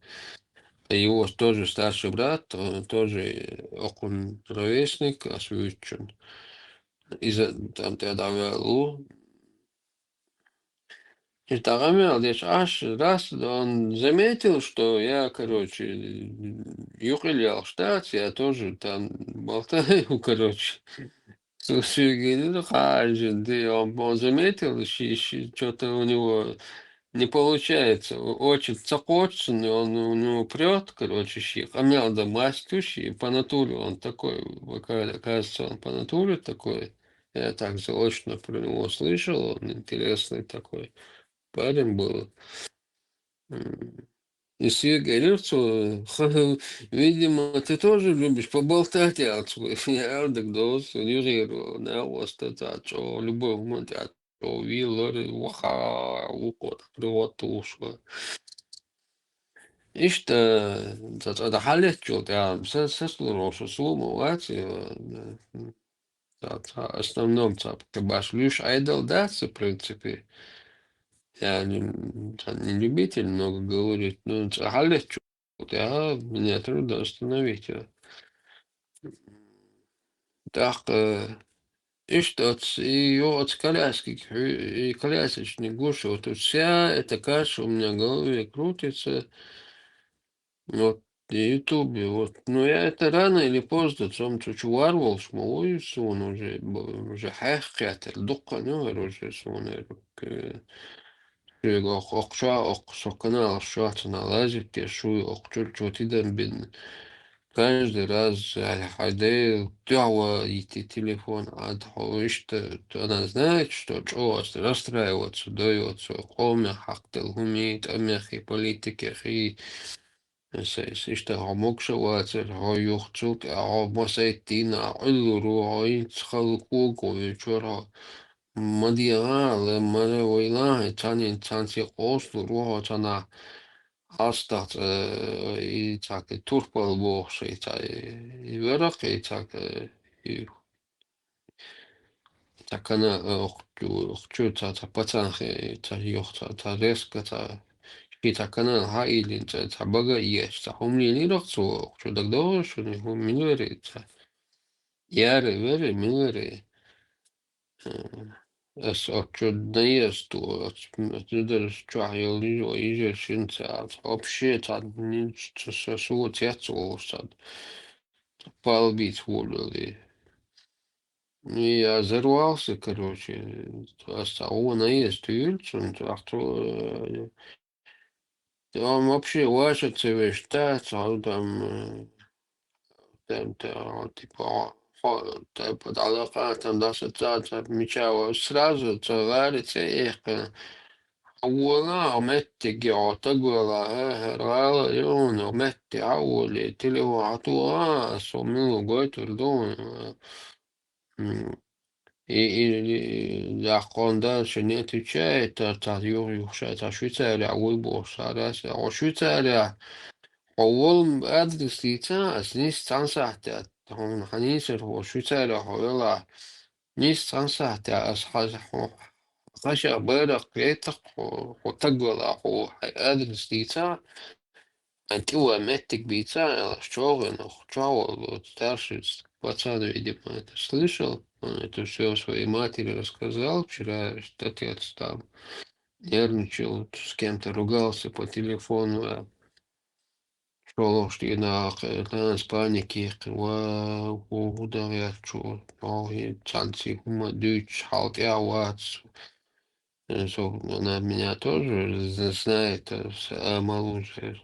Его тоже старший брат, он тоже окон ровесник, освещен. И там тогда вел. И тогда лишь аж раз он заметил, что я, короче, юхилял штат, я тоже там болтаю, короче. Слушай, ну, ты он заметил, что-то у него не получается. Очень цокочный, он у него прет, короче, хамелда мастющий, по натуре он такой, кажется, он по натуре такой. Я так заочно про него слышал, он интересный такой парень был. И Сергей говорил, видимо, ты тоже любишь поболтать отсюда. Я так дос, унижировал, на вас это, что любой момент, что вилл, ваха, уход, привод ушло. И что, это халет, что я сослужил, что сломал, основном, баш лишь айдал даться, в принципе. Я не любитель много говорить, но халет, ja, мне трудно остановить его. Так, и что, и от коляски, и колясочный гуш, вот вся эта каша у меня в голове крутится, вот, на ютубе, вот. Но я это рано или поздно, сам чуть варвал, смолой, он уже хахкатер, дукка, ну, уже сон, Окша, оксокана, окшатна, лазит, шуй, окчур, чотидан бин. Каждый раз хайде тява идти телефон, а что она знает, что расстраиваться, дается, хоме хактел гумит, амехи политики, и что гомокшиваться, гойохцук, а масайтина, иллуру, инцхалкуку, вечера. Мадиала, Маравойла, Тани, Танси, Ослу, Руотана, Астат, и так, и Турпал Бокс, и так, и Верак, и так она, Охчута, Пацанхи, и Йохта, Резка, и так она, Хайлин, Бага, есть, Хумли, Лираксу, Охчу, тогда, что не Миллери, Яры, Вери, Миллери. Отсюда чахил и шинца. Вообще там ничего сутец полбить волили. И я взорвался, короче. Он есть Вильсон, а то там вообще ваша вещь, там типа подалака там даже отмечала сразу, говорится, أولها متى جعتا جرا رala يونا متى أول تلو عطوها صميم جوت الدون يقاندا شنيت شيء تطيور يخشى تشويتها أول بوصارة أو شويتها أول أدرس ليتا نيس تنصحت هم حنيسر هو شويتها هولا نيس تنصحت أصحاب خشى بيرق ريتق وتقوى أدرس ليتا أنت هو متك بيتا شغل شغل старший пацан, видимо, это слышал. Он это все своей матери рассказал. Вчера отец там нервничал, с кем-то ругался по телефону. Шел, что на паники, ударят, что танцы, дуть, halt, она меня тоже знает, а мы уже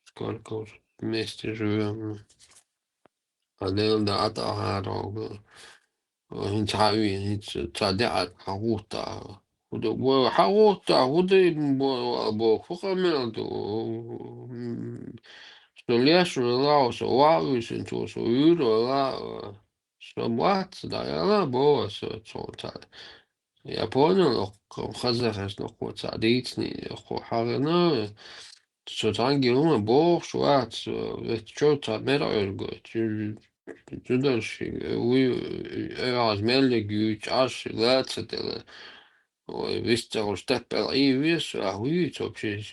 сколько уже вместе живем. هذا أطهر انت عارفين انت تعدي حقوقتا وحقوقتا ودي بو فوق ميلدو سوليا سولا سوالو سنتو سويرو لا سوات да я ла бо сота я понял хазахас но вот садитни хо харна соцанги ума бо шуат ведь что-то меро Tüdalši, azmēļa gyč, aši, lēcatele, ой, вистял штепел и вес, а хуйц вообще,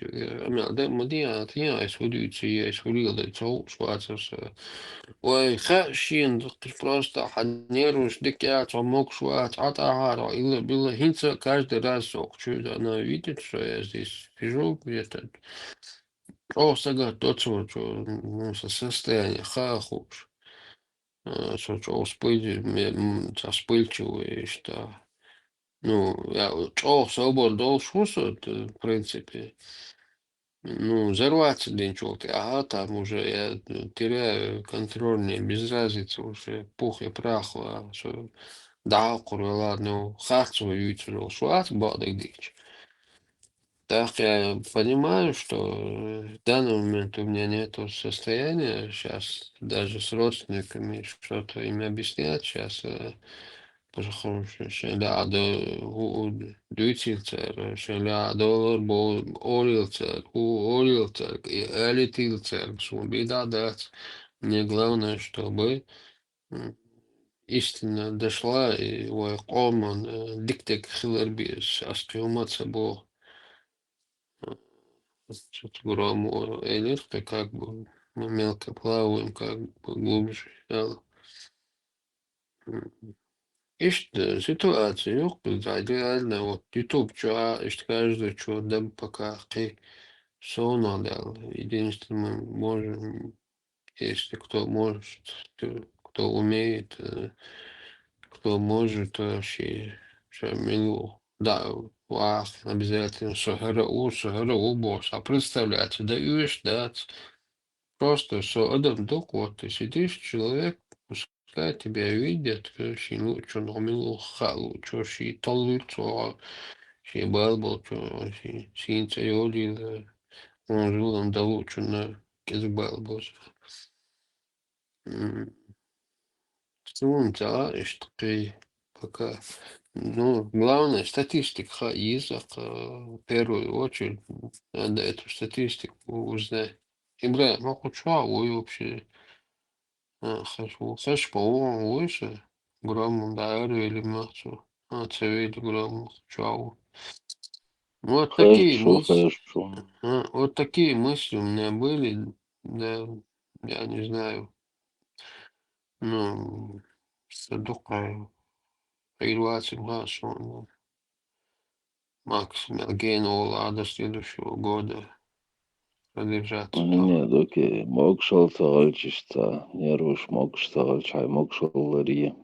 мадия, я исходится, я исходил, да, цол, швацерса. Ой, хашин, просто ханеруш, дикя, мог швац, атахара, или было хинца каждый раз, чудо, она видит, что я здесь сижу где-то, просто тот, что, состояние, хахуш. Что вспыльчивый, что, ну, я собор должен, в принципе, ну, взорваться день чего-то, ага, там уже я теряю контроль, мне без разницы уже пух и прах, а что, да, ладно, хату ютюрил, шуат, бадок дичь. Так я понимаю, что в данный момент у меня нет состояния сейчас даже с родственниками что-то им объяснять сейчас. Шеля дютилцер, шеля доллар бол орилцер, орилцер, элитилцер, беда дать. Мне главное, чтобы истина дошла и ой, коман диктек хилербис, астриуматься был. Что-то грому элитка, как бы мы мелко плаваем, как бы глубже. İşte ситуация yok bizde реально вот YouTube чуа işte каждый что да пока ты сон отдал. Единственное мы можем, если кто может, кто умеет, кто может вообще шамилу. Да, вах, обязательно сахара босс. А представляете, даешь, да, просто со адам док, вот ты сидишь, человек, пускай тебя видят, короче, ну, что номилу халу, что ши толут, что ши балбал, что ши синца йоли, он жил, он дал, что на кезбалбал. Ну, да, и что ты пока, ну, главное, статистика язык, в первую очередь, надо эту статистику узнать. Ибра, ну, хоть что, вы вообще خش بابام وشه грамм дайре или мацу. Цевели грамм чау. Вот такие мысли. Хорошо. Вот такие мысли у меня были. Да, я не знаю. Ну, садука релации массу. Максимум генула до следующего года продержаться там. Не, доки, мокшал цагальчишца, нервуш мокш цагальчай, мокшаллария.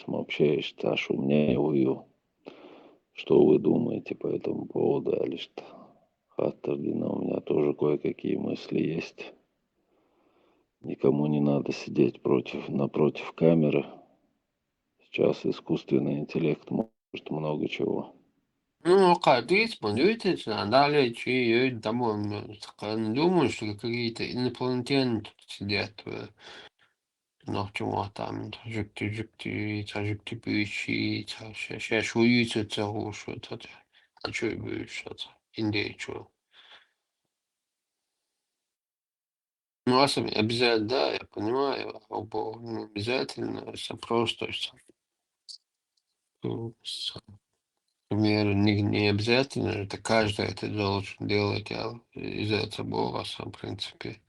Вообще, я шумнее ую. Что вы думаете по этому поводу, Алишта? Хаттардина, у меня тоже кое-какие мысли есть. Никому не надо сидеть напротив камеры. Сейчас искусственный интеллект может много чего. Ну, кадис, смотрите, далее, чьи домой, думаю, что какие-то инопланетяне тут сидят, ну, чего там, жукти, пищи, сейчас шуются целую, что-то, а что и будет, что-то, Индия, что. Ну, обязательно, да, я понимаю, ну, обязательно, это просто, например, не обязательно, это каждый это должен делать, из этого вас, в принципе,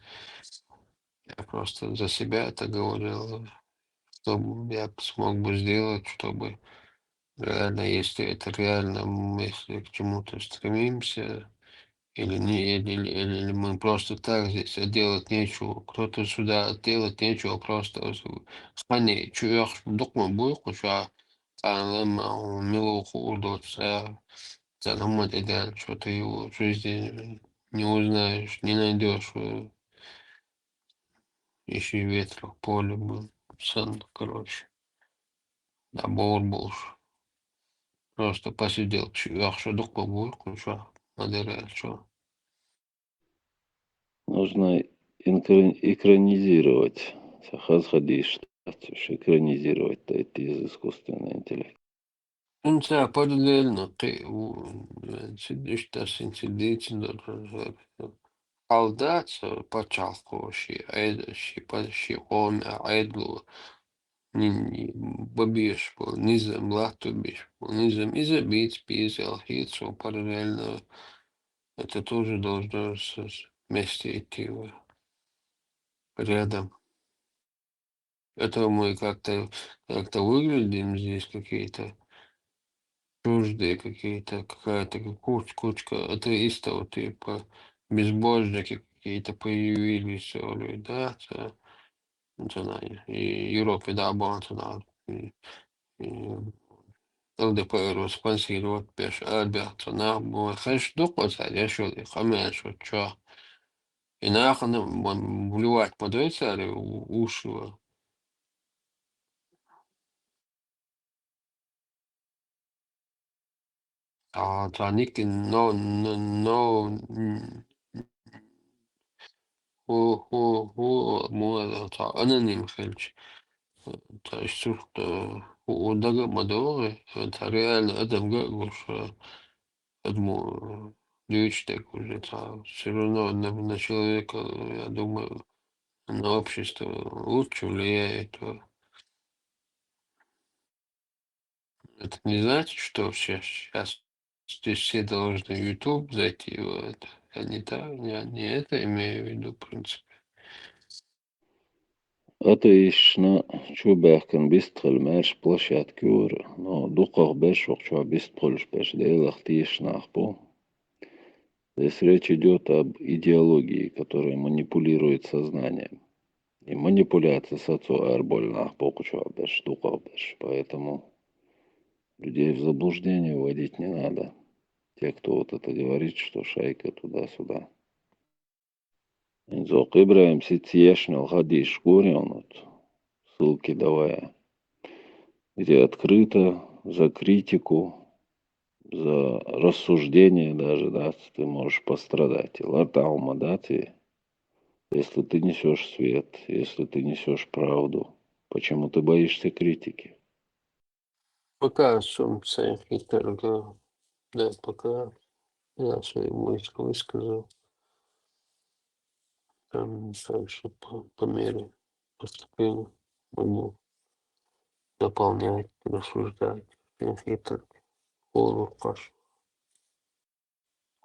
я просто за себя это говорил, что я смог бы сделать, чтобы реально, если это реально, если к чему-то стремимся, или не, или мы просто так здесь, делать нечего, кто-то сюда делать нечего, просто хани, чуях, докма буйку, что лема, милуху удотся, занамать идеально, что ты его в жизни не узнаешь, не найдешь. Еще ветра в поле был. Сон, короче. Да, больше. Просто посидел. Yaxşı духу был, куча. Мадера, что? Нужно экранизировать. Сахаз ходишь, экранизировать эти из искусственного интеллекта. انت parallelno сидишь сидите алдать почалкоши почти он айдлу не бабиш низом латубиш низом изобить пизел хитсо параллельно это тоже должно вместе идти рядом. Это мы как-то выглядим здесь какие-то чуждые какие-то, какая-то кучка атеистов, типа безбожники какие-то появились, говорю, да, не знаю, и Европе, да, банцена, и ЛДПР спонсировать пеш, Альберт, на, хэш, духота, я шо, хамяш, чё. И нахуй, вливать под эти уши, Таники, аноним хельч. То есть что у Дага Мадоры, это реально это гуш, этому так уже, все равно на человека, я думаю, на общество лучше влияет. Это не значит, что сейчас здесь все должны в YouTube зайти. Вот. Я не так, не это имею в виду, в принципе. Ateishna чубахкан бистхал маш площадь кюр, но духах беш вокчуа бистхольш беш дейлах тишнахпо. Здесь речь идет об идеологии, которая манипулирует сознанием. И манипуляция с отцом арбольнах покучуа беш духах беш. Поэтому людей в заблуждение вводить не надо. Те, кто вот это говорит, что шайка туда-сюда. Инзок Ибраим Ситиешнил Хадиш Курионут, ссылки давая, где открыто за критику, за рассуждение даже, да, ты можешь пострадать. И латаума, да, ты, если ты несешь свет, если ты несешь правду, почему ты боишься критики? Пока сам Хитлер, да, пока я свои мысли высказал, там дальше по мере поступления могу дополнять, рассуждать. Хитлер, голову кашу.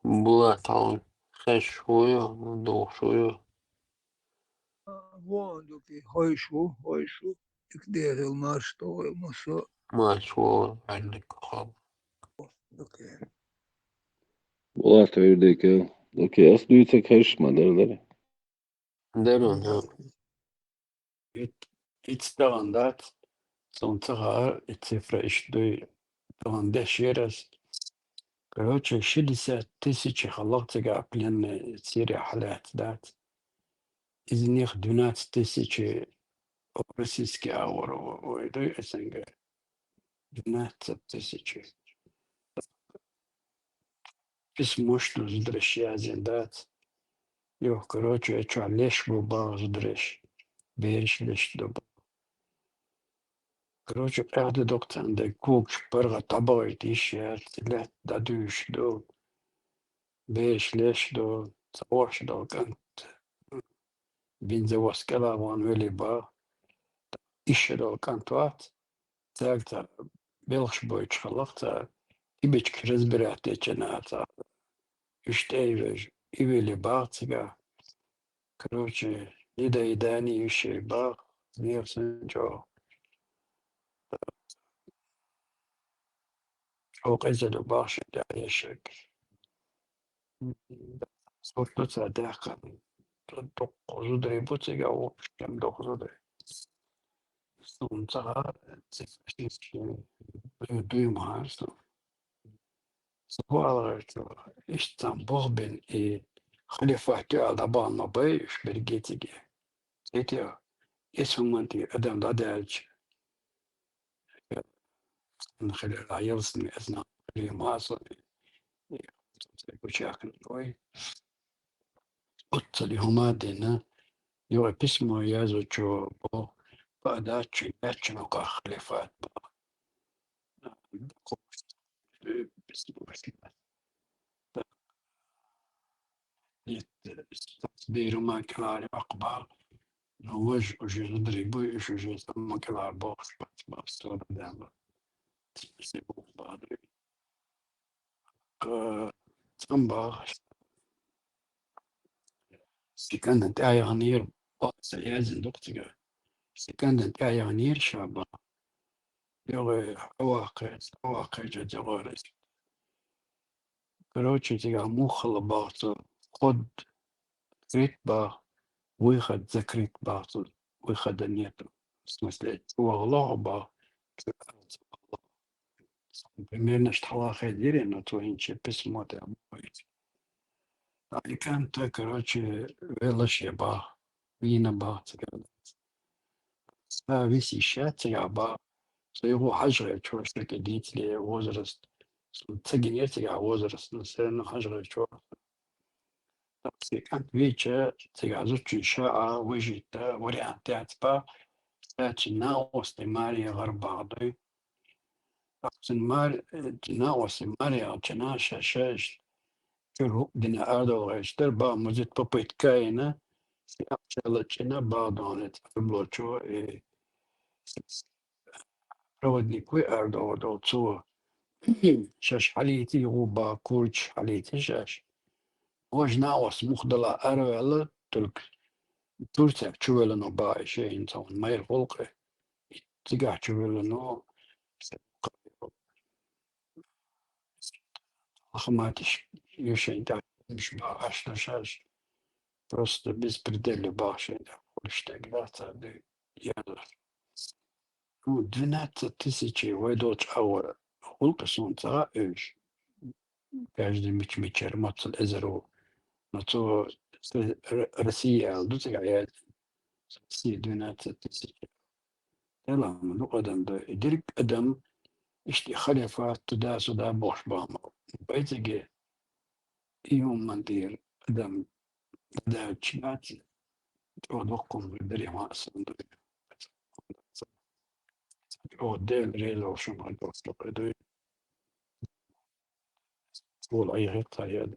Была там хэшую, душую. Вондуки, хойшу, икдерил маршто, мусо, Мачо, Альников. Была твоя окей, остаются кэшма, да. Дерон, Итстагандат, Солнцага, цифра ишдуй, Тагандеширас. Короче, 60 тысяч халактига пленные Сирия халят дат. Из них 12 тысяч российские ауры. Ой, да, СНГ. 12 тысяч. Письмо, что здращазен дат. Йо, короче, я чё, лишь был баг здращ. Берешь лишь доба. Короче, каждый доктор, да кукш, пырга табой, тишет, лет, дадуш, до. Берешь лишь до. Завош до, кант. Бензовоз калаван вели баг. Ишет до, кантуат. Так-то, белш бой чхалахта. Ибичк разбирать эчената. Иштейвеж, и вели баг цыга. Короче, недоедание еще баг. Версен чё. Окезелю баши, да, яшек. Сортуца даха. Dokuzу dributiga o'qishgan dokuzida. So'ntaga duymas. Схвалываю, Истанбул бен и халифате Алабама Бэй в Бергетиге. إيتي اسمه أنت أدم دادج من خلال العيال سنة أثناء ما أصل بشكل قوي أتصلي هما دينا يو بسمو يازو جو بو بعداتش ياتشنو كخليفات بيرو ما كلاري أقبال نوج وجي ندريبو إيش وجي ثم كلار بوخش بس بدأنا سيبو بعدين ثم سكنت أيانير سيازن دكتور سكنت أيانير شابا يوغي أواقع جدغورس كروتشي تيغا مخل باطل خد كريت با ويخد ذكريت باطل ويخد النيت مثل والله با примерно что ходили, но то инче письмо там будет. А и там-то, короче, велоше ба, вина ба, виси щатия ба, что его хажры, что что деятели возраст, цегенетия возраст, но все равно хажры, что как вечер, цега зучи ша, выжить, вариант ба, кстати, на острой Мария Гарбады, تناوس ماريا تناشا شاش كرو دنا آدو غيشتر با مزيد بابيت كاينة سيابشالة تنا بادانت بلوچو رودني كوي آدو دو تسو شاش حليتي غوبا كورش حليتي شاش وش ناوس مخدلة أرويلا تلك تورسك شويلنو باي شيء انسان ما يرفلقه تقع شويلنو Ахматиш еще так мش баш нашаш просто беспредельно баши да что грация да я ну 12 тысяч войдоч аура холка солнца эш каждый мечер мацал эзеро но то Россия алдуцга я Россия 12 тысяч يلا من قدم ده يدرك قدم اشتي خلفات تدا سدا بوش باما بيتجي يوم من دير قدم da cinati o dokum beri masında o del relo şuma dostu edu ol ayı kayad